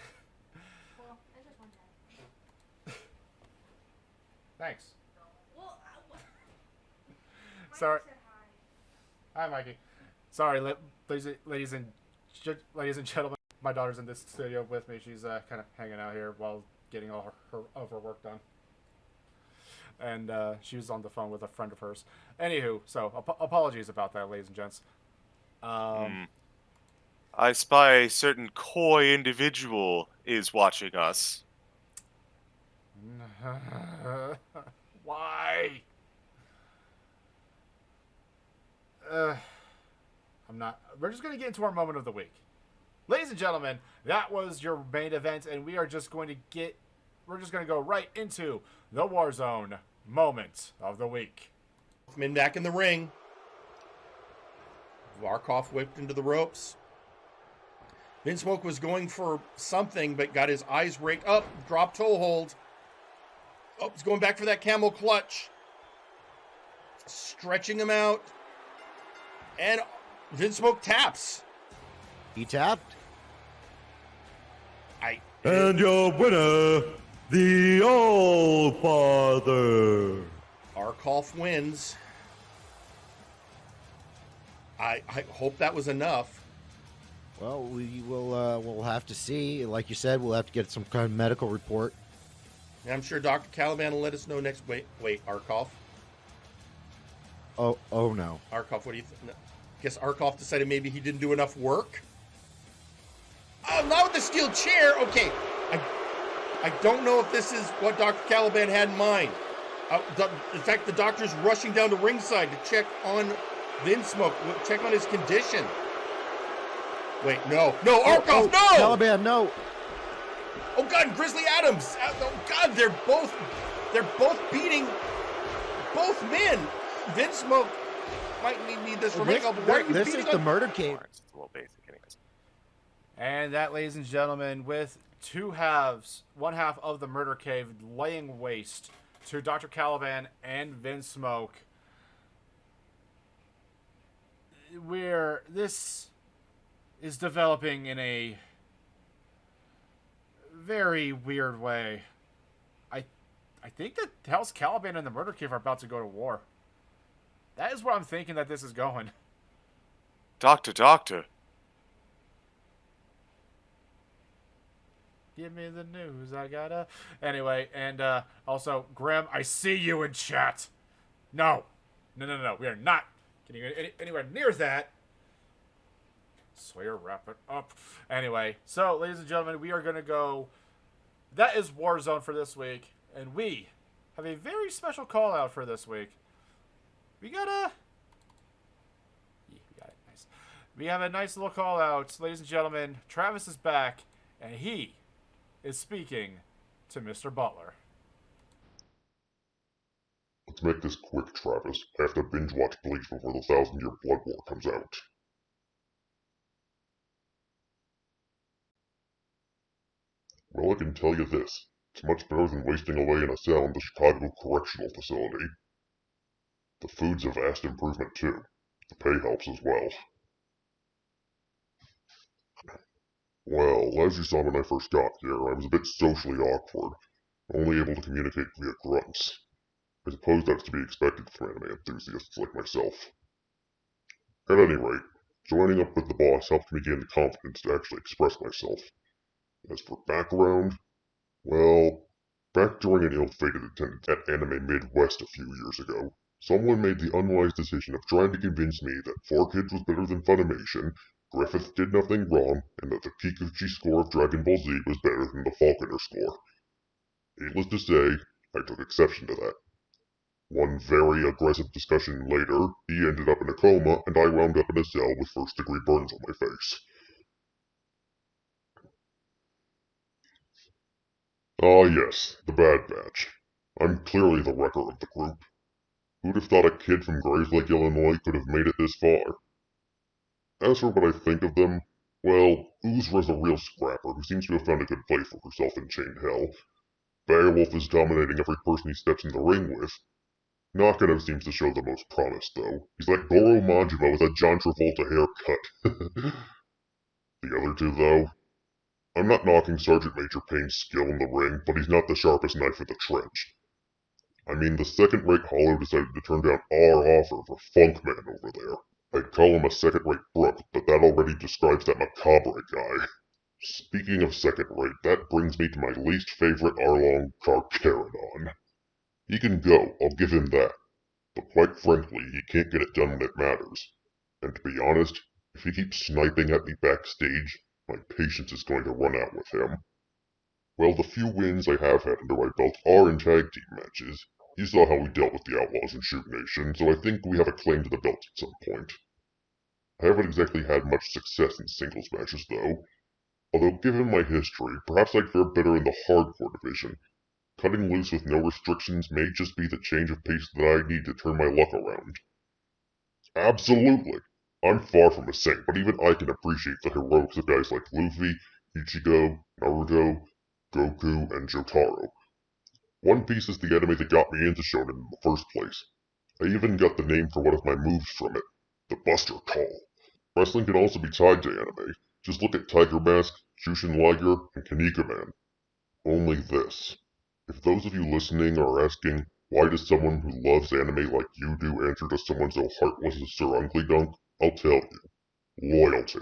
it's just one day. thanks. Well, Sorry. Mike said hi. Hi, Mikey. Sorry, ladies and gentlemen. My daughter's in this studio with me. She's kind of hanging out here while getting all of her work done. And she was on the phone with a friend of hers. Anywho, so apologies about that, ladies and gents. I spy a certain coy individual is watching us. Why? I'm not. We're just going to get into our moment of the week. Ladies and gentlemen, that was your main event, and we are just going to we're just going to go right into the Warzone moment of the week. Men back in the ring. Varkov whipped into the ropes. Vince Smoke was going for something, but got his eyes raked up, drop toe hold. Oh, he's going back for that camel clutch. Stretching him out. And Vince Smoke taps. He tapped. And your winner, the All-Father. Arkolf wins. I hope that was enough. Well, we'll have to see. Like you said, we'll have to get some kind of medical report. And I'm sure Dr. Caliban will let us know next. Wait, Arkolf. Oh no. Arkolf, what do you think? Guess Arkolf decided maybe he didn't do enough work. Oh, not with the steel chair. Okay, I don't know if this is what Dr. Caliban had in mind. In fact, the doctor's rushing down to ringside to check on Vince Smoke, check on his condition. Wait, no, Arkolf, no! Caliban, no! Oh God, and Grizzly Adams! Oh God, they're both beating both men. Vince Smoke might need this for makeup. This is the murder cave. It's a little basic, anyways. And that, ladies and gentlemen, with two halves, one half of the murder cave laying waste to Dr. Caliban and Vince Smoke. This is developing in a very weird way. I think that House Caliban and the murder cave are about to go to war. That is where I'm thinking that this is going. Doctor. Give me the news, I gotta... Anyway, and also, Graham, I see you in chat. No. We are not getting anywhere near that. Sawyer, wrap it up. Anyway, so, ladies and gentlemen, we are going to go... That is Warzone for this week. And we have a very special call-out for this week. We got a... Yeah, we got it. Nice. We have a nice little call-out. Ladies and gentlemen, Travis is back, and he is speaking to Mr. Butler. Let's make this quick, Travis. I have to binge watch Bleach before the 1,000-Year Blood War comes out. Well, I can tell you this. It's much better than wasting away in a cell in the Chicago Correctional Facility. The food's a vast improvement, too. The pay helps as well. Well, as you saw when I first got here, I was a bit socially awkward, only able to communicate via grunts. I suppose that's to be expected from anime enthusiasts like myself. At any rate, joining up with the boss helped me gain the confidence to actually express myself. As for background, well, back during an ill-fated attendance at Anime Midwest a few years ago, someone made the unwise decision of trying to convince me that 4Kids was better than Funimation, Griffith did nothing wrong, and that the Kikuchi score of Dragon Ball Z was better than the Falconer score. Needless to say, I took exception to that. One very aggressive discussion later, he ended up in a coma, and I wound up in a cell with first-degree burns on my face. Ah yes, the Bad Batch. I'm clearly the wrecker of the group. Who'd have thought a kid from Grayslake, Illinois could have made it this far? As for what I think of them, well, Uzra's a real scrapper who seems to have found a good place for herself in Chained Hell. Beowulf is dominating every person he steps in the ring with. Nakano seems to show the most promise, though. He's like Goro Majima with a John Travolta haircut. The other two, though? I'm not knocking Sergeant Major Payne's skill in the ring, but he's not the sharpest knife in the trench. I mean, the second-rate Hollow decided to turn down our offer for Funkman over there. I'd call him a second-rate Brook, but that already describes that macabre guy. Speaking of second-rate, that brings me to my least favorite Arlong, Carcharodon. He can go, I'll give him that. But quite frankly, he can't get it done when it matters. And to be honest, if he keeps sniping at me backstage, my patience is going to run out with him. Well, the few wins I have had under my belt are in tag team matches. You saw how we dealt with the Outlaws in Shoot Nation, so I think we have a claim to the belt at some point. I haven't exactly had much success in singles matches, though. Although, given my history, perhaps I'd fare better in the hardcore division. Cutting loose with no restrictions may just be the change of pace that I need to turn my luck around. Absolutely! I'm far from a saint, but even I can appreciate the heroics of guys like Luffy, Ichigo, Naruto, Goku, and Jotaro. One Piece is the anime that got me into shonen in the first place. I even got the name for one of my moves from it, the Buster Call. Wrestling can also be tied to anime. Just look at Tiger Mask, Jushin Liger, and Kanika Man. Only this. If those of you listening are asking, why does someone who loves anime like you do answer to someone so heartless as Sir Uncle Dunk? I'll tell you. Loyalty.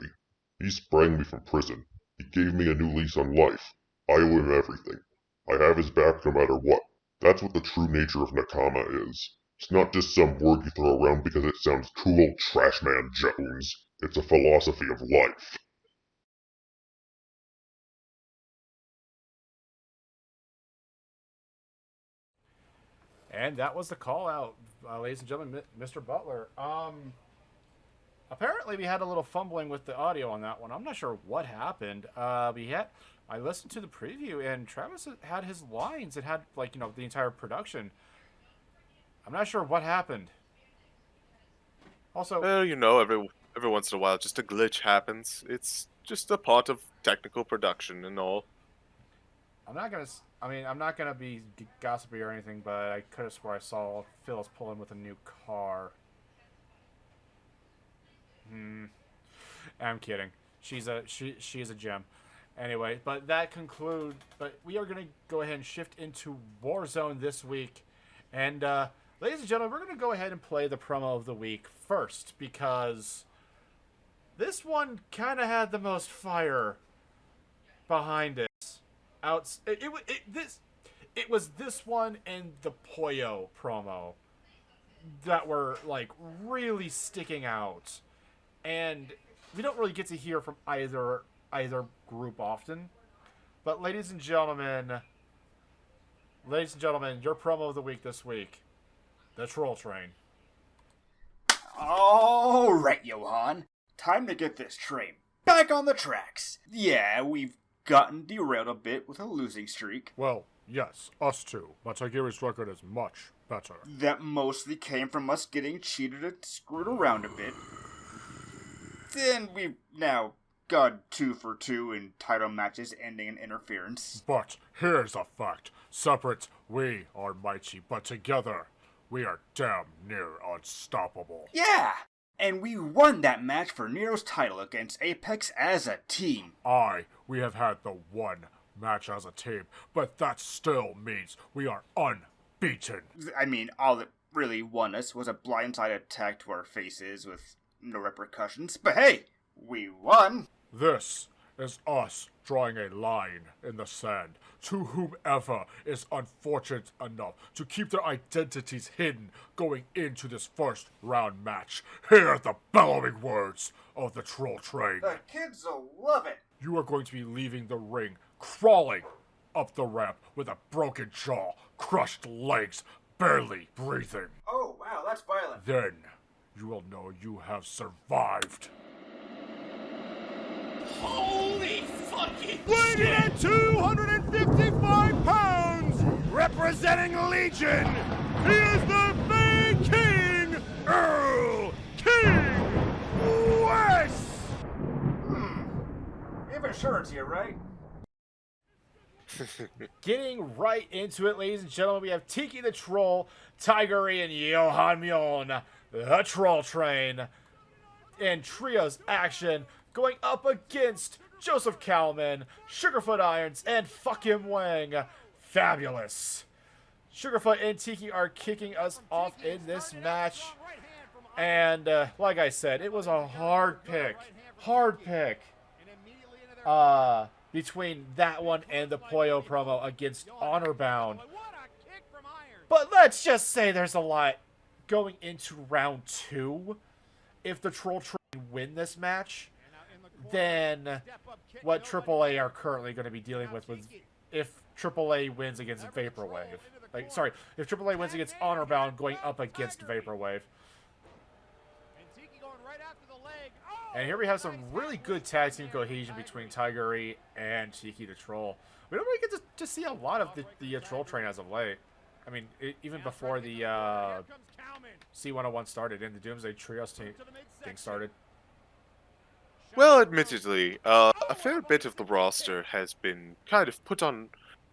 He sprang me from prison. He gave me a new lease on life. I owe him everything. I have his back no matter what. That's what the true nature of Nakama is. It's not just some word you throw around because it sounds cool, Trashman Jones. It's a philosophy of life. And that was the call out, ladies and gentlemen, Mr. Butler. Apparently we had a little fumbling with the audio on that one. I'm not sure what happened. I listened to the preview and Travis had his lines. It had the entire production. I'm not sure what happened. Also, well, every once in a while, just a glitch happens. It's just a part of technical production and all. I'm not gonna be gossipy or anything, but I could have swore I saw Phyllis pull in with a new car. I'm kidding. She is a gem. Anyway, but we are gonna go ahead and shift into Warzone this week, and ladies and gentlemen, we're gonna go ahead and play the promo of the week first because this one kind of had the most fire behind it. It was this one and the Poyo promo that were really sticking out, and we don't really get to hear from either group often. But ladies and gentlemen, your promo of the week this week, the Troll Train. All right, Johan, time to get this train back on the tracks. Yeah, we've gotten derailed a bit with a losing streak. Well, yes, us too, but Tigeri's record is much better. That mostly came from us getting cheated and screwed around a bit. Then we've now gone 2 for 2 in title matches ending in interference. But here's a fact. Separate, we are mighty, but together, we are damn near unstoppable. Yeah! And we won that match for Nero's title against Apex as a team. We have had the one match as a team, but that still means we are unbeaten. I mean, all that really won us was a blindside attack to our faces with no repercussions. But hey, we won. This is us drawing a line in the sand to whomever is unfortunate enough to keep their identities hidden going into this first round match. Hear the bellowing words of the Troll Train. The kids will love it. You are going to be leaving the ring, crawling up the ramp with a broken jaw, crushed legs, barely breathing. Oh, wow, that's violent. Then you will know you have survived. Holy fucking Weighing at 255 pounds, representing Legion, he is the Bay King, Earl King West! We have insurance here, right? Getting right into it, ladies and gentlemen, we have Tiki the Troll, Tigery, and Johan Mjoln, the Troll Train, in trios action, going up against Joseph Kalman, Sugarfoot Irons, and Fuck Him Wang. Fabulous. Sugarfoot and Tiki are kicking us off in this match. And like I said, it was a hard pick. Between that one and the Poyo promo against Honorbound. But let's just say there's a lot going into round 2. If the Troll Train win this match, then what AAA are currently going to be dealing with if AAA wins against Vaporwave. If AAA wins against Honorbound going up against Vaporwave. And here we have some really good tag team cohesion between Tigery and Tiki the Troll. We don't really get to see a lot of the Troll Train as of late. I mean, even before the C101 started and the Doomsday Trios thing started. Well, admittedly, a fair bit of the roster has been kind of put on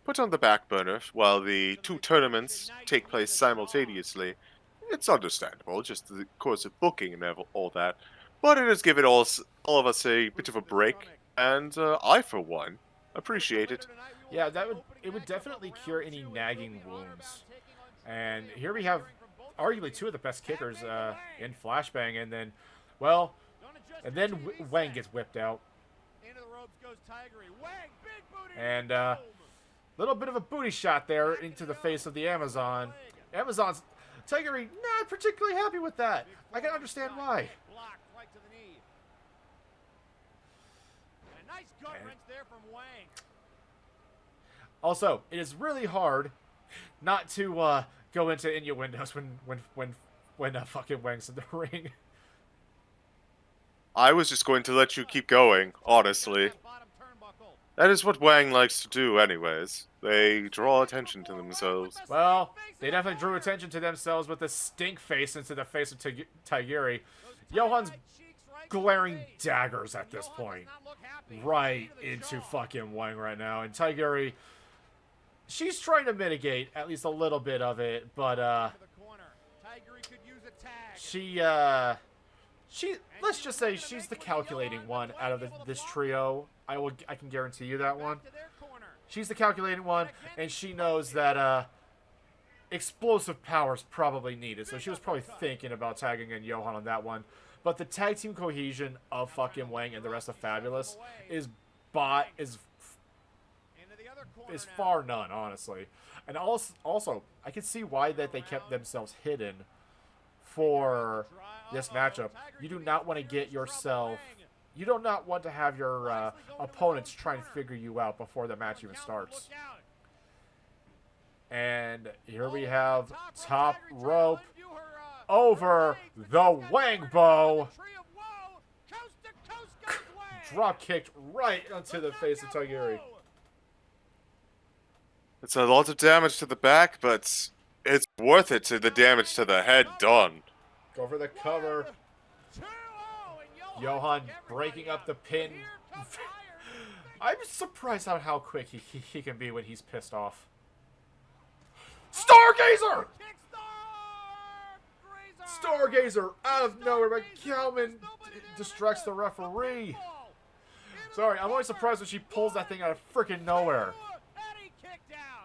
the back burner while the two tournaments take place simultaneously. It's understandable, just the course of booking and all that. But it has given all of us a bit of a break, and I, for one, appreciate it. Yeah, it would definitely cure any nagging wounds. And here we have arguably two of the best kickers in Flashbang, and then, well, and then Wang gets whipped out. And little bit of a booty shot there into the face of the Amazon. Amazon's Tiggery not particularly happy with that. I can understand why. Also, it is really hard not to go into innuendos when fucking Wang's in the ring. I was just going to let you keep going, honestly. That is what Wang likes to do anyways. They draw attention to themselves. Well, they definitely drew attention to themselves with the stink face into the face of Tigiri. Johan's glaring daggers at this point. Right into fucking Wang right now. And Tigiri, she's trying to mitigate at least a little bit of it, but she let's just say she's the calculating one out of this trio. I can guarantee you that one. She's the calculating one, and she knows that explosive power is probably needed. So she was probably thinking about tagging in Johan on that one. But the tag team cohesion of fucking Wang and the rest of Fabulous is far none, honestly. And also, I can see why that they kept themselves hidden for this matchup. You do not want to get yourself... You do not want to have your opponents try and figure you out before the match even starts. And here we have top rope over the Wang Bow. Drop kicked right onto the face of Tigiri. It's a lot of damage to the back, but it's worth it to the damage to the head done. Go for the cover. Johan breaking up the pin. I'm surprised on how quick he can be when he's pissed off. Stargazer! Stargazer out of nowhere, but Kalman distracts the referee. Sorry, I'm always surprised when she pulls that thing out of freaking nowhere.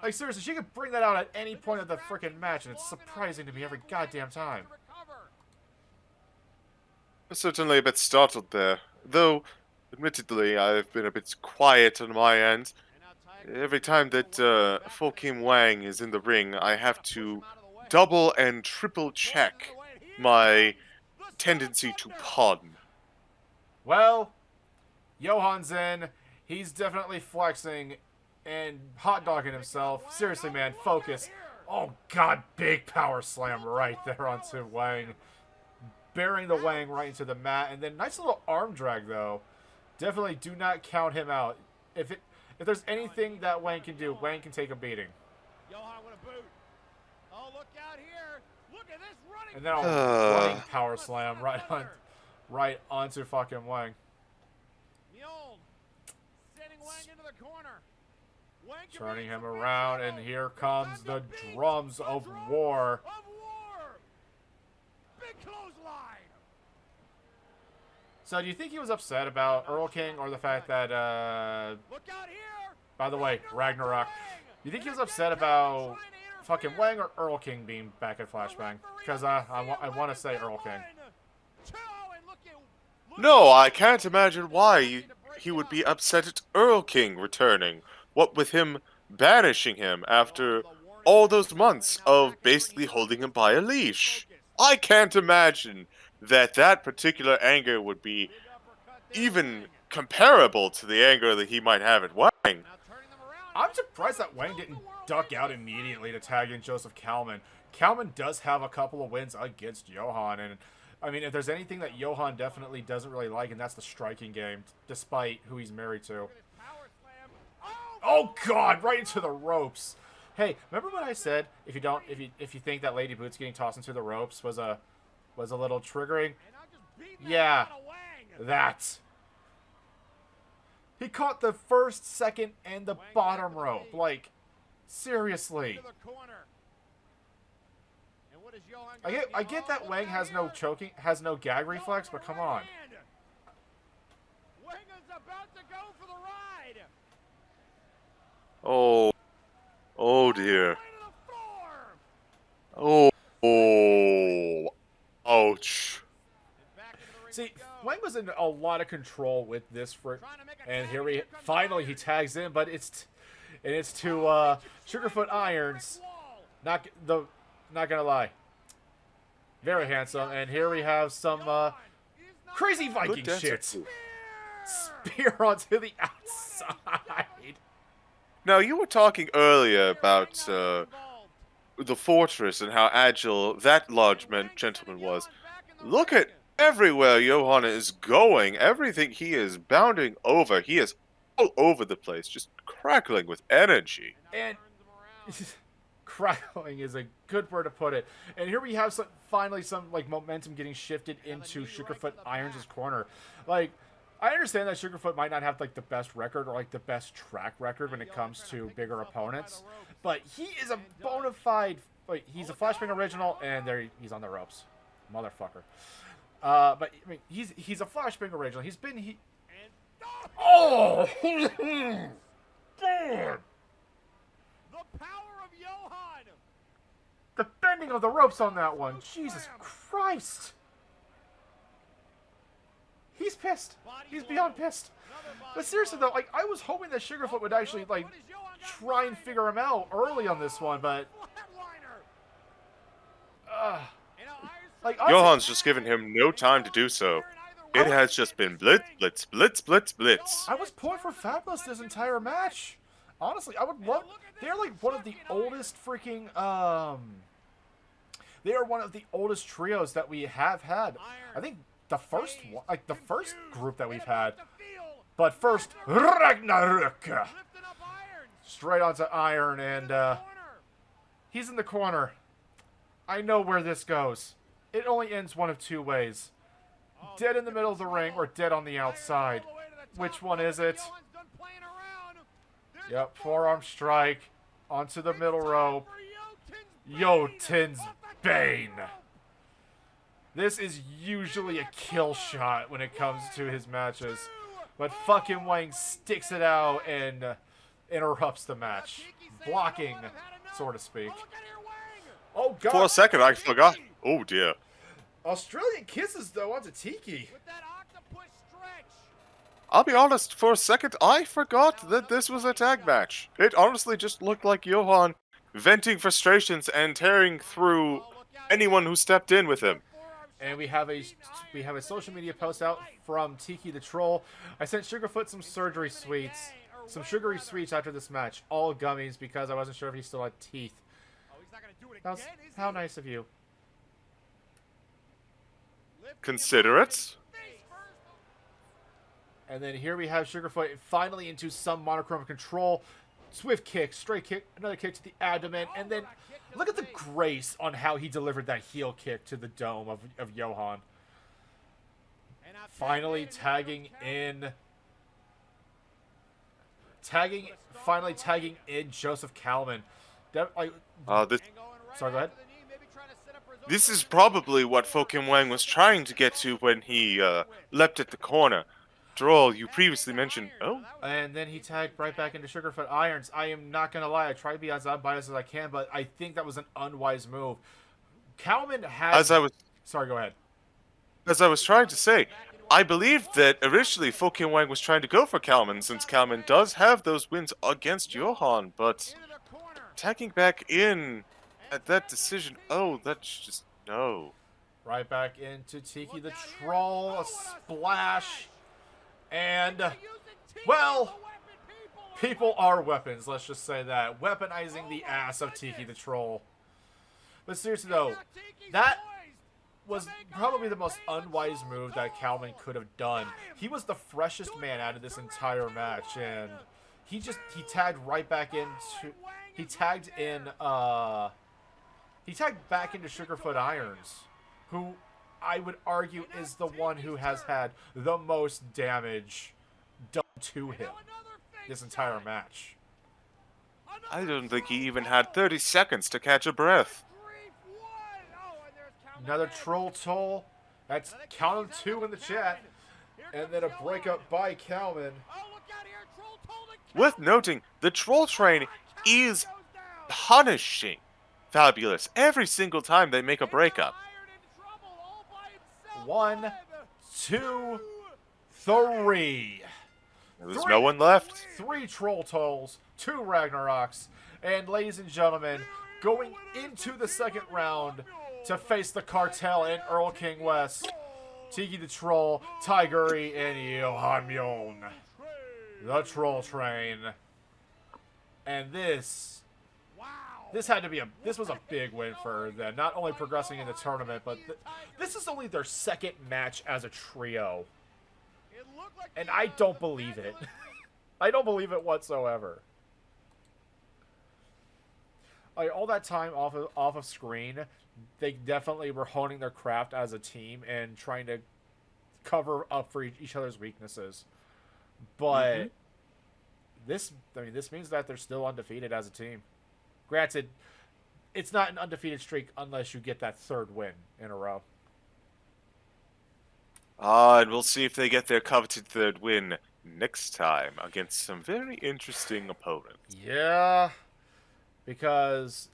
Like, seriously, she could bring that out at any point of the freaking match, and it's surprising to me every goddamn time. Certainly a bit startled there, though admittedly I've been a bit quiet on my end. Every time that Fokim Wang is in the ring, I have to double and triple check my tendency to pun. Well, Johan's in. He's definitely flexing and hot dogging himself. Seriously, man, focus. Oh god, big power slam right there onto Wang. Burying the Wang right into the mat, and then nice little arm drag though. Definitely do not count him out. If there's anything that Wang can do, Wang can take a beating. And then a running power slam right onto fucking Wang. Turning him around, and here comes the drums of war. So do you think he was upset about Earl King or the fact that, by the way, Ragnarok, do you think he was upset about fucking Wang or Earl King being back at Flashbang? Because I want to say Earl King. No, I can't imagine why he would be upset at Earl King returning. What with him banishing him after all those months of basically holding him by a leash. I can't imagine that particular anger would be even comparable to the anger that he might have at Wang. I'm surprised that Wang didn't duck out immediately to tag in Joseph Kalman. Kalman does have a couple of wins against Johan, and I mean, if there's anything that Johan definitely doesn't really like, and that's the striking game, despite who he's married to. Oh god, right into the ropes. Hey, remember what I said? If you think that Lady Boots getting tossed into the ropes was a little triggering? Yeah, that. He caught the first, second, and the bottom rope. Like, seriously. I get that Wang has no gag reflex, but come on. Oh. Oh dear. Oh. Oh. Ouch. See, Wang was in a lot of control with this and here he tags in, but it's to Sugarfoot Irons. Not gonna lie. Very handsome, and here we have some crazy Viking shit. Spear onto the outside. Now, you were talking earlier about the fortress and how agile that large gentleman was. Look at everywhere Johan is going. Everything he is bounding over. He is all over the place, just crackling with energy. And crackling is a good word to put it. And here we have finally some like momentum getting shifted into Sugarfoot Irons' corner. Like, I understand that Sugarfoot might not have like the best record or like the best track record when it comes to bigger opponents, but he is a bona fide. Like, he's a Flashbang original, and he's on the ropes, motherfucker. But I mean, he's a Flashbang original. Oh! Damn! The power of Johan! The bending of the ropes on that one. Jesus Christ! He's pissed. He's beyond pissed. But seriously though, like, I was hoping that Sugarfoot would actually like try and figure him out early on this one, but like Johan's just given him no time to do so. It has just been blitz, blitz, blitz, blitz, blitz. I was pulling for Fabulous this entire match. Honestly, I would love. They're like one of the oldest freaking. They are one of the oldest trios that we have had. I think the first one, like the first group that we've had. But first, Ragnarok. Straight onto Iron, and he's in the corner. I know where this goes. It only ends one of two ways. Dead in the middle of the ring or dead on the outside. Which one is it? Yep, forearm strike onto the middle rope. Jotun's Bane. This is usually a kill shot when it comes to his matches. But fucking Wang sticks it out and interrupts the match. Blocking, so to speak. Oh, God. For a second, I forgot. Oh, dear. Australian kisses, though, onto Tiki. I'll be honest, for a second, I forgot that this was a tag match. It honestly just looked like Johan venting frustrations and tearing through anyone who stepped in with him. And we have a social media post out from Tiki the Troll. I sent Sugarfoot some sugary sweets after this match. All gummies because I wasn't sure if he still had teeth. How nice of you. Considerate. And then here we have Sugarfoot finally into some monochromatic control. Swift kick, straight kick, another kick to the abdomen, and then look at the grace on how he delivered that heel kick to the dome of Johan. Finally tagging in Joseph Kalman. Sorry, go ahead. This is probably what Fokin Wang was trying to get to when he leapt at the corner. After all, you previously mentioned... Oh? And then he tagged right back into Sugarfoot Irons. I am not going to lie. I try to be as unbiased as I can, but I think that was an unwise move. Kalman had... Sorry, go ahead. As I was trying to say, I believe that originally Fokin Wang was trying to go for Kalman, since Kalman does have those wins against Johan, but tagging back in at that decision... Oh, that's just... No. Right back into Tiki the Troll. A splash. And, well, people are weapons, let's just say that. Weaponizing the ass of Tiki the Troll. But seriously, though, that was probably the most unwise move that Kalman could have done. He was the freshest man out of this entire match, and he tagged right back into... He tagged back into Sugarfoot Irons, who... I would argue is the one who has had the most damage done to him this entire match. I don't think he even had 30 seconds to catch a breath. Another troll toll. That's count of 2 in the chat. And then a breakup by Calvin. Worth noting, the troll train is punishing Fabulous every single time they make a breakup. 1, 2, 3. There's no one left. 3 troll tolls, 2 Ragnaroks, and ladies and gentlemen, going into the second round to face the Cartel and Earl King West, Tiki the Troll, Tiguri, and Johan Mjoln. The Troll Train. And this had to be this was a big win for them. Not only progressing in the tournament, but this is only their second match as a trio. And I don't believe it. I don't believe it whatsoever. Like, all that time off of screen, they definitely were honing their craft as a team and trying to cover up for each other's weaknesses. But this means that they're still undefeated as a team. Granted, it's not an undefeated streak unless you get that 3rd win in a row. And we'll see if they get their coveted 3rd win next time against some very interesting opponents. Yeah, because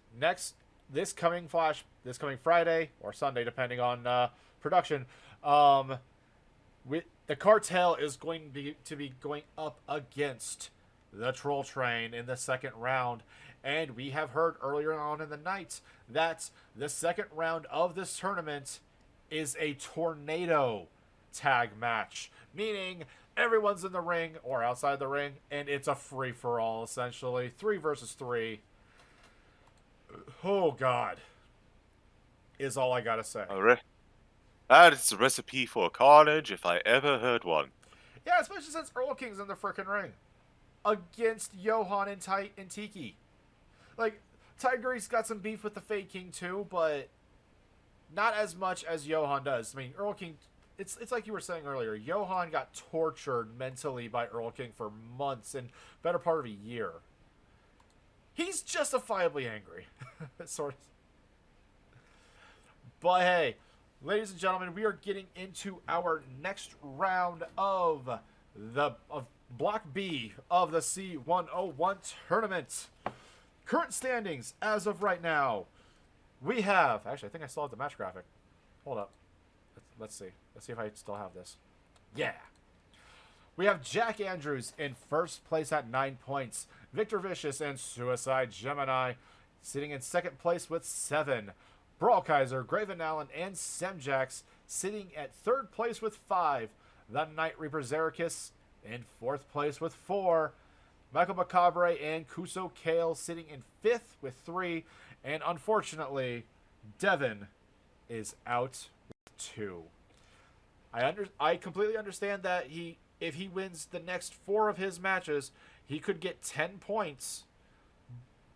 this coming Friday or Sunday, depending on production, the Cartel is going to be going up against the Troll Train in the second round. And we have heard earlier on in the night that the second round of this tournament is a tornado tag match, meaning everyone's in the ring or outside the ring, and it's a free-for-all, essentially. 3 versus 3. Oh, God. Is all I gotta say. That is a recipe for carnage if I ever heard one. Yeah, especially since Earl King's in the frickin' ring. Against Johan and Tiki. Like, Tiguri's got some beef with the Fake King too, but not as much as Johan does. I mean, Earl King, it's like you were saying earlier, Johan got tortured mentally by Earl King for months and better part of a year. He's justifiably angry. Sort of. But hey, ladies and gentlemen, we are getting into our next round of Block B of the C101 tournament. Current standings as of right now, we have... Actually, I think I still have the match graphic. Hold up. Let's see. Let's see if I still have this. Yeah. We have Jack Andrews in first place at 9 points. Victor Vicious and Suicide Gemini sitting in second place with 7. Brawl Kaiser, Graven Allen, and Semjax sitting at third place with 5. The Night Reaper Zerikis in fourth place with 4. Michael Macabre and Kuso Kale sitting in 5th with 3. And unfortunately, Devin is out with 2. I completely understand that if he wins the next 4 of his matches, he could get 10 points.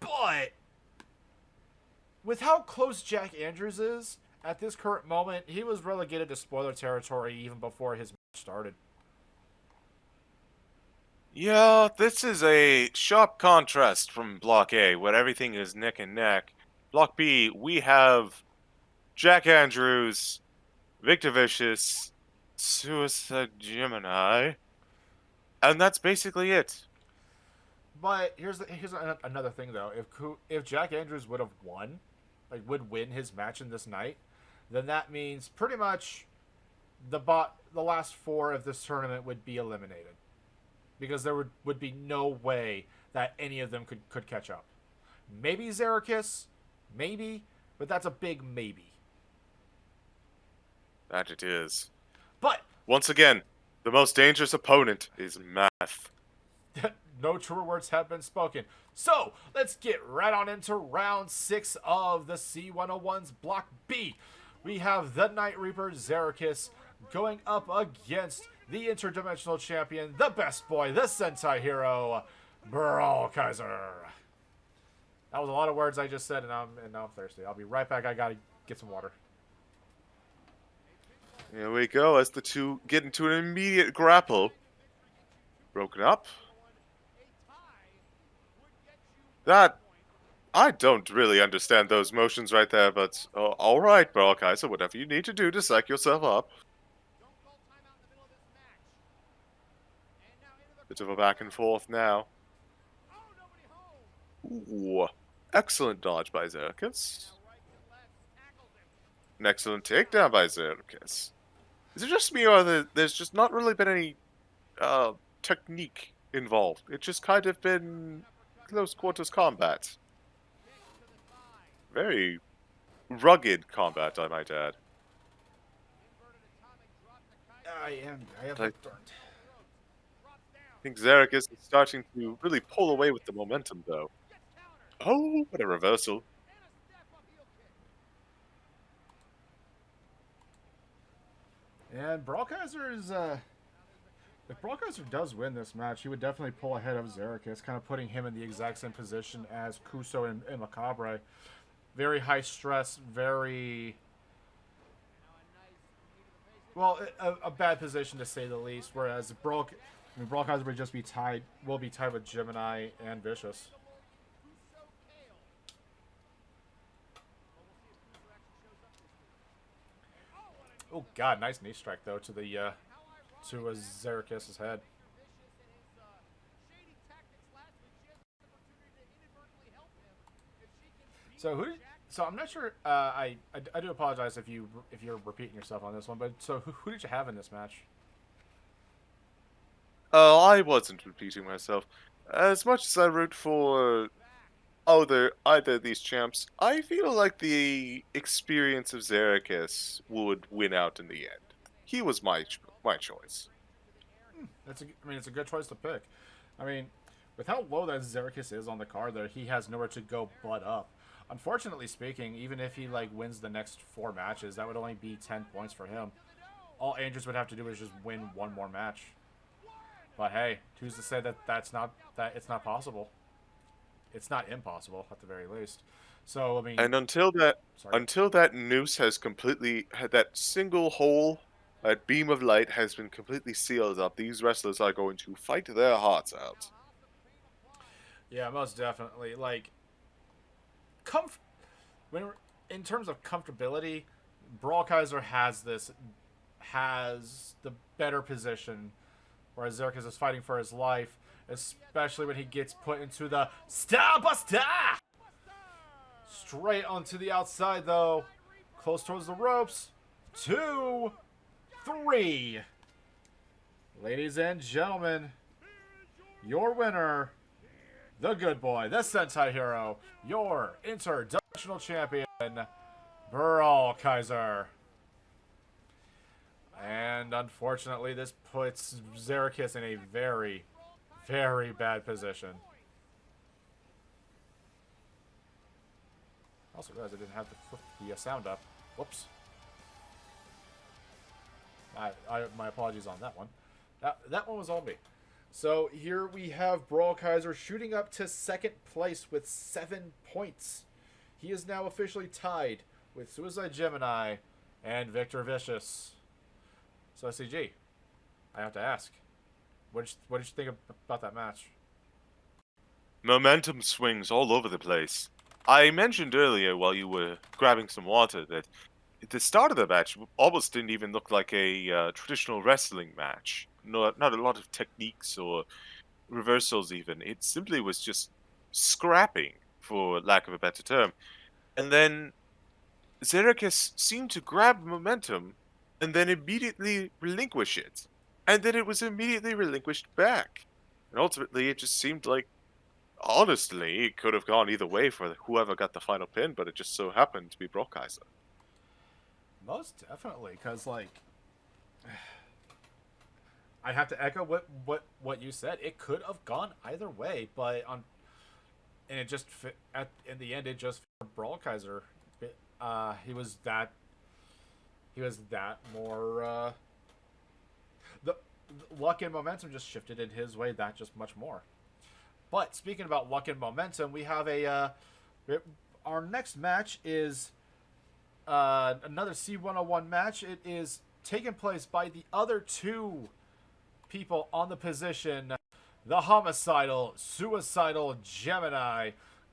But with how close Jack Andrews is at this current moment, he was relegated to spoiler territory even before his match started. Yeah, this is a sharp contrast from Block A, where everything is neck and neck. Block B, we have Jack Andrews, Victor Vicious, Suicide Gemini, and that's basically it. But here's another thing though. If Jack Andrews would have won, would win his match in this night, then that means pretty much the last 4 of this tournament would be eliminated. Because there would be no way that any of them could catch up. Maybe Zerikis, maybe, but that's a big maybe. That it is. But once again, the most dangerous opponent is math. No truer words have been spoken. So let's get right on into round 6 of the C101's Block B. We have the Night Reaper Zerikis going up against the interdimensional champion, the best boy, the Sentai hero, Brawl Kaiser. That was a lot of words I just said, and now I'm thirsty. I'll be right back. I gotta get some water. Here we go as the two get into an immediate grapple. Broken up. That... I don't really understand those motions right there, but alright, Broadkaiser, whatever you need to do to psych yourself up. Bit of a back and forth now. Ooh, excellent dodge by Zerkis. An excellent takedown by Zerkis. Is it just me, or there's just not really been any technique involved? It's just kind of been close quarters combat. Very rugged combat, I might add. I have I turned. think Zerkis is starting to really pull away with the momentum, though. Oh, what a reversal. And Broadkaiser is, if Broadkaiser does win this match, he would definitely pull ahead of Zerkis, kind of putting him in the exact same position as Kuso and Macabre. Very high stress, very... Well, a bad position to say the least, whereas Broadkaiser would just be tied, will be tied with Gemini and Vicious. Oh god, nice knee strike though to the to Zerkis' head. So so I'm not sure. I do apologize if you're repeating yourself on this one, but so who did you have in this match? I wasn't repeating myself. As much as I root for either of these champs, I feel like the experience of Zerkis would win out in the end. He was my choice. It's a good choice to pick. I mean, with how low that Zerkis is on the card there, he has nowhere to go but up. Unfortunately speaking, even if he wins the next 4 matches, that would only be 10 points for him. All Andrews would have to do is just win one more match. But hey, who's to say that it's not possible? It's not impossible at the very least. So I mean, and until that noose has completely had that single hole, that beam of light has been completely sealed up, these wrestlers are going to fight their hearts out. Yeah, most definitely. In terms of comfortability, Broadkaiser has the better position, whereas Zerkis is fighting for his life, especially when he gets put into the Starbuster! Straight onto the outside, though. Close towards the ropes. 2, 3. Ladies and gentlemen, your winner, the good boy, the Sentai hero, your interdimensional champion, Broadkaiser. And unfortunately, this puts Zerkis in a very, very bad position. I also realized I didn't have the sound up. Whoops. My apologies on that one. That one was all me. So here we have Broadkaiser shooting up to second place with 7 points. He is now officially tied with Suicide Gemini and Victor Vicious. So SCG, I have to ask, what did you think about that match? Momentum swings all over the place. I mentioned earlier while you were grabbing some water that the start of the match almost didn't even look like a traditional wrestling match. Not a lot of techniques or reversals even. It simply was just scrapping, for lack of a better term. And then Zerkis seemed to grab momentum and then immediately relinquish it. And then it was immediately relinquished back. And ultimately, it just seemed like, honestly, it could have gone either way for whoever got the final pin, but it just so happened to be Broadkaiser. Most definitely, because, I have to echo what you said. It could have gone either way, but and it just in the end, it just for Broadkaiser. He was that more. The luck and momentum just shifted in his way that just much more. But speaking about luck and momentum, we have our next match is another C101 match. It is taken place by the other 2 people on the position the homicidal, suicidal Gemini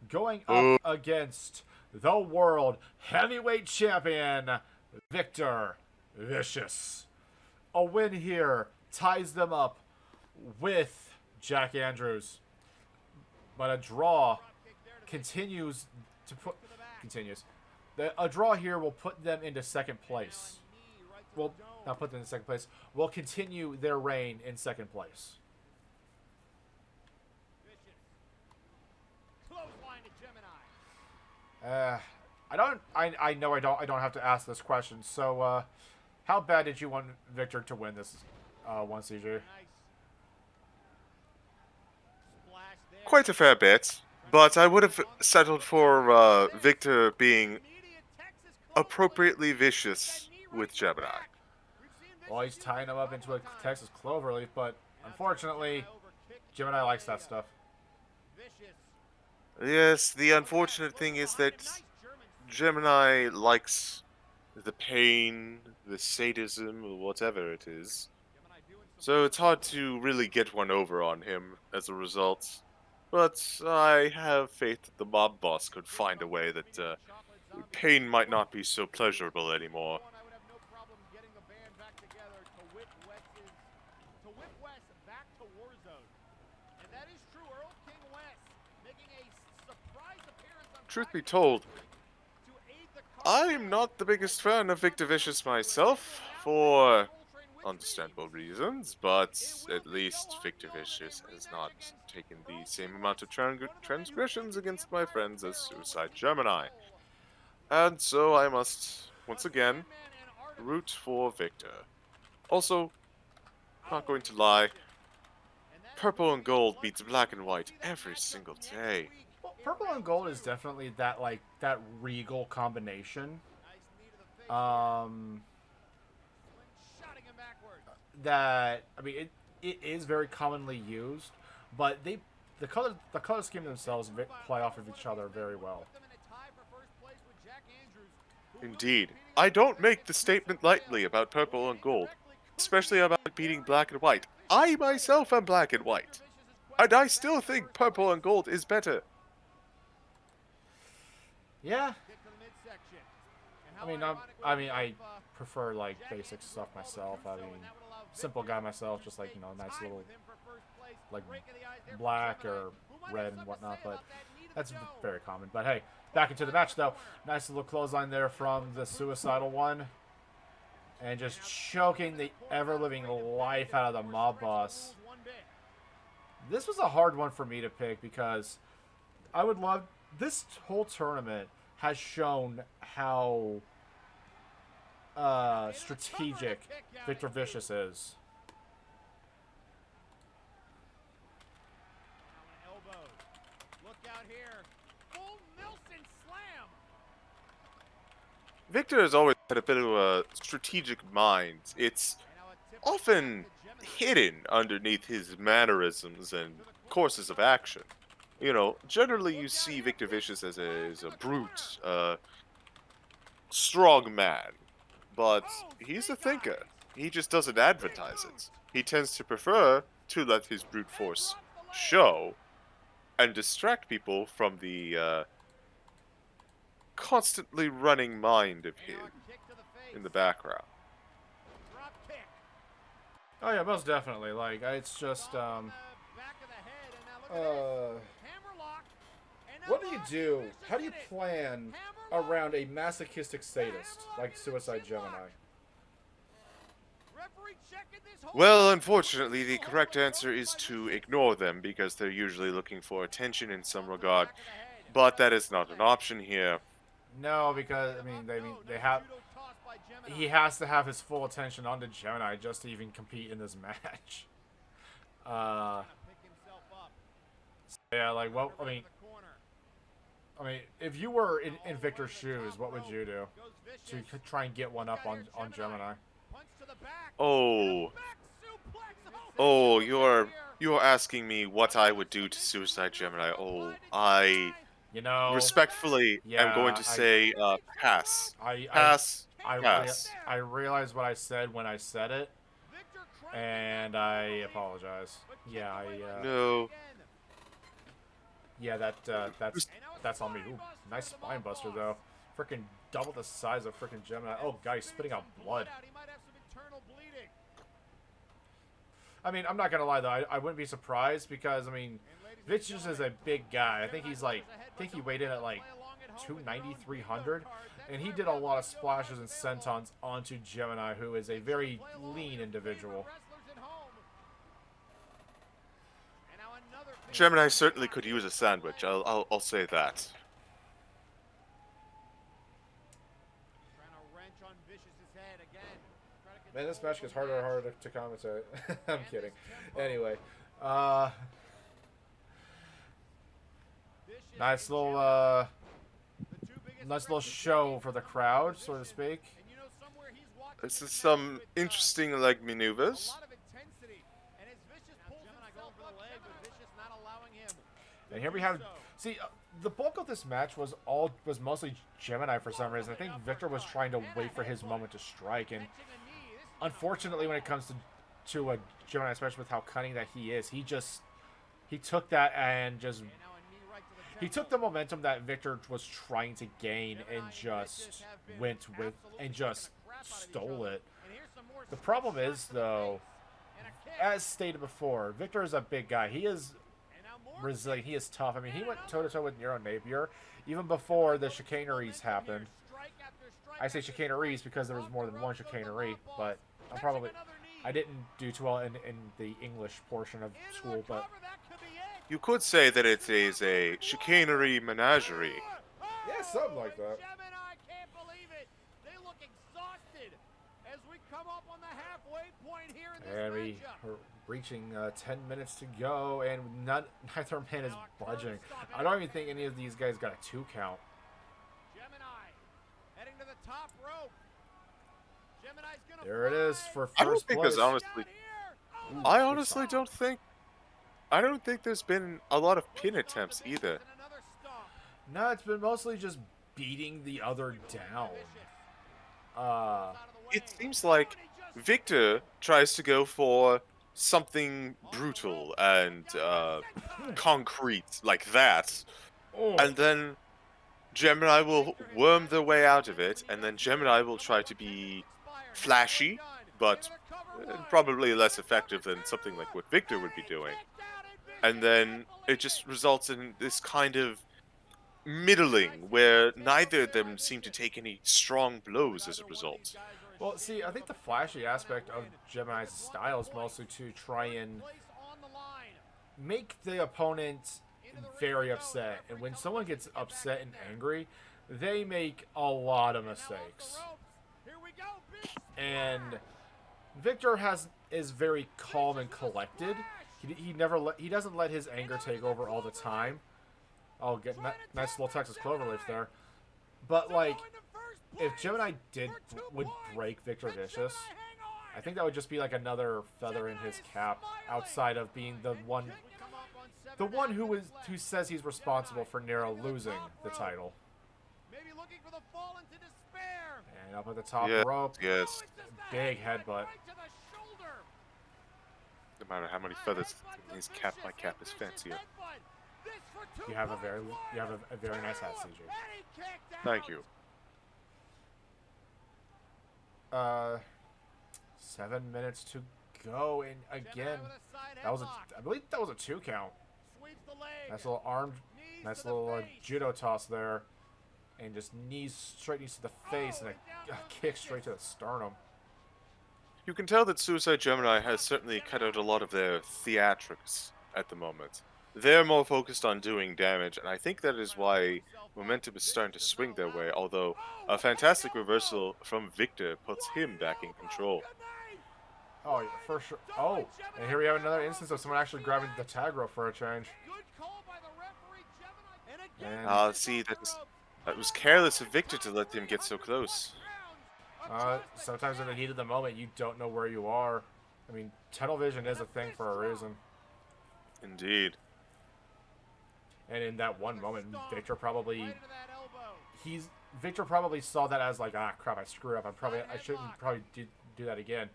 going up against the world heavyweight champion, Victor Vicious. A win here ties them up with Jack Andrews, but a draw continues. A draw here will put them into second place. Well, not put them in second place. Will continue their reign in second place. I know I don't have to ask this question. So, how bad did you want Victor to win this one, CJ? Quite a fair bit, but I would have settled for Victor being appropriately vicious with Gemini. Well, he's tying him up into a Texas cloverleaf, but unfortunately, Gemini likes that stuff. Yes, the unfortunate thing is that Gemini likes the pain, the sadism, or whatever it is. So it's hard to really get one over on him as a result. But I have faith that the mob boss could find a way that pain might not be so pleasurable anymore. Truth be told, I'm not the biggest fan of Victor Vicious myself, for understandable reasons, but at least Victor Vicious has not taken the same amount of transgressions against my friends as Suicide Gemini. And so I must, once again, root for Victor. Also, not going to lie, purple and gold beats black and white every single day. Well, purple and gold is definitely that regal combination. That, I mean, it is very commonly used, but the color scheme themselves play off of each other very well. Indeed. I don't make the statement lightly about purple and gold, especially about beating black and white. I myself am black and white, and I still think purple and gold is better. Yeah. I prefer like basic stuff myself. I mean, simple guy myself, just like, nice little like black or red and whatnot. But that's very common. But hey, back into the match though. Nice little clothesline there from the suicidal one, and just choking the ever-living life out of the mob boss. This was a hard one for me to pick because I would love. This whole tournament has shown how strategic Victor Vicious is. Victor has always had a bit of a strategic mind. It's often hidden underneath his mannerisms and courses of action. Generally you see Victor Vicious as a brute, strong man. But he's a thinker. He just doesn't advertise it. He tends to prefer to let his brute force show and distract people from the constantly running mind of his in the background. Oh yeah, most definitely. Like, it's just what do you do? How do you plan around a masochistic sadist like Suicide Gemini? Well, unfortunately, the correct answer is to ignore them because they're usually looking for attention in some regard. But that is not an option here. No, because they have. He has to have his full attention on the Gemini just to even compete in this match. Yeah, like, well, I mean, if you were in Victor's shoes, what would you do to try and get one up on Gemini? Oh, you're asking me what I would do to Suicide Gemini. Oh, I respectfully am going to say pass. Pass. I realized what I said when I said it. And I apologize. Yeah, No. Yeah, that's on me. Ooh, nice spine buster though. Freaking double the size of freaking Gemini. Oh, God, he's spitting out blood. I mean, I'm not gonna lie though. I wouldn't be surprised because I mean, Vicious is a big guy. I think he weighed in at like 290, 300, and he did a lot of splashes and sentons onto Gemini, who is a very lean individual. Gemini certainly could use a sandwich. I'll say that. Man, this match gets harder and harder to commentate. I'm kidding. Anyway, nice little show for the crowd, so to speak. This is some interesting leg maneuvers. And here we have, see, the bulk of this match was mostly Gemini for some reason. I think Victor was trying to wait for his moment to strike, and unfortunately, when it comes to a Gemini, especially with how cunning that he is, he took that and he took the momentum that Victor was trying to gain and just stole it. The problem is, though, as stated before, Victor is a big guy. He is resilient. He is tough. I mean, he went toe-to-toe with Nero Napier even before the chicaneries happened. I say chicaneries because there was more than one chicanery, but I didn't do too well in the English portion of school, but You could say that it is a chicanery menagerie. yeah, something like that. And we are reaching 10 minutes to go, and neither man is budging. I don't even think any of these guys got a 2 count. There it is for first I don't think place. there's honestly. I honestly don't think. I don't think there's been a lot of pin attempts either. No, it's been mostly just beating the other down. It seems like Victor tries to go for something brutal and concrete like that, and then Gemini will worm their way out of it, and then Gemini will try to be flashy, but probably less effective than something like what Victor would be doing. And then it just results in this kind of middling where neither of them seem to take any strong blows as a result. Well, see, I think the flashy aspect of Gemini's style is mostly to try and make the opponent very upset. And when someone gets upset and angry, they make a lot of mistakes. And Victor is very calm and collected. He doesn't let his anger take over all the time. I'll get nice little Texas Cloverleaf there. But like, if Gemini would break Victor Vicious, I think that would just be like another feather in his cap, outside of being the one who says he's responsible for Nero losing the title. And up at the top rope, yes, big headbutt. No matter how many feathers, his cap, my cap is fancier. You have a very nice hat, CJ. Thank you. 7 minutes to go, and again, I believe that was a 2 count. Nice little nice little judo toss there, and just straight knees to the face, and a kick straight to the sternum. You can tell that Suicide Gemini has certainly cut out a lot of their theatrics at the moment. They're more focused on doing damage, and I think that is why momentum is starting to swing their way, although a fantastic reversal from Victor puts him back in control. Oh, yeah, for sure. Oh, and here we have another instance of someone actually grabbing the tag rope for a change. And See, that was careless of Victor to let him get so close. sometimes in the heat of the moment, you don't know where you are. I mean, tunnel vision is a thing for a reason. Indeed. And in that one moment, Victor probably saw that as like, ah, crap, I screwed up. I shouldn't do that again.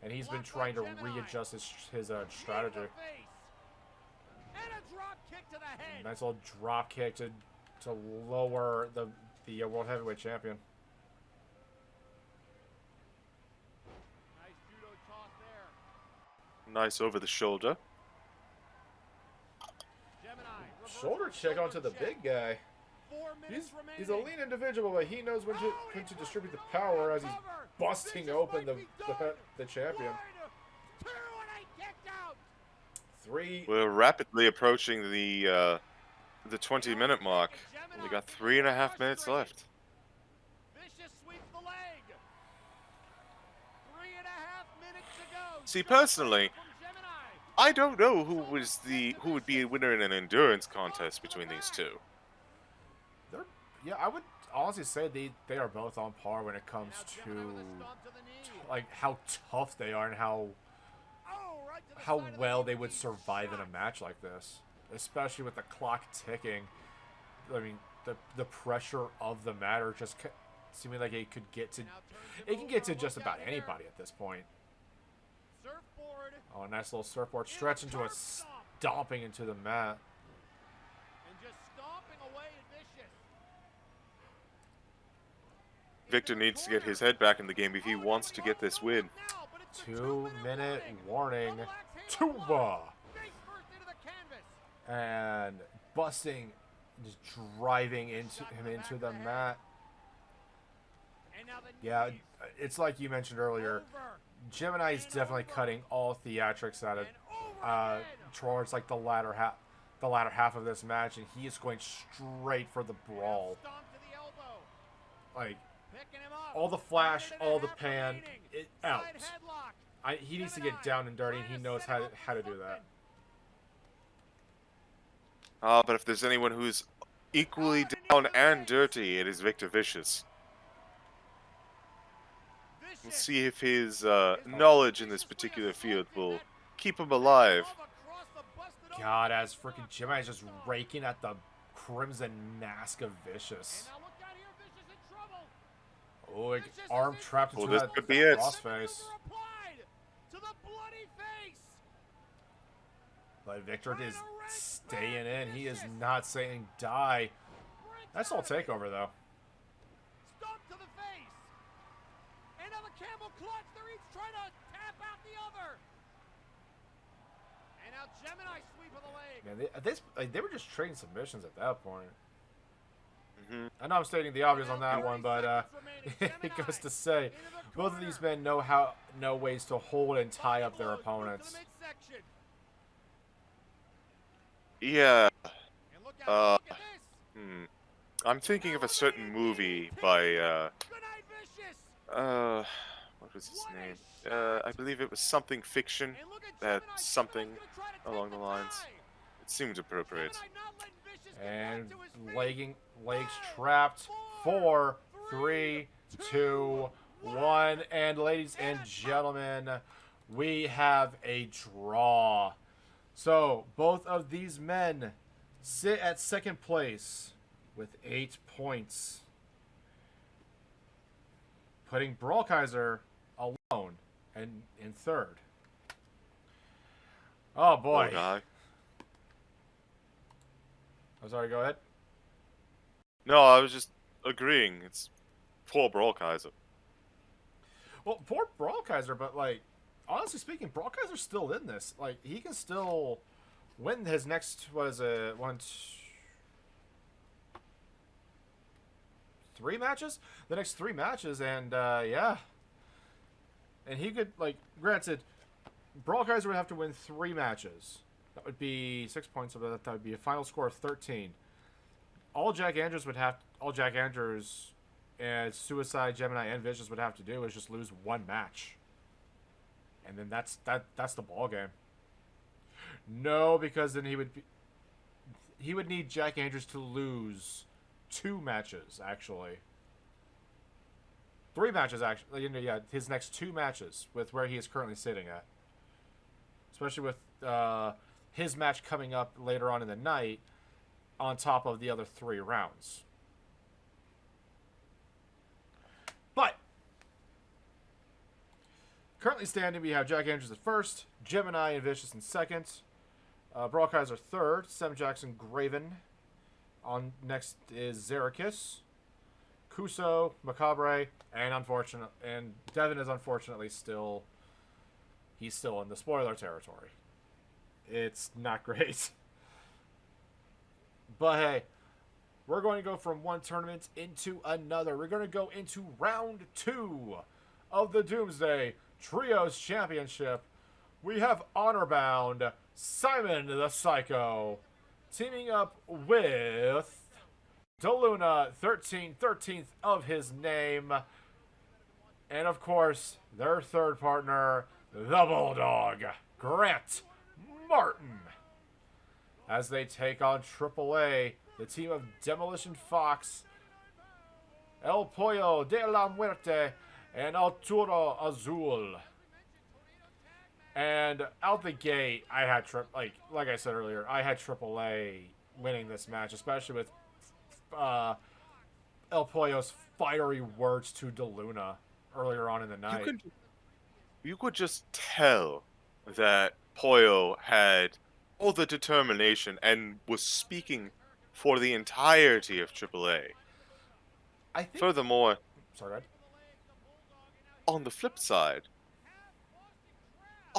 and he's been trying to readjust his strategy. And a drop kick to the head. Nice little drop kick to lower the World Heavyweight Champion. Nice judo toss there. Nice over the shoulder. Shoulder check onto the big guy. He's a lean individual, but he knows when to distribute the power as he's busting open the champion. We're rapidly approaching the 20-minute mark. We got 3.5 minutes left. Vicious sweeps the leg. 3.5 minutes to go. See, personally, I don't know who would be a winner in an endurance contest between these two. Yeah, I would honestly say they are both on par when it comes to like how tough they are and how well they would survive in a match like this, especially with the clock ticking. I mean, the pressure of the matter just seeming like it can get to just about anybody at this point. Oh, a nice little surfboard stretch into a stomping into the mat. Victor needs to get his head back in the game if he wants to get this win. 2-minute warning. Tuba! And busting, just driving into the mat. Yeah, it's like you mentioned earlier. Gemini's definitely cutting all theatrics out of towards like the latter half of this match, and he is going straight for the brawl. Like all the flash, all the pan, out. He needs to get down and dirty, and he knows how to do that. But if there's anyone who's equally down and dirty, it is Victor Vicious. We'll see if his knowledge in this particular field will keep him alive. God, as freaking Gemini is just raking at the crimson mask of Vicious. Oh, like, arm trapped into this that could be it. crossface. But Victor is staying in. He is not saying die. That's all takeover, though. Stomp to the face. And now the camel clutch. They're each trying to tap out the other. And now Gemini sweep of the leg. Man, they were just trading submissions at that point. I know I'm stating the obvious on that one, but it goes to say both of these men know ways to hold and tie up their opponents. Yeah. I'm thinking of a certain movie by what was his name? I believe it was Something Fiction. Something along the lines. It seems appropriate. And legs trapped. 4, 3, 2, 1. And ladies and gentlemen, we have a draw. So both of these men sit at second place with 8 points, putting Brawlkaiser alone and in third. Oh boy. I'm sorry, go ahead. No, I was just agreeing. It's poor Brawlkaiser. Well, poor Brawlkaiser, but like, honestly speaking, Brawlkaiser's still in this. Like, he can still win his next, three matches? The next 3 matches, and yeah. And he could, like, granted, Brawlkaiser would have to win 3 matches. That would be 6 points, so that would be a final score of 13. All Jack Andrews and Suicide, Gemini, and Vicious would have to do is just lose 1 match. And then that's the ball game. No, because then he would need Jack Andrews to lose 2 matches, actually. 3 matches, actually. Yeah, his next 2 matches with where he is currently sitting at. Especially with his match coming up later on in the night on top of the other 3 rounds. But Currently standing, we have Jack Andrews at first, Gemini and Vicious in second, Brawl Kaiser third, Sam Jackson Graven. On next is Zerikis, Kuso, Macabre, and Devin is unfortunately still in the spoiler territory. It's not great. But hey, we're going to go from one tournament into another. We're going to go into round 2 of the Doomsday Trios Championship. We have Honor-bound Simon the Psycho teaming up with DeLuna, 13th of his name. And of course, their third partner, the Bulldog, Grant Martin. As they take on AAA, the team of Demolition Fox, El Pollo de la Muerte, and Arturo Azul. And out the gate, I had like I said earlier, I had AAA winning this match, especially with El Pollo's fiery words to DeLuna earlier on in the night. You could just tell that Pollo had all the determination and was speaking for the entirety of AAA. Furthermore, sorry, on the flip side,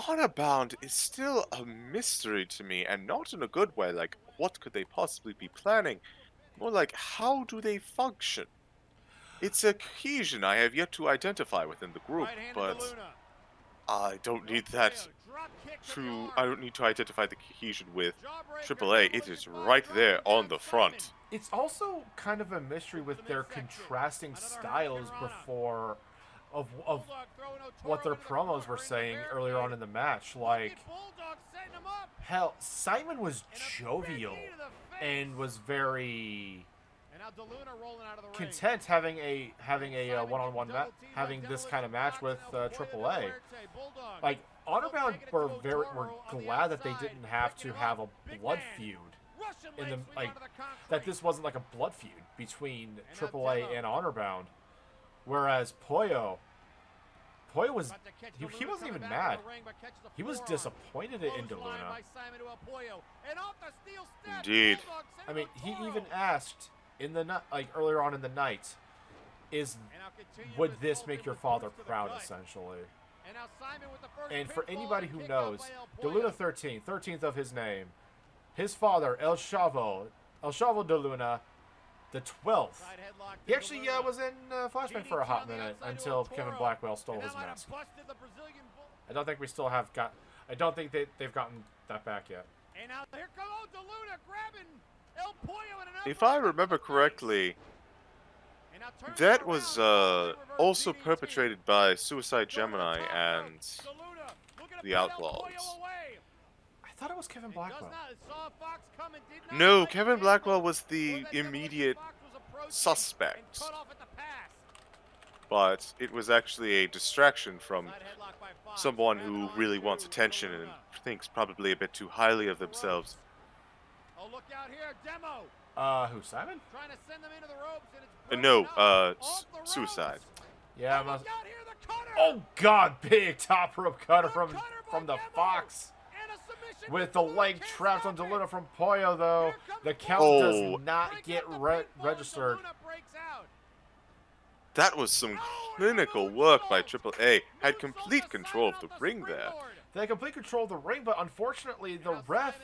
Honor-bound is still a mystery to me, and not in a good way. Like, what could they possibly be planning? More like, how do they function? It's a cohesion I have yet to identify within the group, but I don't need that I don't need to identify the cohesion with AAA. It is right there on the front. It's also kind of a mystery with their contrasting styles before of what their promos were saying earlier on in the match. Like, hell, Simon was jovial and was very content having a one-on-one having this kind of match with AAA. Like, Honor-bound were glad that they didn't have to have a blood feud in the that this wasn't like a blood feud between AAA and Honor-bound. Whereas Pollo was he wasn't even mad. He was disappointed in DeLuna. Indeed. I mean, he even asked earlier on in the night, would this make your father proud, essentially? And for anybody who knows, DeLuna 13th of his name, his father, El Chavo DeLuna, the 12th. He actually was in Flashbang for a hot minute until Kevin Blackwell stole his mask. I don't think they've gotten that back yet. If I remember correctly, that was also perpetrated by Suicide Gemini and the Outlaws. I thought it was Kevin Blackwell. No, Kevin Blackwell was the immediate suspect. But it was actually a distraction from someone who really wants attention and thinks probably a bit too highly of themselves. Who, Simon? No, Suicide. Yeah, oh God, big top rope cutter from the Fox. With the leg trapped on DeLuna from Pollo, though, the count does not get registered. That was some clinical work by AAA. Had complete control of the ring there. They had complete control of the ring, but unfortunately, the ref,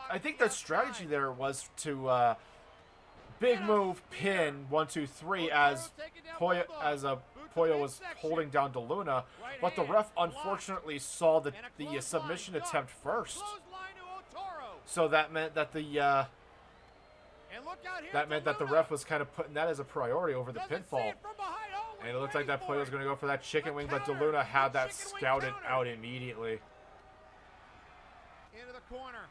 I think the strategy there was to big move pin 1, 2, 3 as Pollo was holding down DeLuna, but the ref unfortunately saw the submission attempt first. So that meant that the ref was kind of putting that as a priority over the pinfall. And it looked like that Pollo was going to go for that chicken wing, but DeLuna had that scouted out immediately. Into the corner.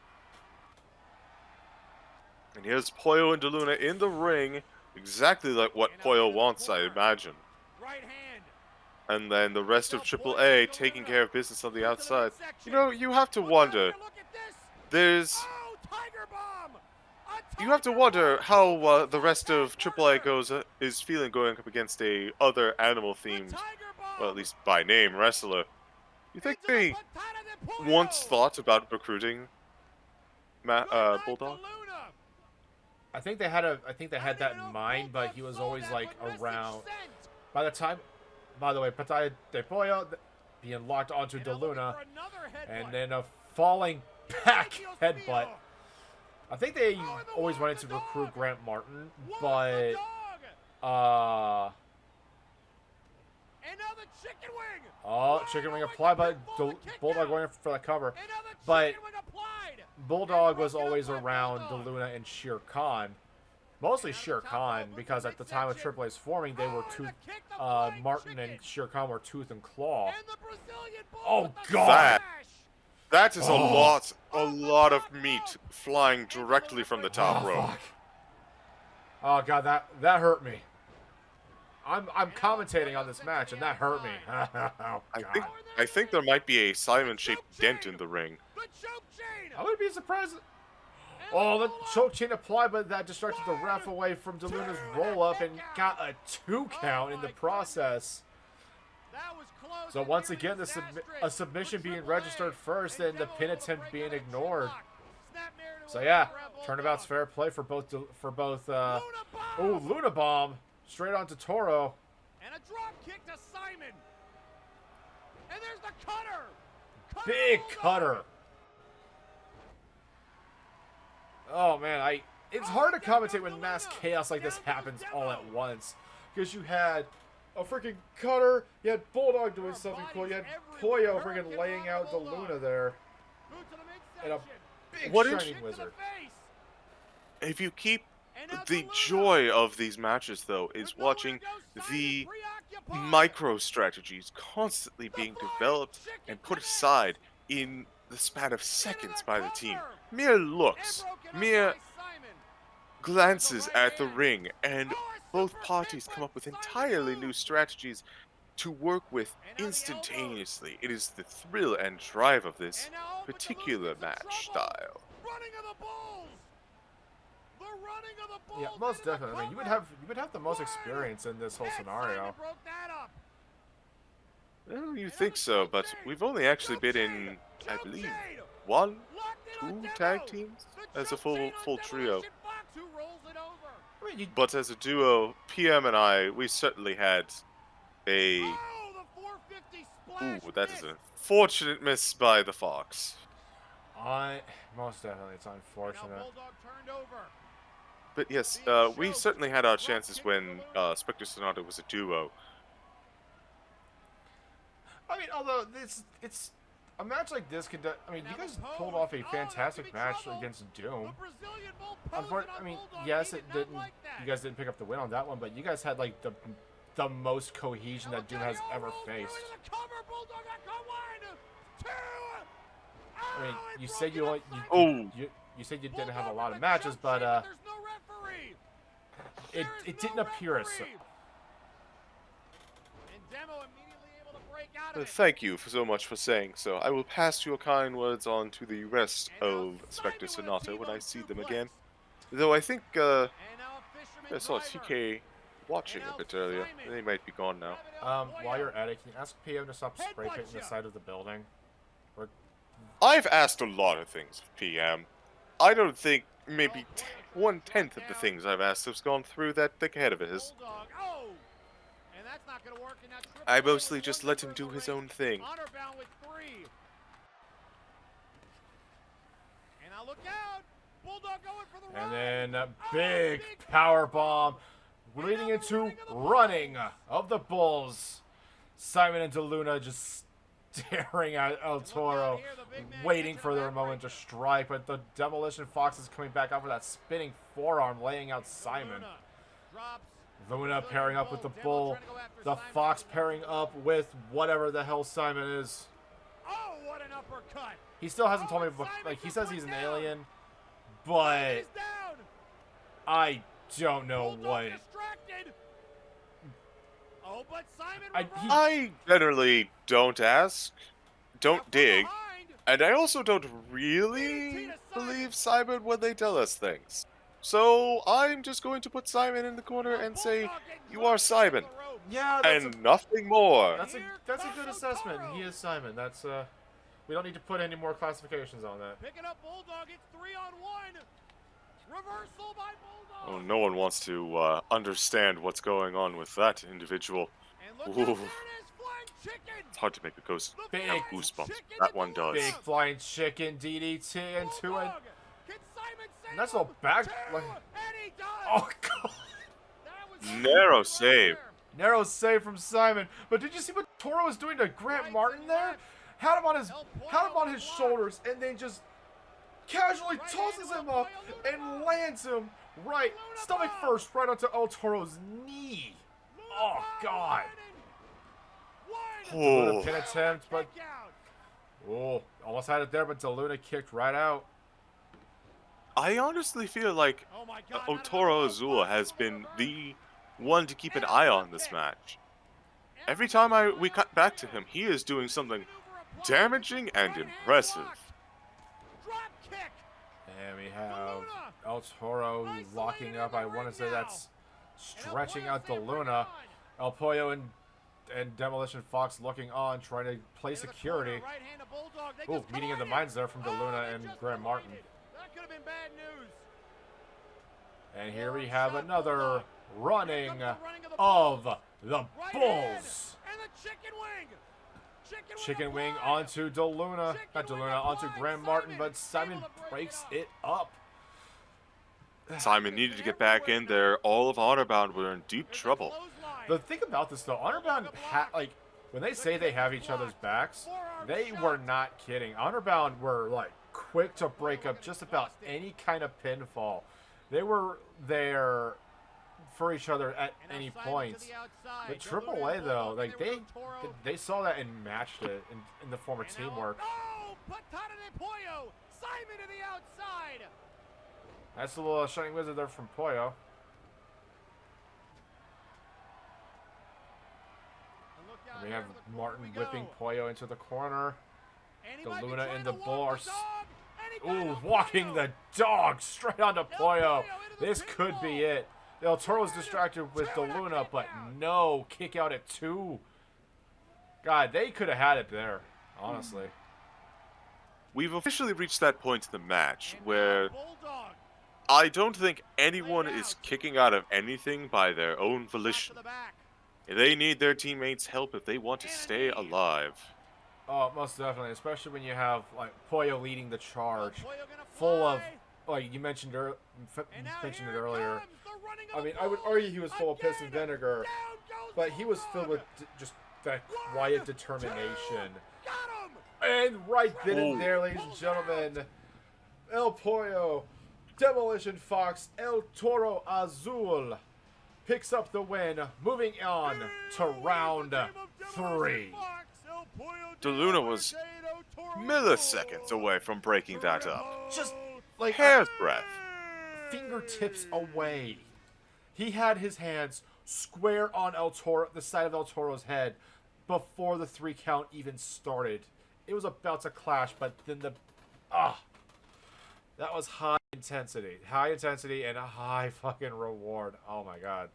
And here's Pollo and DeLuna in the ring, exactly like what Pollo wants, I imagine. And then the rest of AAA taking care of business on the outside. You know, you have to wonder. You have to wonder how the rest of AAA is feeling going up against a other animal-themed, well, at least by name, wrestler. You think they once thought about recruiting Bulldog? I think they had that in mind, but he was always like around. By the way, Pataya de Pollo being locked onto DeLuna, and then a falling back headbutt. I think they always wanted to recruit Grant Martin, but chicken wing applied, but Bulldog going for the cover. But Bulldog was always around DeLuna and Shere Khan. Mostly Shere Khan, because at the time of Triple A's forming, they were Martin and Shere Khan were tooth and claw. Oh God! That is a lot of meat flying directly from the top rope. Fuck. Oh God, that hurt me. I'm commentating on this match, and that hurt me. Oh, God. I think there might be a Simon-shaped dent in the ring. I would be surprised. Oh, the choke chain applied, but that distracted the ref away from DeLuna's roll-up and got a 2 count in the process. So once again, a submission being registered first and the pin attempt being ignored. So yeah, turnabout's fair play for both. Luna Bomb straight onto Toro. And a drop kick to Simon. And there's the cutter. Big cutter. Oh man, it's hard to commentate when mass chaos like this happens all at once, because you had a freaking cutter, you had Bulldog doing something cool, you had Pollo freaking laying out the Luna there, and a big shining wizard. If you keep the joy of these matches, though, is watching the micro strategies constantly being developed and put aside in the span of seconds by the team. Mere looks, mere glances at the ring, and both parties come up with entirely new strategies to work with instantaneously. It is the thrill and drive of this particular match style. Yeah, most definitely. I mean, you would have the most experience in this whole scenario. Well, you think so, but we've only actually been in, I believe, 1, 2 tag teams as a full trio. But as a duo, PM and I, we certainly had a... Ooh, that is a fortunate miss by the Fox. Most definitely, it's unfortunate. But yes, we certainly had our chances when Spectre Sonata was a duo. I mean, although it's a match like this could. I mean, you guys pulled off a fantastic match against Doom. Unfortunately, I mean, yes, it didn't. You guys didn't pick up the win on that one, but you guys had like the most cohesion that Doom has ever faced. I mean, you said you said you didn't have a lot of matches, but it didn't appear as so. Thank you so much for saying so. I will pass your kind words on to the rest of Spectre Sonata when I see them again. Though I think I saw TK watching a bit earlier. They might be gone now. While you're at it, can you ask PM to stop spray painting the side of the building? I've asked a lot of things of PM. I don't think maybe 1/10 of the things I've asked has gone through that thick head of his. I mostly just let him do his own thing. And then a big power bomb leading into running of the Bulls. Simon and DeLuna just staring at El Toro, waiting for their moment to strike, but the Demolition Fox is coming back out for that spinning forearm, laying out Simon. Luna pairing up with the Bull, the Fox pairing up with whatever the hell Simon is. Oh, what an uppercut! He still hasn't told me, like, he says he's an alien, but I don't know what. Oh, but I generally don't ask, don't dig, and I also don't really believe Simon when they tell us things. So I'm just going to put Simon in the corner and say, "You are Simon. Yeah, and nothing more. that's a good assessment. He is Simon. That's we don't need to put any more classifications on that. Picking up Bulldog, it's 3-on-1. Reversal by Bulldog. Oh, no one wants to understand what's going on with that individual. And look out, Ooh. there it is, flying chicken. It's hard to make a ghost Big have goosebumps. That one does. Big flying chicken DDT into it. Can Simon save And that's him? a back. Two, Like, and he does. oh god. That was Narrow save. Narrow save from Simon. But did you see what Toro was doing to Grant Martin there? Had him on his shoulders and then just casually tosses him up and lands him right stomach first right onto El Toro's knee. Oh god. Oh. Pin attempt, but almost had it there, but DeLuna kicked right out. I honestly feel like Otoro Azul has been the one to keep an eye on this match. Every time we cut back to him, he is doing something damaging and impressive. And we have El Toro locking up. I want to say that's stretching out DeLuna. El Pollo and Demolition Fox looking on, trying to play security. Ooh, meeting of the minds there from DeLuna and Grant Martin. That could have been bad news. And here we have another running of the Bulls. And the chicken wing. Chicken wing onto DeLuna. Not DeLuna, onto Grant Martin, but Simon breaks it up. Simon needed to get back in there. All of Honorbound were in deep trouble. The thing about this, though, Honorbound, like, when they say they have each other's backs, they were not kidding. Honorbound were, like, quick to break up just about any kind of pinfall. They were there for each other at any point. But AAA, though, like, they saw that and matched it in the form of teamwork. Simon to the outside. Nice little Shining Wizard there from Pollo. And we have Martin whipping Pollo into the corner. DeLuna and the Bull are... Ooh, walking the dog straight onto Pollo. This could be it. El Toro's distracted with DeLuna, but no. Kick out at 2. God, they could have had it there, honestly. We've officially reached that point in the match where I don't think anyone is kicking out of anything by their own volition. They need their teammates' help if they want to stay alive. Oh, most definitely, especially when you have like Pollo leading the charge, full of, like you mentioned it earlier. I mean, I would argue he was full of piss and vinegar, but he was filled with just that quiet determination. And right then and there, ladies and gentlemen, El Pollo, Demolition Fox, El Toro Azul picks up the win, moving on to round 3. DeLuna was milliseconds away from breaking that up. Just like hair's breadth. Fingertips away. He had his hands square on El Toro, the side of El Toro's head, before the 3 count even started. It was about to clash, but then that was high intensity and a high fucking reward. Oh my god.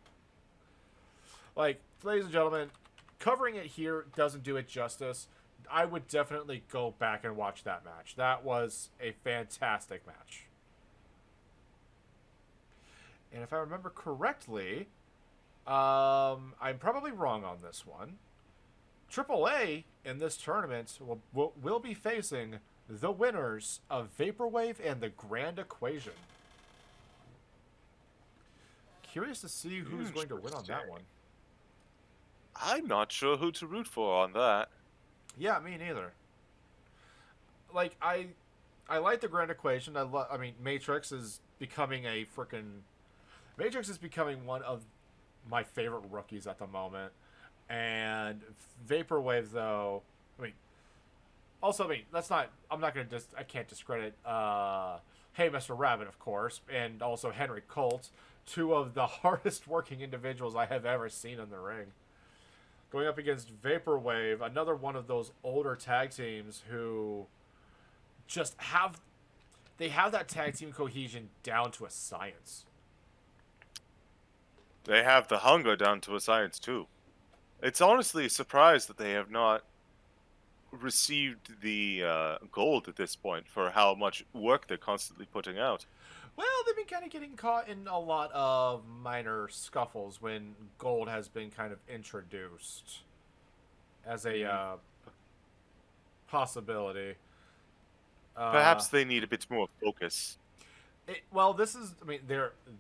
Like, ladies and gentlemen, covering it here doesn't do it justice. I would definitely go back and watch that match. That was a fantastic match. And if I remember correctly, I'm probably wrong on this one. AAA in this tournament will be facing the winners of Vaporwave and the Grand Equation. Curious to see who's going to win on that one. I'm not sure who to root for on that. Yeah, me neither. Like, I like the Grand Equation. I mean, Matrix is becoming one of my favorite rookies at the moment. And Vaporwave, though, I can't discredit, Hey Mr. Rabbit, of course, and also Henry Colt, 2 of the hardest working individuals I have ever seen in the ring. Going up against Vaporwave, another one of those older tag teams who just have that tag team cohesion down to a science. They have the hunger down to a science, too. It's honestly a surprise that they have not received the gold at this point for how much work they're constantly putting out. Well, they've been kind of getting caught in a lot of minor scuffles when gold has been kind of introduced as a possibility. Perhaps they need a bit more focus. Well, this is. I mean,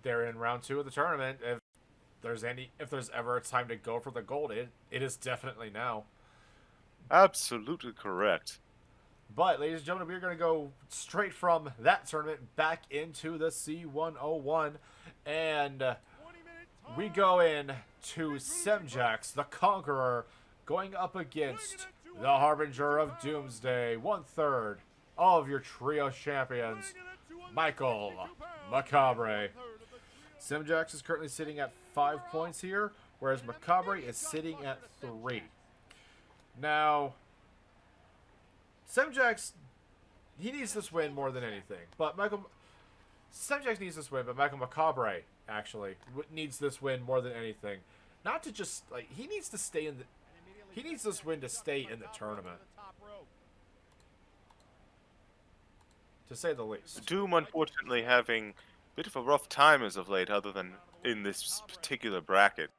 they're in round 2 of the tournament. If there's ever a time to go for the gold, it is definitely now. Absolutely correct. But, ladies and gentlemen, we're going to go straight from that tournament back into the C101. And we go in to Semjax, the Conqueror, going up against the Harbinger of Doomsday, 1/3 of your trio champions, Michael Macabre. Semjax is currently sitting at 5 points here, whereas Macabre is sitting at 3. Now, Semjax, he needs this win more than anything. But Semjax needs this win, but Michael Macabre actually needs this win more than anything. Not to just he needs to stay in the. He needs this win to stay in the tournament. To say the least. Doom, unfortunately, having a bit of a rough time as of late, other than in this particular bracket.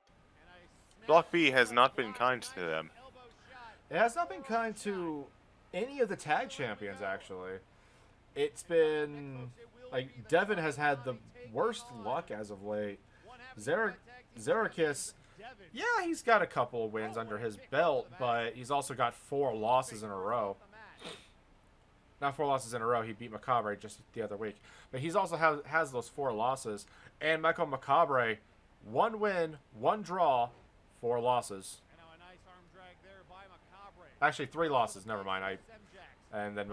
Block B has not been kind to them. It has not been kind to any of the tag champions, actually. It's been Devin has had the worst luck as of late. Zerakis, yeah, he's got a couple of wins under his belt, but he's also got 4 losses in a row. Not 4 losses in a row. He beat Macabre just the other week. But he's also has those 4 losses. And Michael Macabre, 1 win, 1 draw, 4 losses. Actually, 3 losses. Never mind. And then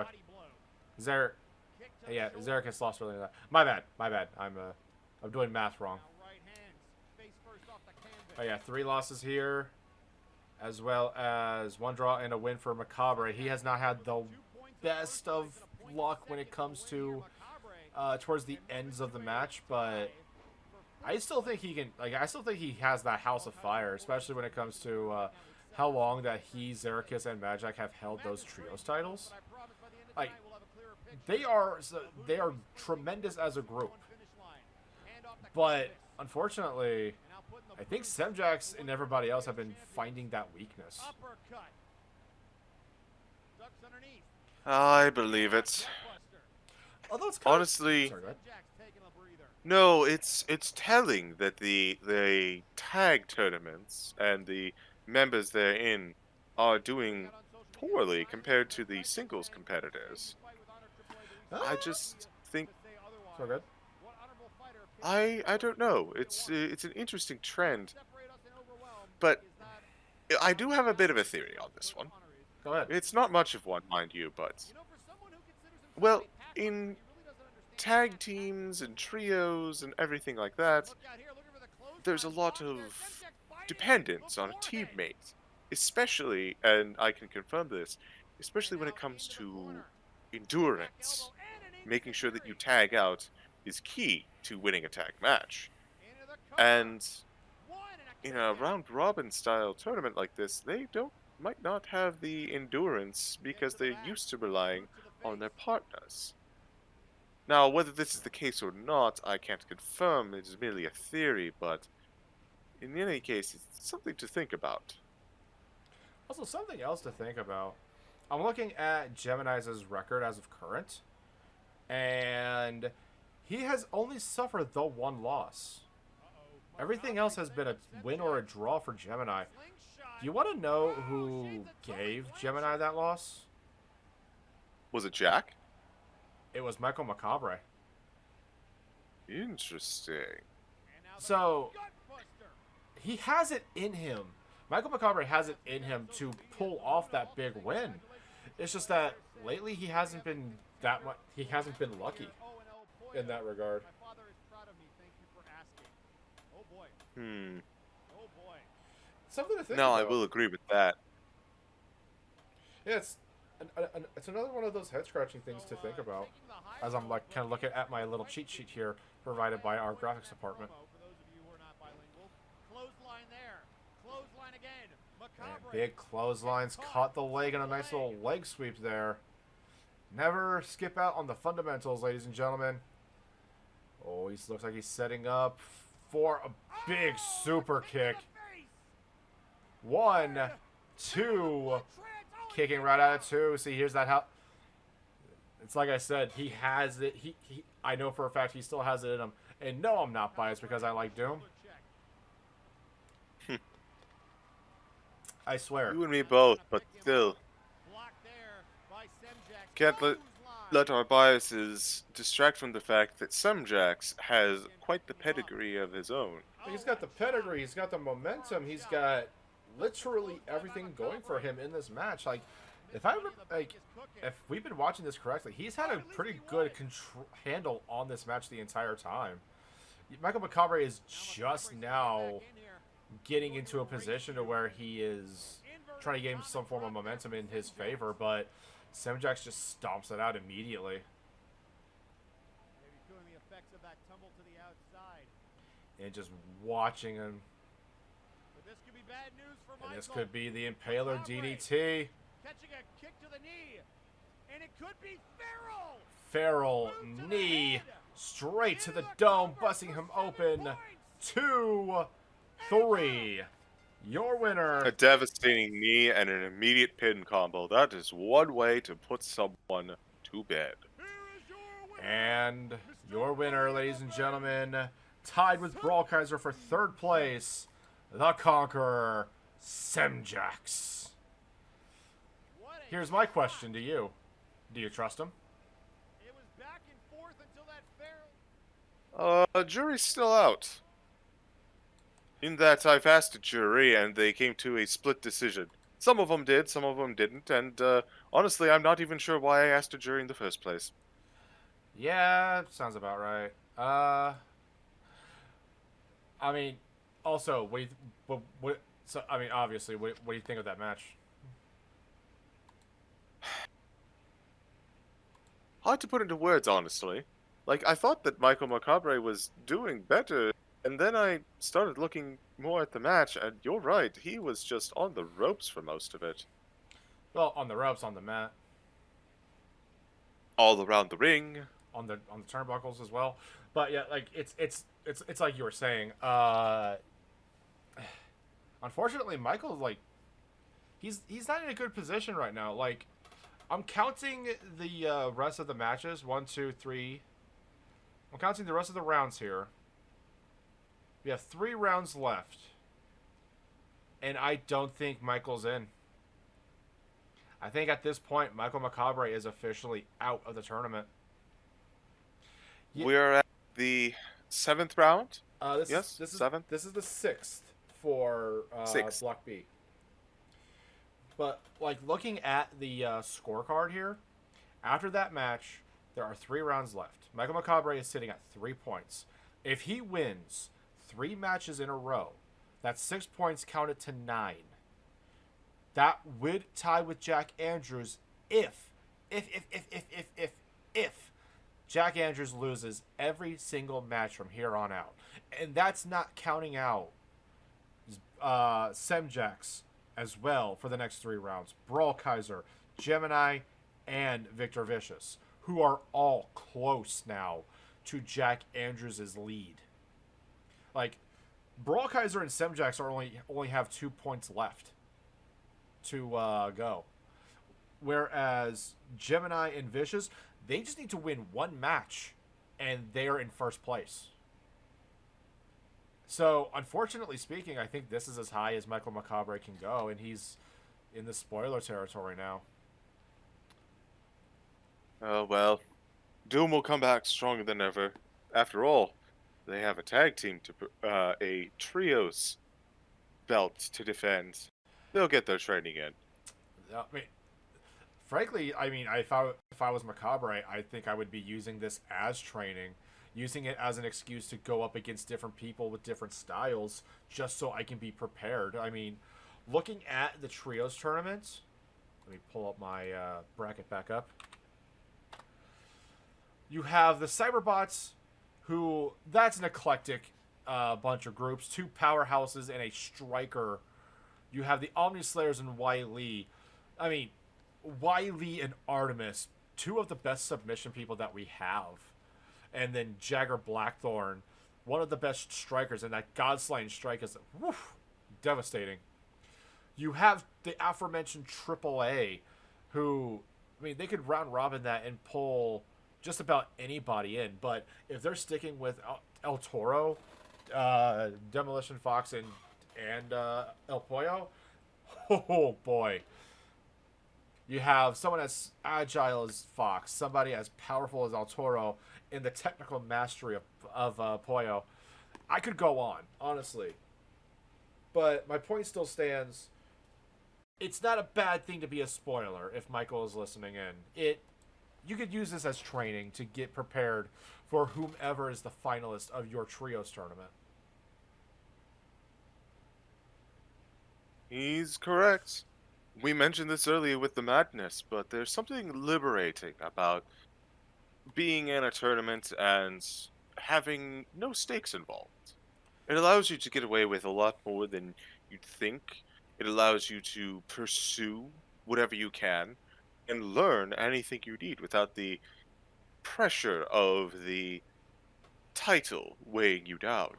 Zerakis lost earlier than that. My bad. I'm doing math wrong. Oh yeah, 3 losses here, as well as 1 draw and a win for Macabre. He has not had the best of luck when it comes to towards the ends of the match, but I still think he can. I still think he has that House of Fire, especially when it comes to how long that he, Zerakis, and Majak have held those trios titles. They are tremendous as a group, but unfortunately, I think Semjax and everybody else have been finding that weakness. I believe it. Although it's honestly, no, it's telling that the tag tournaments and the members therein are doing poorly compared to the singles competitors. I just think. So good. I don't know. It's an interesting trend, but I do have a bit of a theory on this one. Go ahead. It's not much of one, mind you, but well, in tag teams and trios and everything like that, there's a lot of dependence on a teammate, especially, and I can confirm this, especially when it comes to endurance. Making sure that you tag out is key to winning a tag match. And in a round-robin style tournament like this, they might not have the endurance because they're used to relying on their partners. Now, whether this is the case or not, I can't confirm. It is merely a theory, but in any case, it's something to think about. Also, something else to think about. I'm looking at Gemini's record as of current, and he has only suffered the 1 loss. Everything else has been a win or a draw for Gemini. Do you want to know who gave Gemini that loss? Was it Jack? It was Michael Macabre. Interesting. So, he has it in him. Michael Macabre has it in him to pull off that big win. It's just that lately he hasn't been that much. He hasn't been lucky in that regard. Something to think No, about. I will agree with that. Yeah, it's another one of those head scratching things to think about. As I'm kind of looking at my little cheat sheet here provided by our graphics department. And big clotheslines, caught the leg and a nice little leg sweep there. Never skip out on the fundamentals, ladies and gentlemen. Oh, he looks like he's setting up for a big super kick. 1, 2, kicking right out of 2. See, here's that how. It's like I said, he has it. I know for a fact he still has it in him. And no, I'm not biased because I like Doom. I swear. You and me both, but still. Can't let our biases distract from the fact that Semjax has quite the pedigree of his own. He's got the pedigree, he's got the momentum, he's got literally everything going for him in this match. Like, if we've been watching this correctly, he's had a pretty good handle on this match the entire time. Michael Macabre is just now getting into a position to where he is trying to gain some form of momentum in his favor, but Semjax just stomps it out immediately. And just watching him. And this could be the Impaler DDT. Catching a kick to the knee. And it could be Farrell. Farrell knee straight to the dome, busting him open. 2, 3. Your winner. A devastating knee and an immediate pin combo. That is one way to put someone to bed. And your winner, ladies and gentlemen, tied with Brawl Kaiser for 3rd place, the Conqueror, Semjax. Here's my question to you. Do you trust him? It was back and forth until that Farrell. Jury's still out. In that I've asked a jury and they came to a split decision. Some of them did, some of them didn't, and honestly, I'm not even sure why I asked a jury in the first place. Yeah, sounds about right. I mean, also, obviously, what do you think of that match? Hard to put into words, honestly. Like, I thought that Michael Macabre was doing better, and then I started looking more at the match, and you're right, he was just on the ropes for most of it. Well, on the ropes, on the mat. All around the ring. On the turnbuckles as well. But yeah, like it's like you were saying. Unfortunately, Michael, like, he's not in a good position right now. Like, I'm counting the rest of the matches. 1, 2, 3. I'm counting the rest of the rounds here. We have 3 rounds left. And I don't think Michael's in. I think at this point, Michael Macabre is officially out of the tournament. We're at the 7th round? This is 7th? This is the 6th for Block B. But, like, looking at the scorecard here, after that match, there are 3 rounds left. Michael Macabre is sitting at 3 points. If he wins 3 matches in a row, that's 6 points counted to 9. That would tie with Jack Andrews if Jack Andrews loses every single match from here on out. And that's not counting out Semjax as well for the next 3 rounds. Brawl Kaiser, Gemini, and Victor Vicious, who are all close now to Jack Andrews' lead. Like, Brawl Kaiser and Semjax are only have 2 points left to go. Whereas Gemini and Vicious, they just need to win 1 match, and they are in 1st place. So, unfortunately speaking, I think this is as high as Michael Macabre can go, and he's in the spoiler territory now. Oh, well. Doom will come back stronger than ever. After all, they have a tag team to a trios belt to defend. They'll get their training in. I mean, frankly, if I was Macabre, I think I would be using this as training, using it as an excuse to go up against different people with different styles, just so I can be prepared. I mean, looking at the trios tournament, let me pull up my bracket back up. You have the Cyberbots, who, that's an eclectic bunch of groups. 2 powerhouses and a striker You have the Omni Slayers and Lee. I mean, Lee and Artemis, two of the best submission people that we have. And then Jagger Blackthorn, one of the best strikers, and that God-slaying strike is devastating. You have the aforementioned AAA, who, I mean, they could round robin that and pull just about anybody in, but if they're sticking with El Toro, Demolition Fox, and El Pollo, oh boy. You have someone as agile as Fox, somebody as powerful as El Toro, in the technical mastery of Pollo. I could go on, honestly. But my point still stands. It's not a bad thing to be a spoiler if Michael is listening in. You could use this as training to get prepared for whomever is the finalist of your trios tournament. He's correct. We mentioned this earlier with the madness, but there's something liberating about being in a tournament and having no stakes involved. It allows you to get away with a lot more than you'd think. It allows you to pursue whatever you can and learn anything you need without the pressure of the title weighing you down.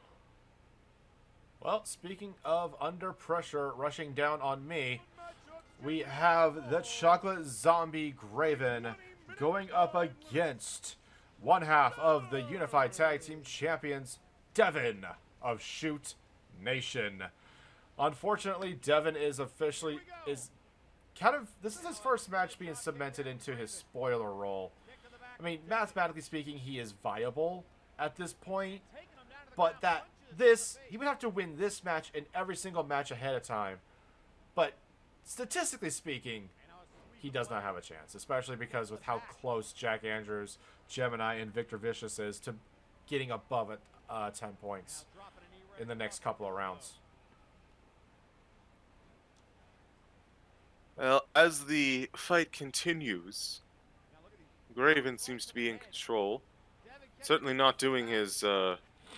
Well, speaking of under pressure rushing down on me, we have the Chocolate Zombie Graven going up against one half of the Unified Tag Team Champions, Devin of Shoot Nation. Unfortunately, Devin is this is his first match being cemented into his spoiler role. I mean, mathematically speaking, he is viable at this point, but he would have to win this match and every single match ahead of time. But statistically speaking, he does not have a chance, especially because with how close Jack Andrews, Gemini, and Victor Vicious is to getting above 10 points in the next couple of rounds. Well, as the fight continues, Graven seems to be in control. Certainly not doing his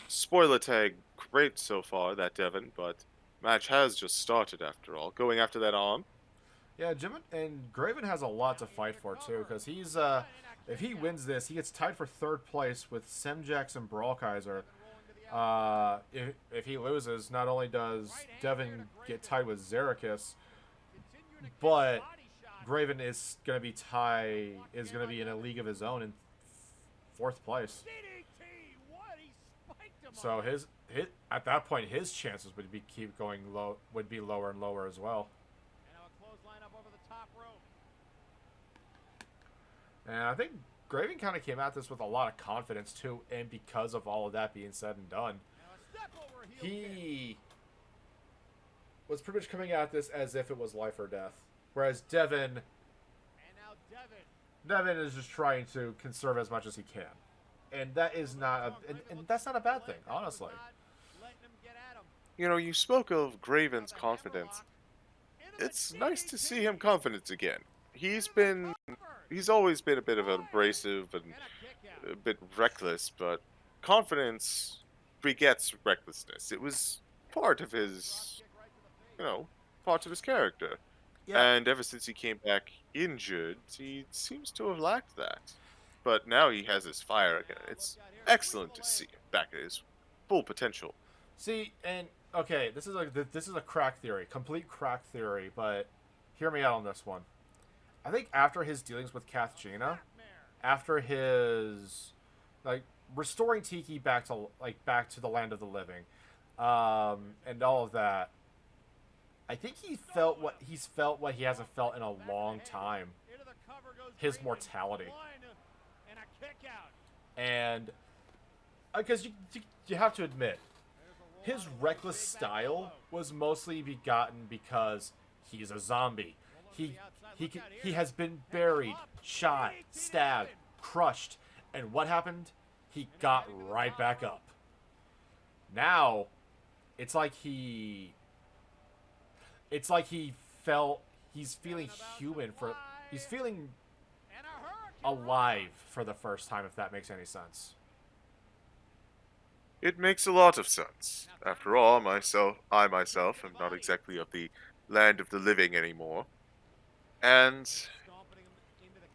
spoiler tag great so far, that Devin, but match has just started after all. Going after that arm. Yeah, and Graven has a lot to fight for too, because he's if he wins this, he gets tied for third place with Semjax and Brawlkaiser. If he loses, not only does Devin get tied with Xerxes, but Graven is gonna be in a league of his own in fourth place. So his at that point his chances would be lower and lower as well. And I think Graven kind of came at this with a lot of confidence too, and because of all of that being said and done, he was pretty much coming at this as if it was life or death. Whereas Devin is just trying to conserve as much as he can. And that is and that's not a bad thing, honestly. You know, you spoke of Graven's confidence. It's nice to see him confident again. He's always been a bit of an abrasive and a bit reckless, but confidence begets recklessness. It was part of his, part of his character. Yeah. And ever since he came back injured, he seems to have lacked that. But now he has his fire again. It's excellent to see him back at his full potential. See, and okay, this is a crack theory, complete crack theory, but hear me out on this one. I think after his dealings with Kathjina, after his restoring Tiki back to the land of the living, and all of that, I think he felt what he hasn't felt in a long time. His mortality. And because you have to admit, his reckless style was mostly begotten because he's a zombie. He has been buried, shot, stabbed, crushed, and what happened? He got right back up. Now, it's like he's feeling human he's feeling alive for the first time, if that makes any sense. It makes a lot of sense. After all, I myself am not exactly of the land of the living anymore. And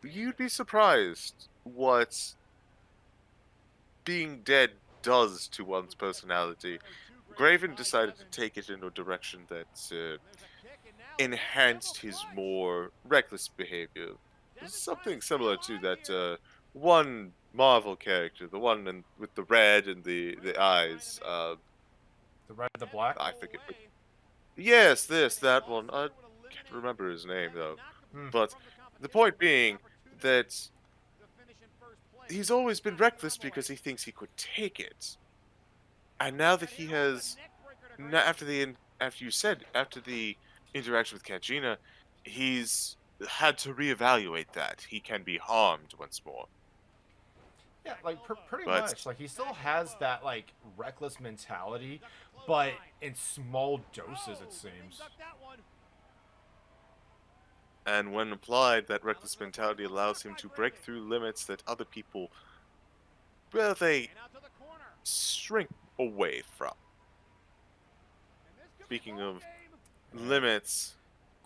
you'd be surprised what being dead does to one's personality. Graven decided to take it in a direction that enhanced his more reckless behavior. Something similar to that one Marvel character, the one with the red and the eyes. The red and the black? I forget. Yes, that one. I can't remember his name, though. But the point being that he's always been reckless because he thinks he could take it. And now that he has, after the interaction with Kangina, he's had to reevaluate that. He can be harmed once more. Yeah, like pretty much. Like he still has that like reckless mentality, but in small doses, it seems. And when applied, that reckless mentality allows him to break through limits that other people, well, they shrink away from. Speaking of limits,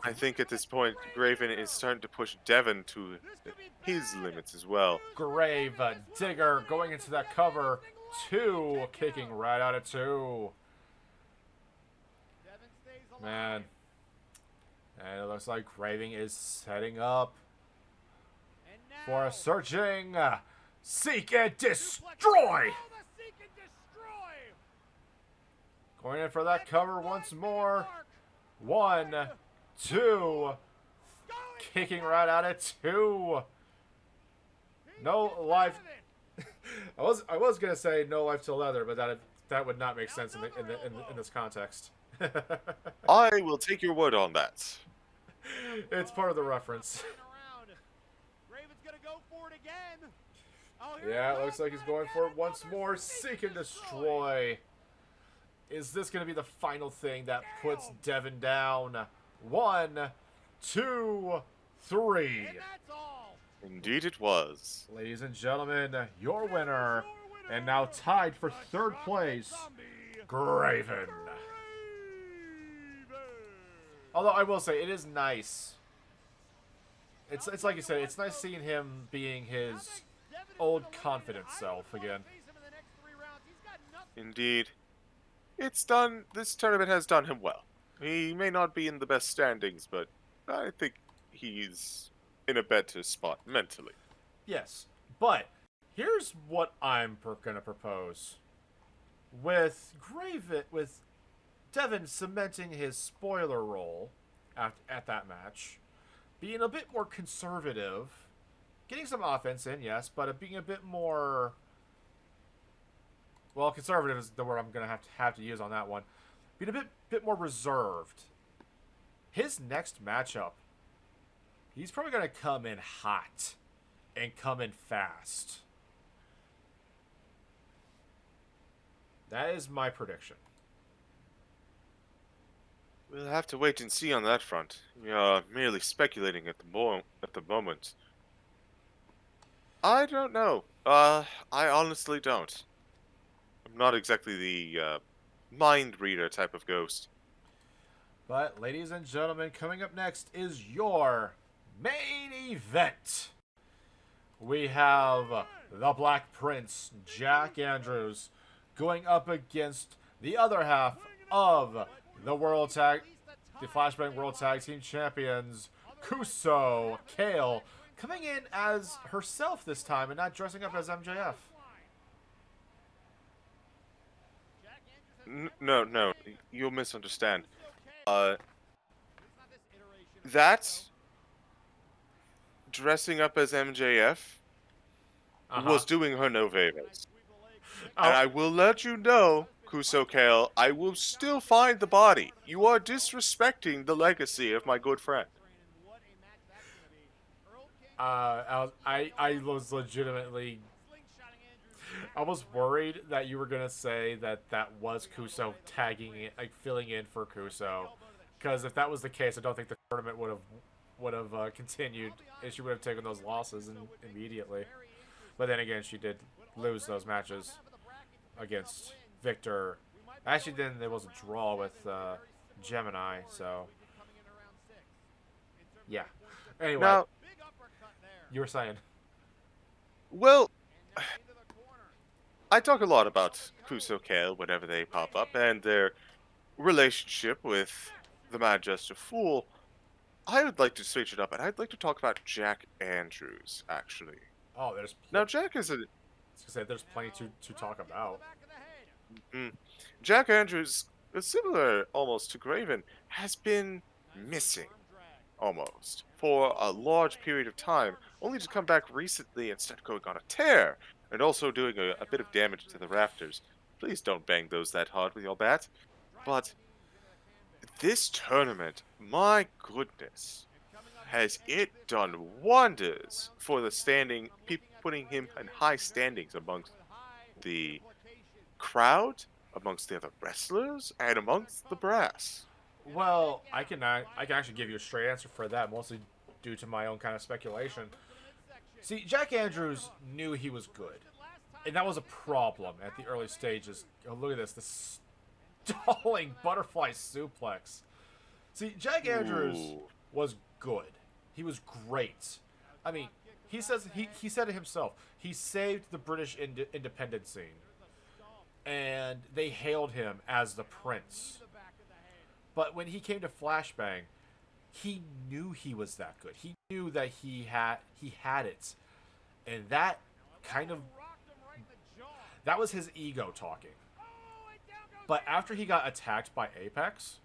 I think at this point, Graven is starting to push Devon to his limits as well. Grave Digger going into that cover 2, kicking right out of 2. Man. And it looks like Graven is setting up for a searching Seek and Destroy. Going in for that cover once more. 1, 2, kicking right out of 2. No life. I was gonna say no life till leather, but that would not make sense in this context. I will take your word on that. It's part of the reference. Yeah, it looks like he's going for it once more. Seek and Destroy. Is this going to be the final thing that puts Devon down? 1, 2, 3. Indeed it was. Ladies and gentlemen, your winner, and now tied for 3rd place, Graven. Although I will say, it is nice. It's like you said, it's nice seeing him being his old confident self again. Indeed. This tournament has done him well. He may not be in the best standings, but I think he's in a better spot mentally. Yes, but here's what I'm gonna propose. With Devon cementing his spoiler role at that match, being a bit more conservative, getting some offense in, yes, but being a bit more... Well, conservative is the word I'm going to have to use on that one. Being a bit more reserved. His next matchup, he's probably going to come in hot and come in fast. That is my prediction. We'll have to wait and see on that front. We are merely speculating at the moment. I don't know. I honestly don't. I'm not exactly the mind reader type of ghost. But, ladies and gentlemen, coming up next is your main event. We have the Black Prince, Jack Andrews, going up against the other half of the Flashbang World Tag Team Champions, Kuso Kale, coming in as herself this time and not dressing up as MJF. No, you'll misunderstand. That dressing up as MJF was doing her no favors. And I will let you know, Kuso Kale, I will still find the body. You are disrespecting the legacy of my good friend. I was legitimately... I was worried that you were going to say that was Kuso tagging it, like filling in for Kuso. Because if that was the case, I don't think the tournament would have continued. And she would have taken those losses immediately. But then again, she did lose those matches against Victor. Actually, then there was a draw with Gemini, so Yeah. Anyway, Now, you were saying. well, I talk a lot about Kuso Kale whenever they pop up and their relationship with the Manchester Fool. I would like to switch it up, and I'd like to talk about Jack Andrews, actually. Oh, there's. Now, Jack is a... I was gonna say there's plenty to talk about. Jack Andrews, similar almost to Graven, has been missing, almost, for a large period of time, only to come back recently and start going on a tear, and also doing a bit of damage to the rafters. Please don't bang those that hard with your bat. But this tournament, my goodness, has it done wonders for the standing, putting him in high standings amongst the crowd, amongst the other wrestlers, and amongst the brass. Well, I can actually give you a straight answer for that, mostly due to my own kind of speculation. See, Jack Andrews knew he was good, and that was a problem at the early stages. Oh, look at this, the stalling butterfly suplex. See, Jack Andrews was good. He was great. I mean, he said it himself. He saved the British independence scene, and they hailed him as the prince. But when he came to Flashbang, he knew he was that good. He knew that he had it, and that was his ego talking. But after he got attacked by Apex,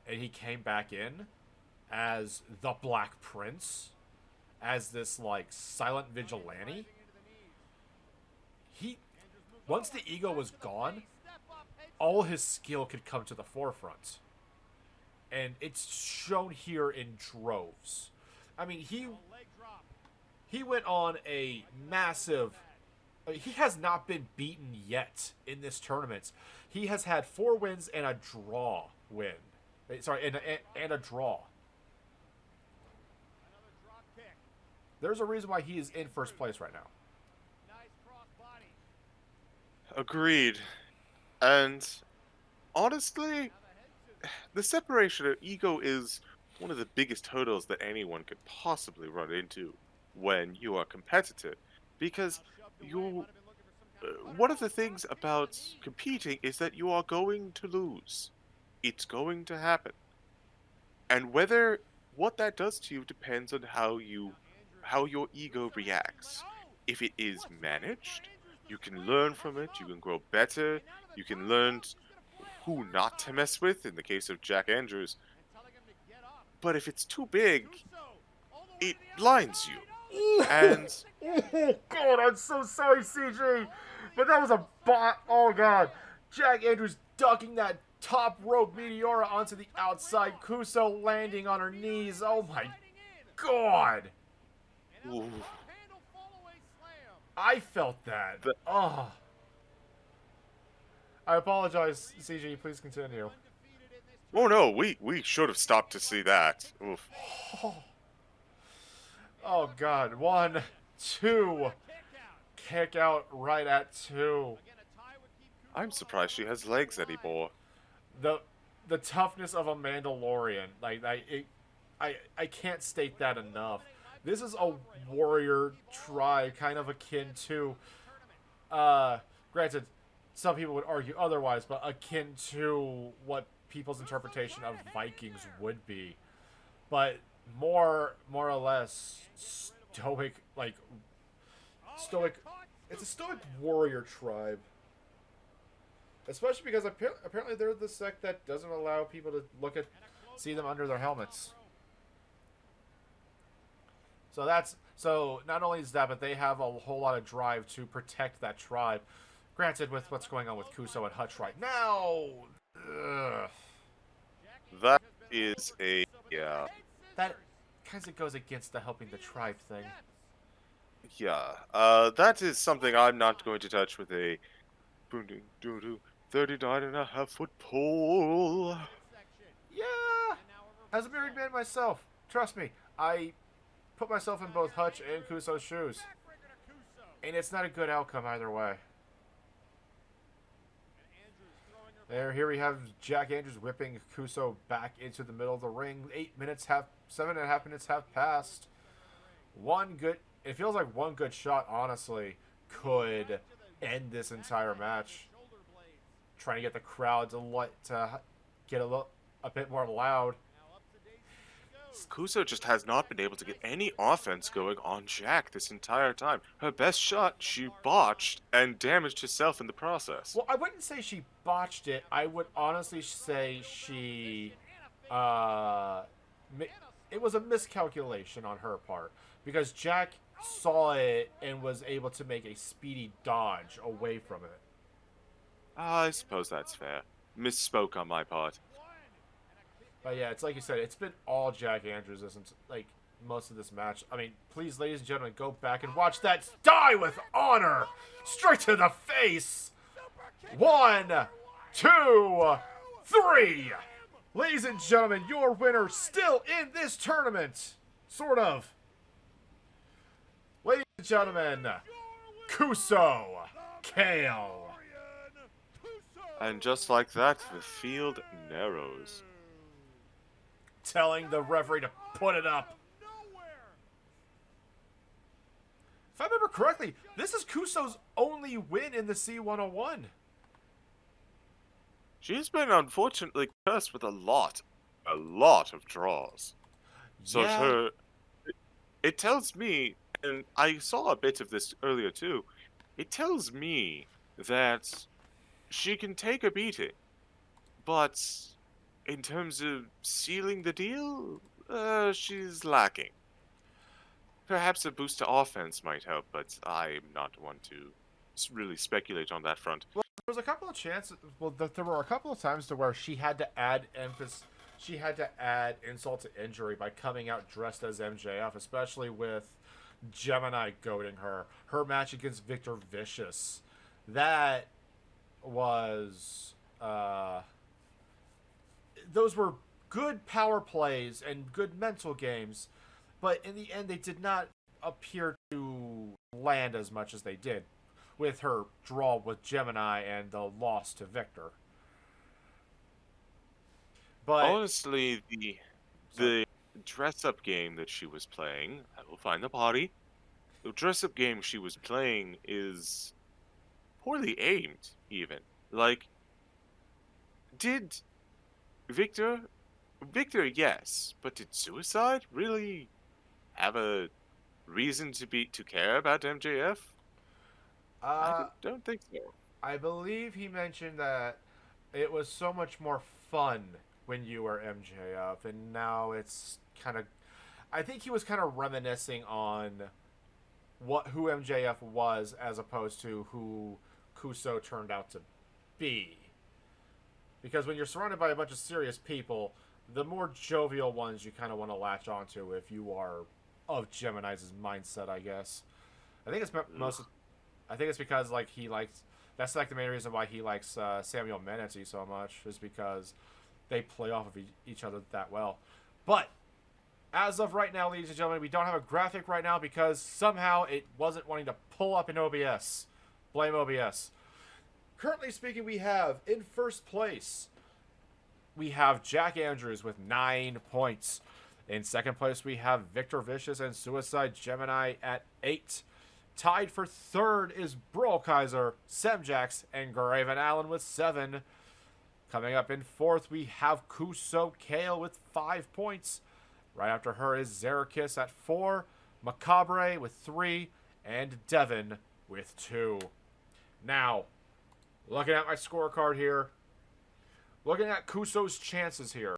and he came back in as the Black Prince, as this like silent vigilante, once the ego was gone, all his skill could come to the forefront. And it's shown here in droves. I mean, he went on a massive... He has not been beaten yet in this tournament. He has had 4 wins and a draw win. Sorry, and a draw. There's a reason why he is in first place right now. Agreed. And honestly, the separation of ego is one of the biggest hurdles that anyone could possibly run into when you are competitive. Because one of the things about competing is that you are going to lose. It's going to happen. And what that does to you depends on how your ego reacts. If it is managed, you can learn from it, you can grow better, you can learn who not to mess with, in the case of Jack Andrews. But if it's too big, it blinds you. And... Oh, God, I'm so sorry, CG. But that was a bot. Oh, God. Jack Andrews ducking that top rope Meteora onto the outside. Kuso landing on her knees. Oh, my God. Ooh. I felt that. Oh. I apologize, CG. Please continue. Oh, no. We should have stopped to see that. Oof. Oh, God. 1, 2. Kick out right at 2. I'm surprised she has legs anymore. The toughness of a Mandalorian. Like, I can't state that enough. This is a warrior tribe, kind of akin to, granted, some people would argue otherwise, but akin to what people's interpretation of Vikings would be. But more or less stoic, it's a stoic warrior tribe. Especially because apparently they're the sect that doesn't allow people to see them under their helmets. So not only is that, but they have a whole lot of drive to protect that tribe. Granted, with what's going on with Kuso and Hutch right now, that is that kind of goes against the helping the tribe thing. Yeah, that is something I'm not going to touch with a 39.5-foot pole. Yeah, as a married man myself, trust me, I put myself in both Hutch and Kuso's shoes, and it's not a good outcome either way. Here we have Jack Andrews whipping Kuso back into the middle of the ring. 7.5 minutes have passed. It feels like one good shot, honestly, could end this entire match. Trying to get the crowd to get a bit more loud. Kuso just has not been able to get any offense going on Jack this entire time. Her best shot, she botched and damaged herself in the process. Well, I wouldn't say she botched it. I would honestly say she, it was a miscalculation on her part because Jack saw it and was able to make a speedy dodge away from it. I suppose that's fair. Misspoke on my part. But yeah, it's like you said, it's been all Jack Andrews most of this match. I mean, please, ladies and gentlemen, go back and watch that die with honor, straight to the face. 1, 2, 3. Ladies and gentlemen, your winner still in this tournament, sort of. Ladies and gentlemen, Kuso Kale. And just like that, the field narrows. Telling the referee to put it up. If I remember correctly, this is Kuso's only win in the C101. She's been unfortunately cursed with a lot of draws. So Yeah. it tells me, and I saw a bit of this earlier too, it tells me that she can take a beating, but in terms of sealing the deal, she's lacking. Perhaps a boost to offense might help, but I'm not one to really speculate on that front. Well, there was a couple of chances. Well, there were a couple of times to where she had to add emphasis. She had to add insult to injury by coming out dressed as MJF, especially with Gemini goading her. Her match against Victor Vicious. That was... those were good power plays and good mental games, but in the end they did not appear to land as much as they did with her draw with Gemini and the loss to Victor. But honestly, the dress-up game that she was playing, I will find the body. The dress-up game she was playing is poorly aimed, even. Like, did Victor, yes, but did Suicide really have a reason to care about MJF? I don't think so. I believe he mentioned that it was so much more fun when you were MJF, and now it's kind of... I think he was kind of reminiscing on who MJF was as opposed to who Kuso turned out to be. Because when you're surrounded by a bunch of serious people, the more jovial ones you kind of want to latch onto if you are of Gemini's mindset, I guess. I think it's because like he likes... That's like the main reason why he likes Samuel Menetzi so much, is because they play off of each other that well. But as of right now, ladies and gentlemen, we don't have a graphic right now because somehow it wasn't wanting to pull up in OBS. Blame OBS. Currently speaking, we have in first place, we have Jack Andrews with 9 points. In second place, we have Victor Vicious and Suicide Gemini at 8. Tied for third is Brawl Kaiser, Semjax, and Graven Allen with 7. Coming up in fourth, we have Kuso Kale with 5 points. Right after her is Zerakis at 4, Macabre with 3, and Devin with 2. Now, looking at my scorecard here, looking at Kuso's chances here,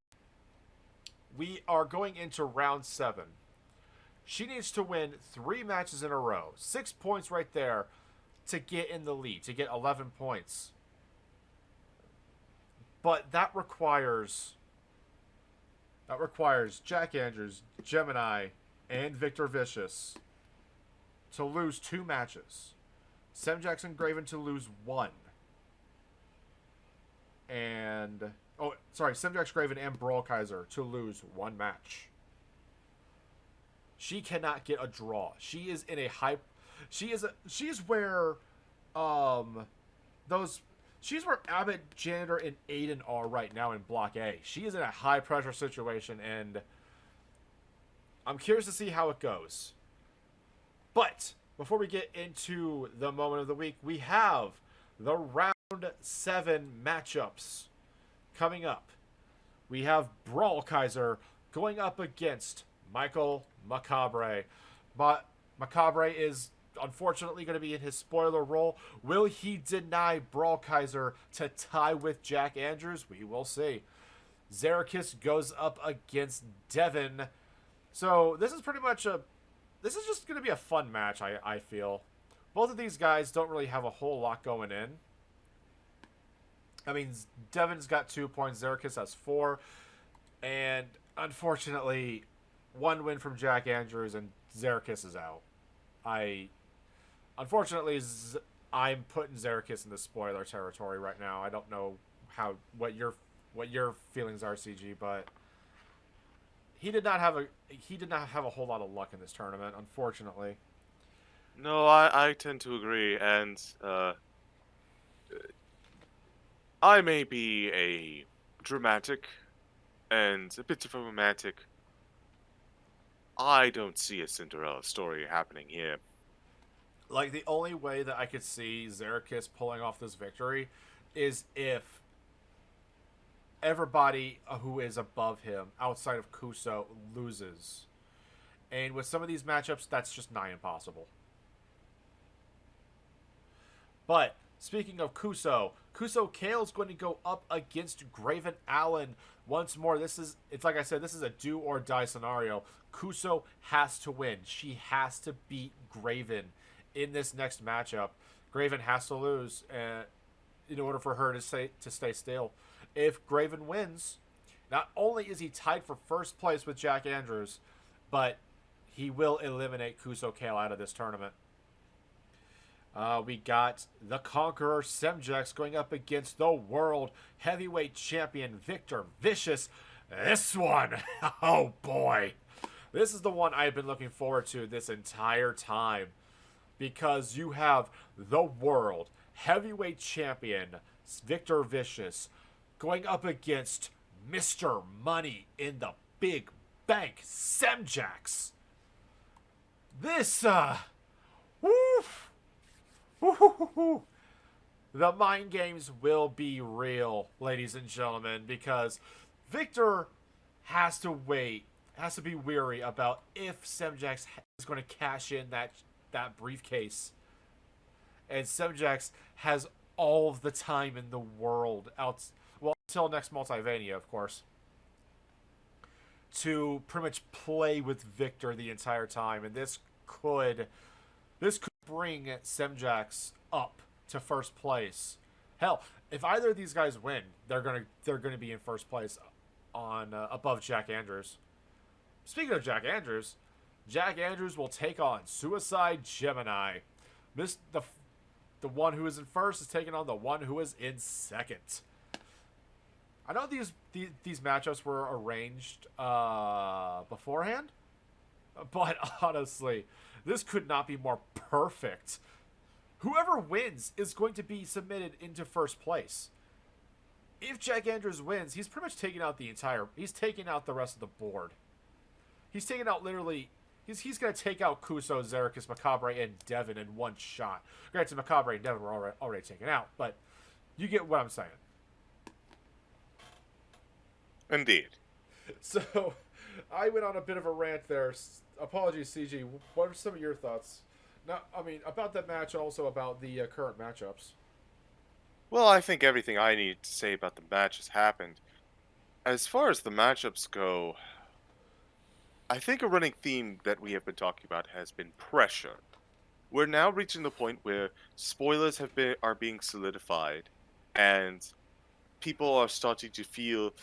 we are going into round 7. She needs to win 3 matches in a row. 6 points right there to get in the lead, to get 11 points. But that requires Jack Andrews, Gemini, and Victor Vicious to lose 2 matches. Semjax and Graven to lose 1. And... Oh, sorry, Semjax, Graven, and Brawl Kaiser to lose 1 match. She cannot get a draw. She is in a high... She is where... those She's where Abbott, Janitor, and Aiden are right now in Block A. She is in a high-pressure situation, and I'm curious to see how it goes. But before we get into the moment of the week, we have the Round 7 matchups coming up. We have Brawl Kaiser going up against Michael Macabre. Macabre is unfortunately going to be in his spoiler role. Will he deny Brawl Kaiser to tie with Jack Andrews? We will see. Zerakis goes up against Devin. So this is pretty much this is just going to be a fun match, I feel. Both of these guys don't really have a whole lot going in. I mean, Devin's got 2 points, Zerakis has 4. And unfortunately, 1 win from Jack Andrews and Zerakis is out. Unfortunately, I'm putting Zerakis in the spoiler territory right now. I don't know what your feelings are, CG, but he did not have a whole lot of luck in this tournament, unfortunately. No, I tend to agree, and I may be a dramatic and a bit of a romantic. I don't see a Cinderella story happening here. Like, the only way that I could see Zerakis pulling off this victory is if everybody who is above him, outside of Kuso, loses. And with some of these matchups, that's just nigh impossible. But, speaking of Kuso Kale's going to go up against Graven Allen once more. It's like I said, this is a do or die scenario. Kuso has to win. She has to beat Graven in this next matchup. Graven has to lose in order for her to stay still. If Graven wins, not only is he tied for first place with Jack Andrews, but he will eliminate Kuso Kale out of this tournament. We got the Conqueror Semjax going up against the World Heavyweight Champion Victor Vicious. This one, oh boy. This is the one I've been looking forward to this entire time. Because you have the World Heavyweight Champion Victor Vicious going up against Mr. Money in the Big Bank Semjax. This, woof. Woo-hoo-hoo-hoo. The mind games will be real, ladies and gentlemen, because Victor has to be weary about if Semjax is going to cash in that briefcase. And Semjax has all of the time in the world until next Multivania, of course, to pretty much play with Victor the entire time. And this could bring Semjax up to first place. Hell, if either of these guys win, they're gonna be in first place on above Jack Andrews. Speaking of Jack Andrews will take on Suicide Gemini. The one who is in first is taking on the one who is in second. I know these matchups were arranged beforehand, but honestly, this could not be more perfect. Whoever wins is going to be submitted into first place. If Jack Andrews wins, he's pretty much taking out he's taking out the rest of the board. He's taking out literally, he's going to take out Kuso, Zerakis, Macabre, and Devin in one shot. Granted, Macabre and Devin were already taken out, but you get what I'm saying. Indeed. So, I went on a bit of a rant there. Apologies, CG. What are some of your thoughts? About that match, also about the current matchups. Well, I think everything I need to say about the match has happened. As far as the matchups go, I think a running theme that we have been talking about has been pressure. We're now reaching the point where spoilers are being solidified, and people are starting to feel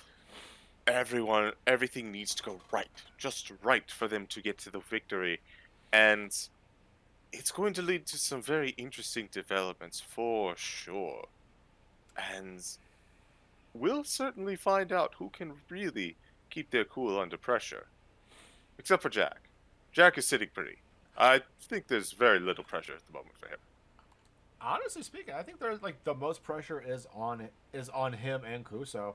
everything needs to go right, just right for them to get to the victory, and it's going to lead to some very interesting developments for sure. And we'll certainly find out who can really keep their cool under pressure. Except for Jack. Jack is sitting pretty. I think there's very little pressure at the moment for him. honestly speaking, I think there's like the most pressure is on him and Kuso.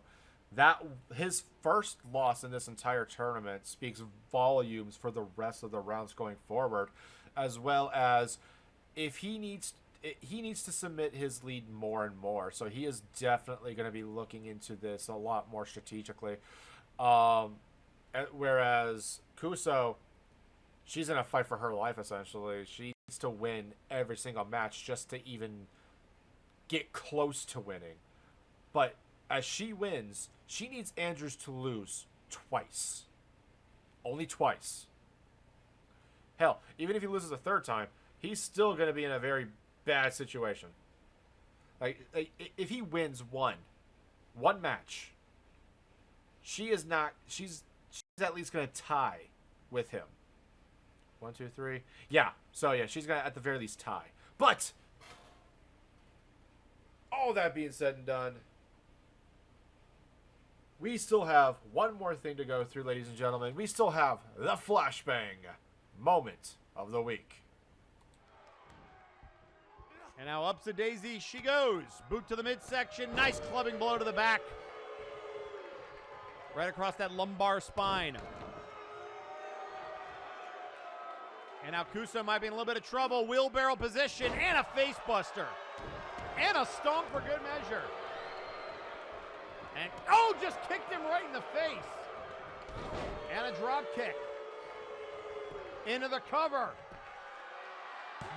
That his first loss in this entire tournament speaks volumes for the rest of the rounds going forward, as well as if he needs to submit his lead more and more. So he is definitely going to be looking into this a lot more strategically. Whereas Kuso, she's in a fight for her life essentially. She needs to win every single match just to even get close to winning. But as she wins, she needs Andrews to lose twice. Only twice. Hell, even if he loses a third time, he's still going to be in a very bad situation. Like if he wins one match, she's at least going to tie with him. 1, 2, 3. Yeah. So yeah, she's going to at the very least tie. But all that being said and done, we still have one more thing to go through, ladies and gentlemen. We still have the Flashbang moment of the week. And now up to Daisy she goes. Boot to the midsection. Nice clubbing blow to the back. Right across that lumbar spine. And now Kuso might be in a little bit of trouble. Wheelbarrow position and a face buster. And a stomp for good measure. And, oh, just kicked him right in the face. And a drop kick. Into the cover.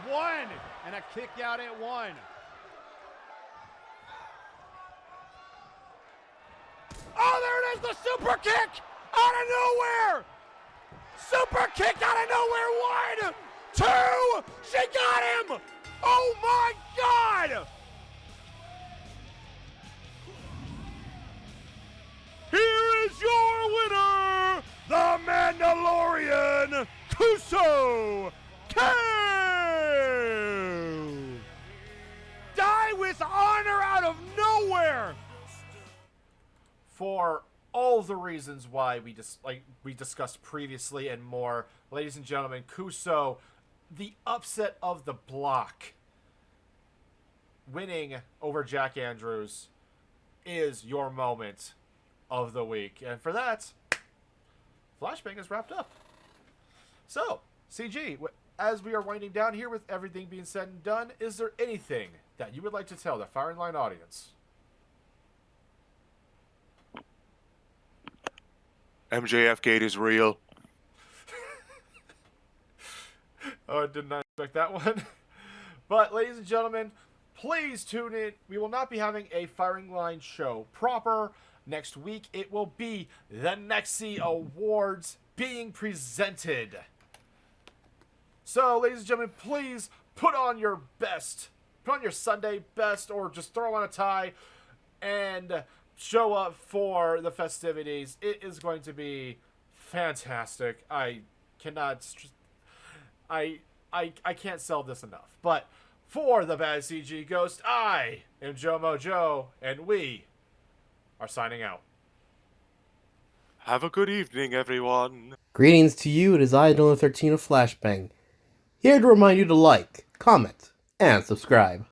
1. And a kick out at 1. Oh, there it is, the super kick out of nowhere. Super kick out of nowhere. 1, 2. She got him. Oh, my God. Here is your winner, the Mandalorian, Kuso Kale! Die with honor out of nowhere! For all the reasons why we discussed previously and more, ladies and gentlemen, Kuso, the upset of the block, winning over Jack Andrews, is your moment of the week. And for that, Flashbang is wrapped up. So, CG, as we are winding down here with everything being said and done, is there anything that you would like to tell the Firing Line audience? MJF Gate is real. Oh, I did not expect that one. But, ladies and gentlemen, please tune in. We will not be having a Firing Line show proper. Next week, it will be the Nexus Awards being presented. So, ladies and gentlemen, please put on your best. Put on your Sunday best or just throw on a tie and show up for the festivities. It is going to be fantastic. I cannot... I can't sell this enough. But for the Bad CG Ghost, I am Joe Mojo, and we are signing out. Have a good evening, everyone. Greetings to you, it is I, Dylan13 of Flashbang, here to remind you to like, comment, and subscribe.